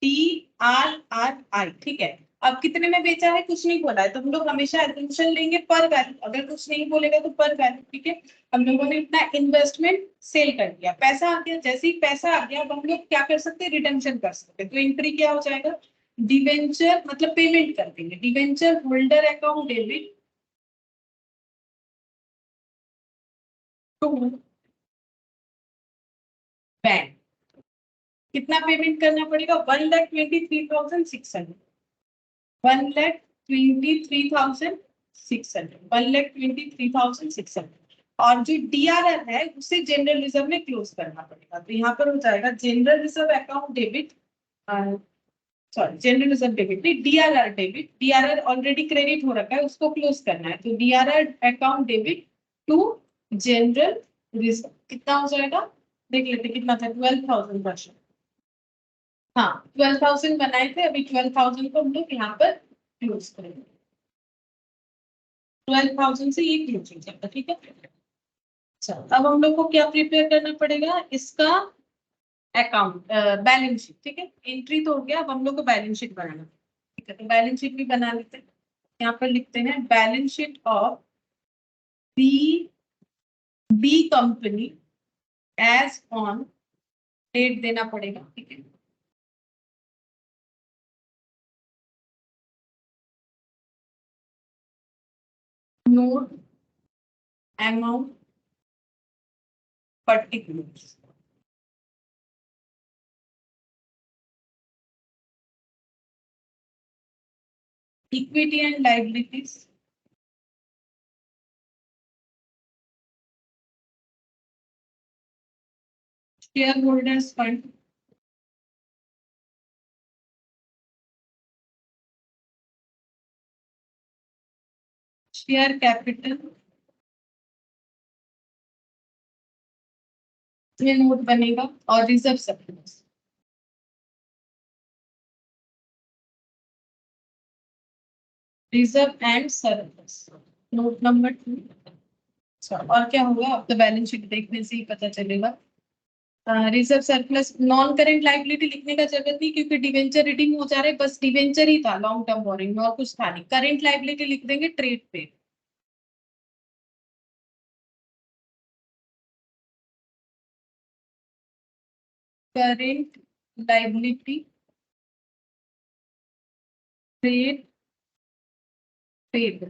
[SPEAKER 1] DRRI, ठीक है। अब कितने में बेचा है कुछ नहीं बोला है, तो हम लोग हमेशा एजम्पशन लेंगे पर वैल्यू, अगर कुछ नहीं बोलेगा तो पर वैल्यू, ठीक है। हम लोगों ने अपना इन्वेस्टमेंट सेल कर दिया, पैसा आ गया। जैसे ही पैसा आ गया, अब हम लोग क्या कर सकते हैं, रिडेम्पशन कर सकते हैं। तो एंट्री क्या हो जाएगा, डिवेंचर, मतलब पेमेंट कर देंगे, debenture holder account debit to bank. कितना पेमेंट करना पड़ेगा, 1,23,600, 1,23,600, 1,23,600। और जो डीआरआर है उसे जनरल रिजर्व में क्लोज करना पड़ेगा। तो यहाँ पर हो जाएगा general reserve account debit sorry general reserve debit नहीं, DRR debit, DRR already credit हो रखा है उसको क्लोज करना है, तो DRR account debit to general reserve कितना हो जाएगा, देख लेते कितना था, 12,000 वर्ष। हाँ 12,000 बनाए थे, अभी 12,000 को हम लोग यहाँ पर क्लोज करेंगे, 12,000 से ये क्लोज हो जाएगा, ठीक है। अच्छा अब हम लोग को क्या प्रिपेयर करना पड़ेगा, इसका अकाउंट बैलेंस शीट, ठीक है, एंट्री तो हो गया, अब हम लोग को बैलेंस शीट बनाना है। ठीक है, तो बैलेंस शीट भी बना लेते हैं, यहाँ पर लिखते हैं balance sheet of B, B company as on date देना पड़ेगा, ठीक है। Note amount particular, equity and liabilities, share holders fund, share capital, ये नोट बनेगा, और reserve surplus, reserve and surplus, note number 2। और क्या होगा, अब तो बैलेंस शीट देखने से ही पता चलेगा। Reserve surplus, non current liability लिखने का जरूरत नहीं क्योंकि डिवेंचर रीडिंग हो जा रहा है, बस डिवेंचर ही था लॉन्ग टर्म बोरिंग में और कुछ था नहीं। करेंट लाइबिलिटी लिख देंगे ट्रेड पे, करेंट लाइबिलिटी ट्रेड पेड,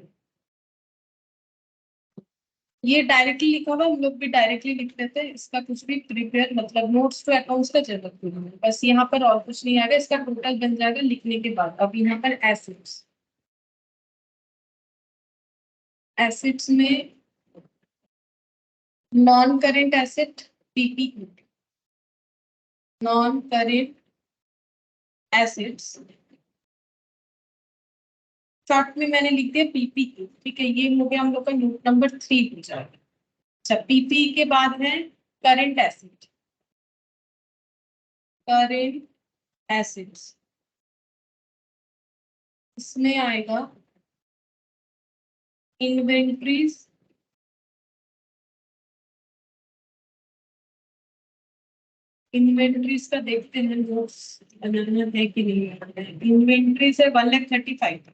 [SPEAKER 1] ये डायरेक्टली लिखा हुआ, हम लोग भी डायरेक्टली लिख लेते हैं, इसका कुछ भी प्रिपेयर मतलब नोट्स टू अकाउंट्स का जरूरत नहीं है, बस यहाँ पर और कुछ नहीं आएगा, इसका टोटल बन जाएगा लिखने के बाद। अब यहाँ पर एसेट्स, एसेट्स में non current asset PP, non current assets short में मैंने लिख दिया पीपी की, ठीक है, ये हो गया हम लोग का नोट नंबर 3 हो जाएगा। अच्छा पीपी के बाद है करेंट एसेट, करेंट एसेट्स, इसमें आएगा इन्वेंट्रीज, इन्वेंट्रीज का देखते हैं नोट्स बनाना है कि नहीं, इन्वेंट्रीज है 1,35,000,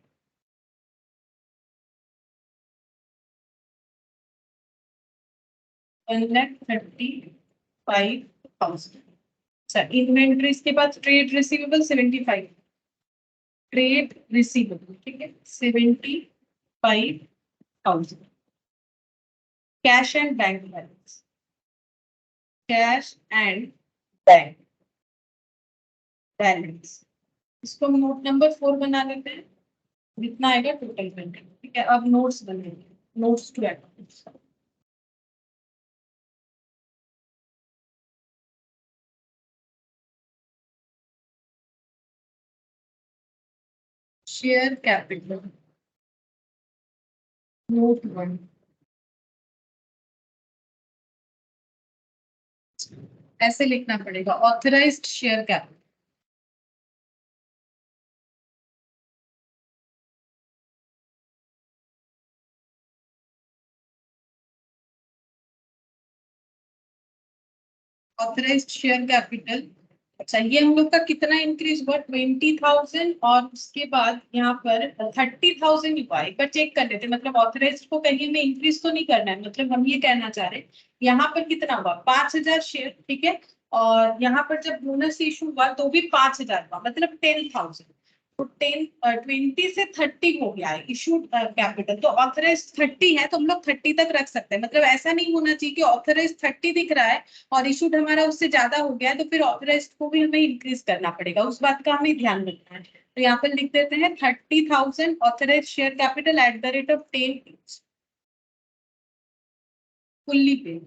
[SPEAKER 1] 1,35,000। अच्छा इन्वेंट्रीज के बाद ट्रेड रिसीवेबल 75, ट्रेड रिसीवेबल ठीक है 75,000, cash and bank balance, cash and bank balance, इसको हम नोट नंबर 4 बना लेते हैं, जितना आएगा टोटल पेमेंट, ठीक है। अब नोट्स बनेंगे, notes to accounts, share capital note 1, ऐसे लिखना पड़ेगा authorised share capital, authorised share capital. अच्छा ये हम लोग का कितना इंक्रीज हुआ, 20,000, और उसके बाद यहाँ पर 30,000 हुआ है। एक बार चेक कर लेते हैं, मतलब ऑथराइज्ड को कहीं में इंक्रीज तो नहीं करना है, मतलब हम ये कहना चाह रहे हैं यहाँ पर कितना हुआ, 5,000 शेयर, ठीक है। और यहाँ पर जब बोनस इशू हुआ तो भी 5,000 हुआ, मतलब 10,000, तो 20 से 30 हो गया है इशूड कैपिटल, तो ऑथराइज 30 है तो हम लोग 30 तक रख सकते हैं, मतलब ऐसा नहीं होना चाहिए कि ऑथराइज 30 दिख रहा है और इशूड हमारा उससे ज्यादा हो गया है तो फिर ऑथराइज को भी हमें इंक्रीज करना पड़ेगा, उस बात का हमें ध्यान रखना है। तो यहाँ पर लिख देते हैं 30,000 authorise share capital at the rate of 10 fully paid,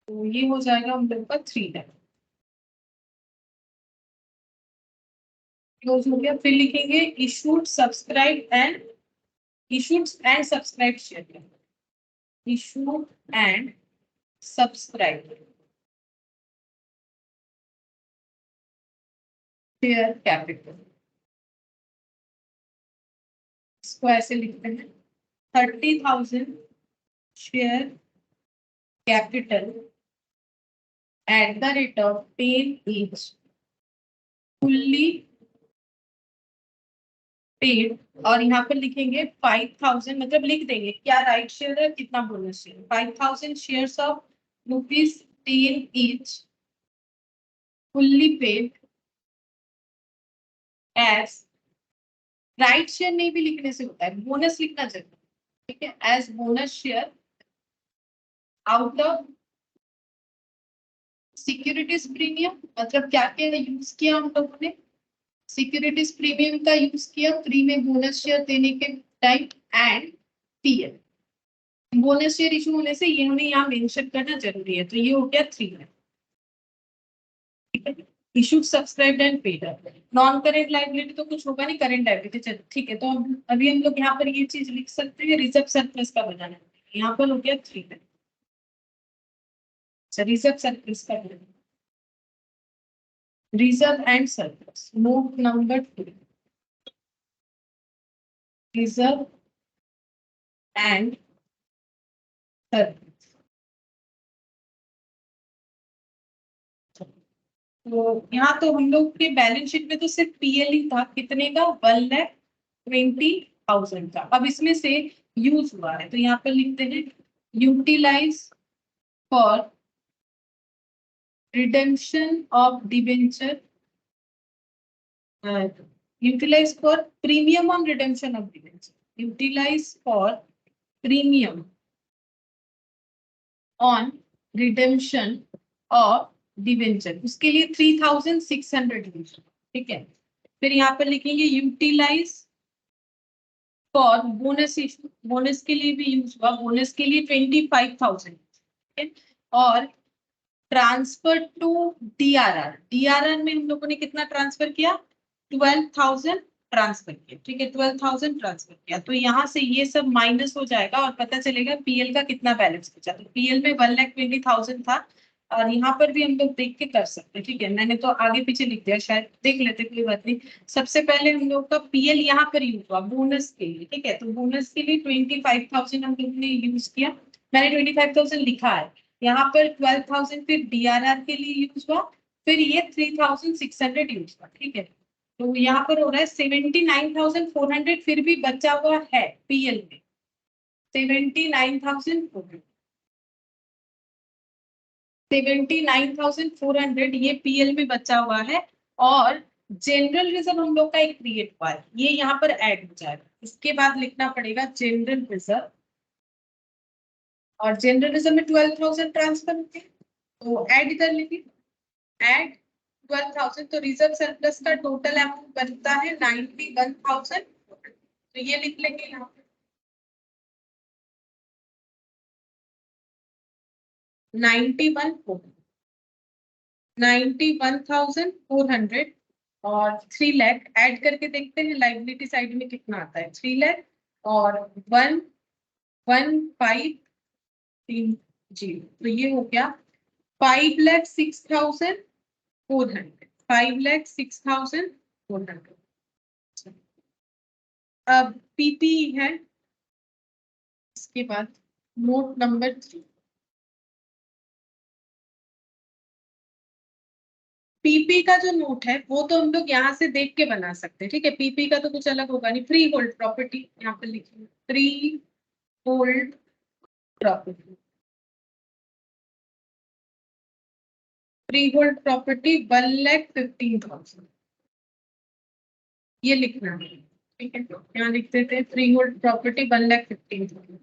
[SPEAKER 1] तो ये हो जाएगा हम लोग का 3 लाख। क्लोज हो गया। फिर लिखेंगे issued and subscribe share, issued and subscribe share capital. इसको ऐसे लिखते हैं 30,000 share capital at the rate of 10 each fully paid। और यहाँ पर लिखेंगे 5,000, मतलब लिख देंगे क्या राइट शेयर है कितना bonus share, 5,000 shares of ₹10 each fully paid as, right share नहीं भी लिखने से होता है, बोनस लिखना जरूर, ठीक है, as bonus share out of securities premium. मतलब क्या क्या यूज किया हम लोगों ने, सिक्योरिटीज प्रीमियम का यूज किया फ्री में बोनस शेयर देने के time, and PL. Bonus share issue होने से ये हमें यहाँ मेंशन करना जरूरी है, तो ये हो गया 3 है। Issued subscribed and paid. Non current liability तो कुछ होगा नहीं, करेंट लायबिलिटी चलो ठीक है। तो अभी हम लोग यहाँ पर ये चीज लिख सकते हैं, रिजर्व सरप्लस का बनाना, यहाँ पर हो गया 3 है। अच्छा, रिजर्व सरप्लस का बनाना, reserve and surplus, note number 2, reserve and surplus. तो यहाँ तो हम लोग के बैलेंस शीट में तो सिर्फ पीएल ही था, कितने का, 1,20,000 का। अब इसमें से यूज हुआ है तो यहाँ पर लिखते हैं utilise for redemption of debenture, utilise for premium on redemption of debenture, utilise for premium on redemption of debenture, उसके लिए 3,600 यूज, ठीक है। फिर यहाँ पर लिखेंगे utilise for bonus issue, bonus के लिए भी यूज हुआ, बोनस के लिए 25,000। और ट्रांसफर टू डीआरआर, डीआरआर में हम लोगों ने कितना ट्रांसफर किया, 12,000 ट्रांसफर किया, ठीक है, 12,000 ट्रांसफर किया। तो यहाँ से ये सब माइनस हो जाएगा और पता चलेगा पीएल का कितना बैलेंस बचा। तो पीएल में 1,20,000 था, और यहाँ पर भी हम लोग देख के कर सकते हैं, ठीक है। मैंने तो आगे पीछे लिख दिया, शायद देख लेते, कोई बात नहीं। सबसे पहले हम लोग का पीएल यहाँ पर यूज हुआ बोनस के लिए, ठीक है। तो बोनस के लिए 25,000 हम लोग ने यूज किया, मैंने 25,000 लिखा है। यहाँ पर 12,000 फिर डीआरआर के लिए यूज हुआ, फिर ये 3,600 यूज हुआ, ठीक है। तो यहाँ पर हो रहा है 79,400, फिर भी बचा हुआ है पीएल में 79,400, 79,400 ये पीएल में बचा हुआ है। और जनरल रिजर्व हम लोग का एक क्रिएट हुआ है, ये यहाँ पर ऐड हो जाएगा। इसके बाद लिखना पड़ेगा जनरल रिजर्व, और जनरल रिजर्व में 12,000 ट्रांसफर होते हैं, तो ऐड कर लीजिए, ऐड 12,000, तो रिजर्व सरप्लस का टोटल अमाउंट बनता है 91,000। तो ये लिख लेंगे यहाँ पे 91,400 और 3 लाख ऐड करके देखते हैं लाइबिलिटी साइड में कितना आता है, 3 लाख और 1,1530। तो ये हो गया 5,06,400, 5,06,400। अब पीपी है, इसके बाद नोट नंबर 3, पीपी का जो नोट है वो तो हम लोग यहाँ से देख के बना सकते हैं, ठीक है। पीपी का तो कुछ अलग होगा नहीं, फ्री होल्ड प्रॉपर्टी यहाँ पे लिखिए, free hold property, free hold property 1,15,000, ये लिखना है, ठीक है। यहाँ लिख देते हैं free hold property 1,15,000।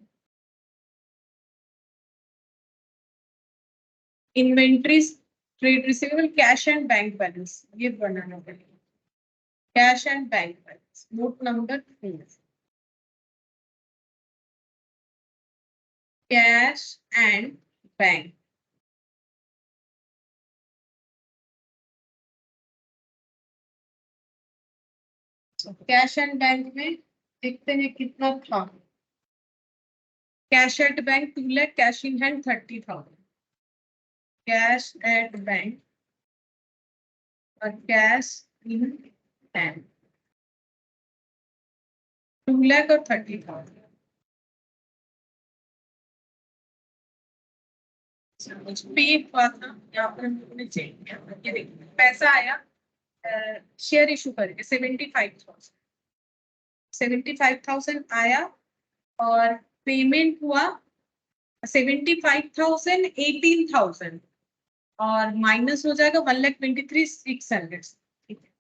[SPEAKER 1] Inventories, trade receivable, cash and bank balance, ये बनाना पड़ेगा, cash and bank balance, note number 3, cash and bank. Cash and bank में देखते हैं कितना था। Cash at bank 2 lakh, cash in hand 30,000। Cash at bank और cash in hand 2 lakh और 30,000। पे हुआ था, यहाँ पर हम लोगों ने चेक किया, ये देखिए पैसा आया शेयर इशू करके 75,000 आया, और पेमेंट हुआ 75,000 18,000, और माइनस हो जाएगा 1,23,600। ठीक है,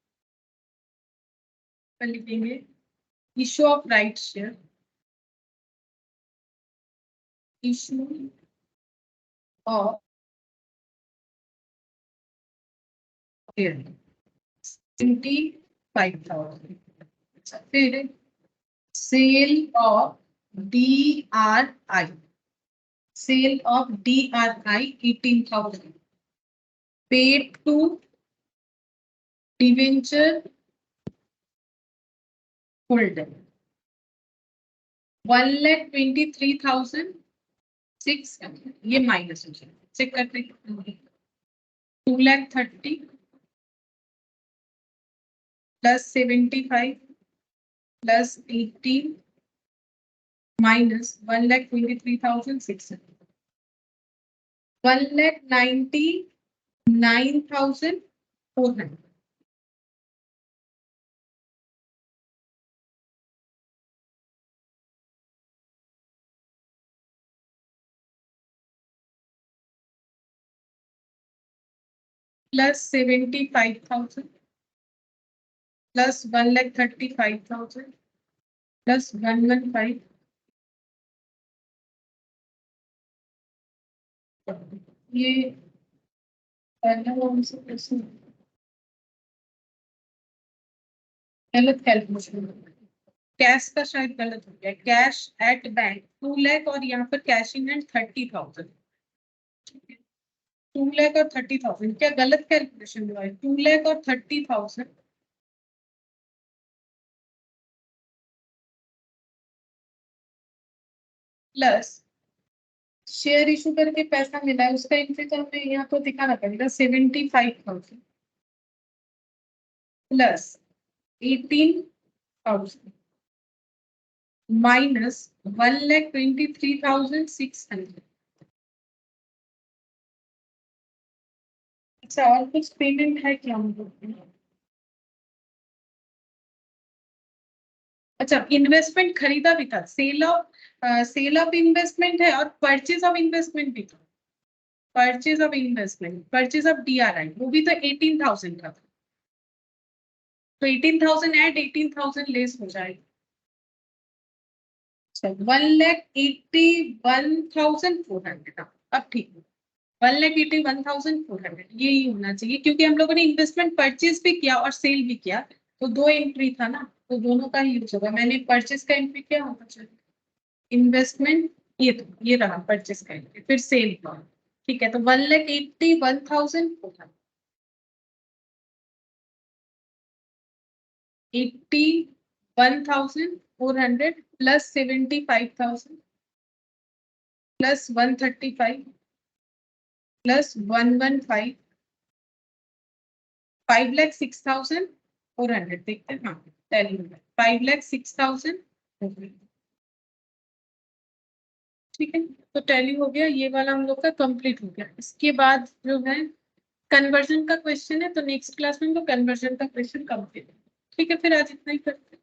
[SPEAKER 1] कर लिखेंगे issue of right share, issue of 75,000। फिर sale of DRI, sale of DRI 18,000, paid to debenture holder 1,23,600, ये माइनस हो जाए, चेक करते 2,30,000 plus 75 plus 18 minus 1,23,600, 1,99,400। Plus 75,000 plus 1,35,000 plus 115, ये गलत कैलकुलेशन, कैश का शायद गलत हो गया। कैश एट बैंक 2 लाख और यहाँ पर कैश इन हैंड 30,000। 2 लाख और 30,000 क्या गलत कैलकुलेशन हुआ है? 2 लाख और 30,000 प्लस शेयर इशू करके पैसा मिला है, उसका एंट्री तो हमें यहाँ तो दिखाना पड़ेगा 75,000 प्लस 18,000 माइनस 1,23,600। अच्छा, और कुछ पेमेंट है क्या हम लोग? अच्छा, इन्वेस्टमेंट खरीदा भी था, सेल ऑफ इन्वेस्टमेंट है, और परचेज ऑफ इन्वेस्टमेंट भी था। Purchase of investment, purchase of DRI, वो भी तो 18,000 का था। तो 18,000 ऐड 18,000 लेस हो जाएगा। 1,81,400। अब ठीक है, 1,81,400 यही होना चाहिए, क्योंकि हम लोगों ने इन्वेस्टमेंट परचेज भी किया और सेल भी किया, तो दो एंट्री था ना, तो दोनों का ही यूज होगा। मैंने परचेज का एंट्री किया होगा, चलिए इन्वेस्टमेंट ये तो ये रहा परचेज का एंट्री, फिर सेल का। ठीक है, तो 1,81,400, 81,400 प्लस 75,000 प्लस 135 प्लस 115, 5,06,400। देखते हैं, हाँ 5,06,000। ठीक है, तो टैली हो गया, ये वाला हम लोग का कंप्लीट हो गया। इसके बाद जो है कन्वर्जन का क्वेश्चन है, तो नेक्स्ट क्लास में हम लोग कन्वर्जन का क्वेश्चन कंप्लीट। ठीक है, फिर आज इतना ही करते हैं।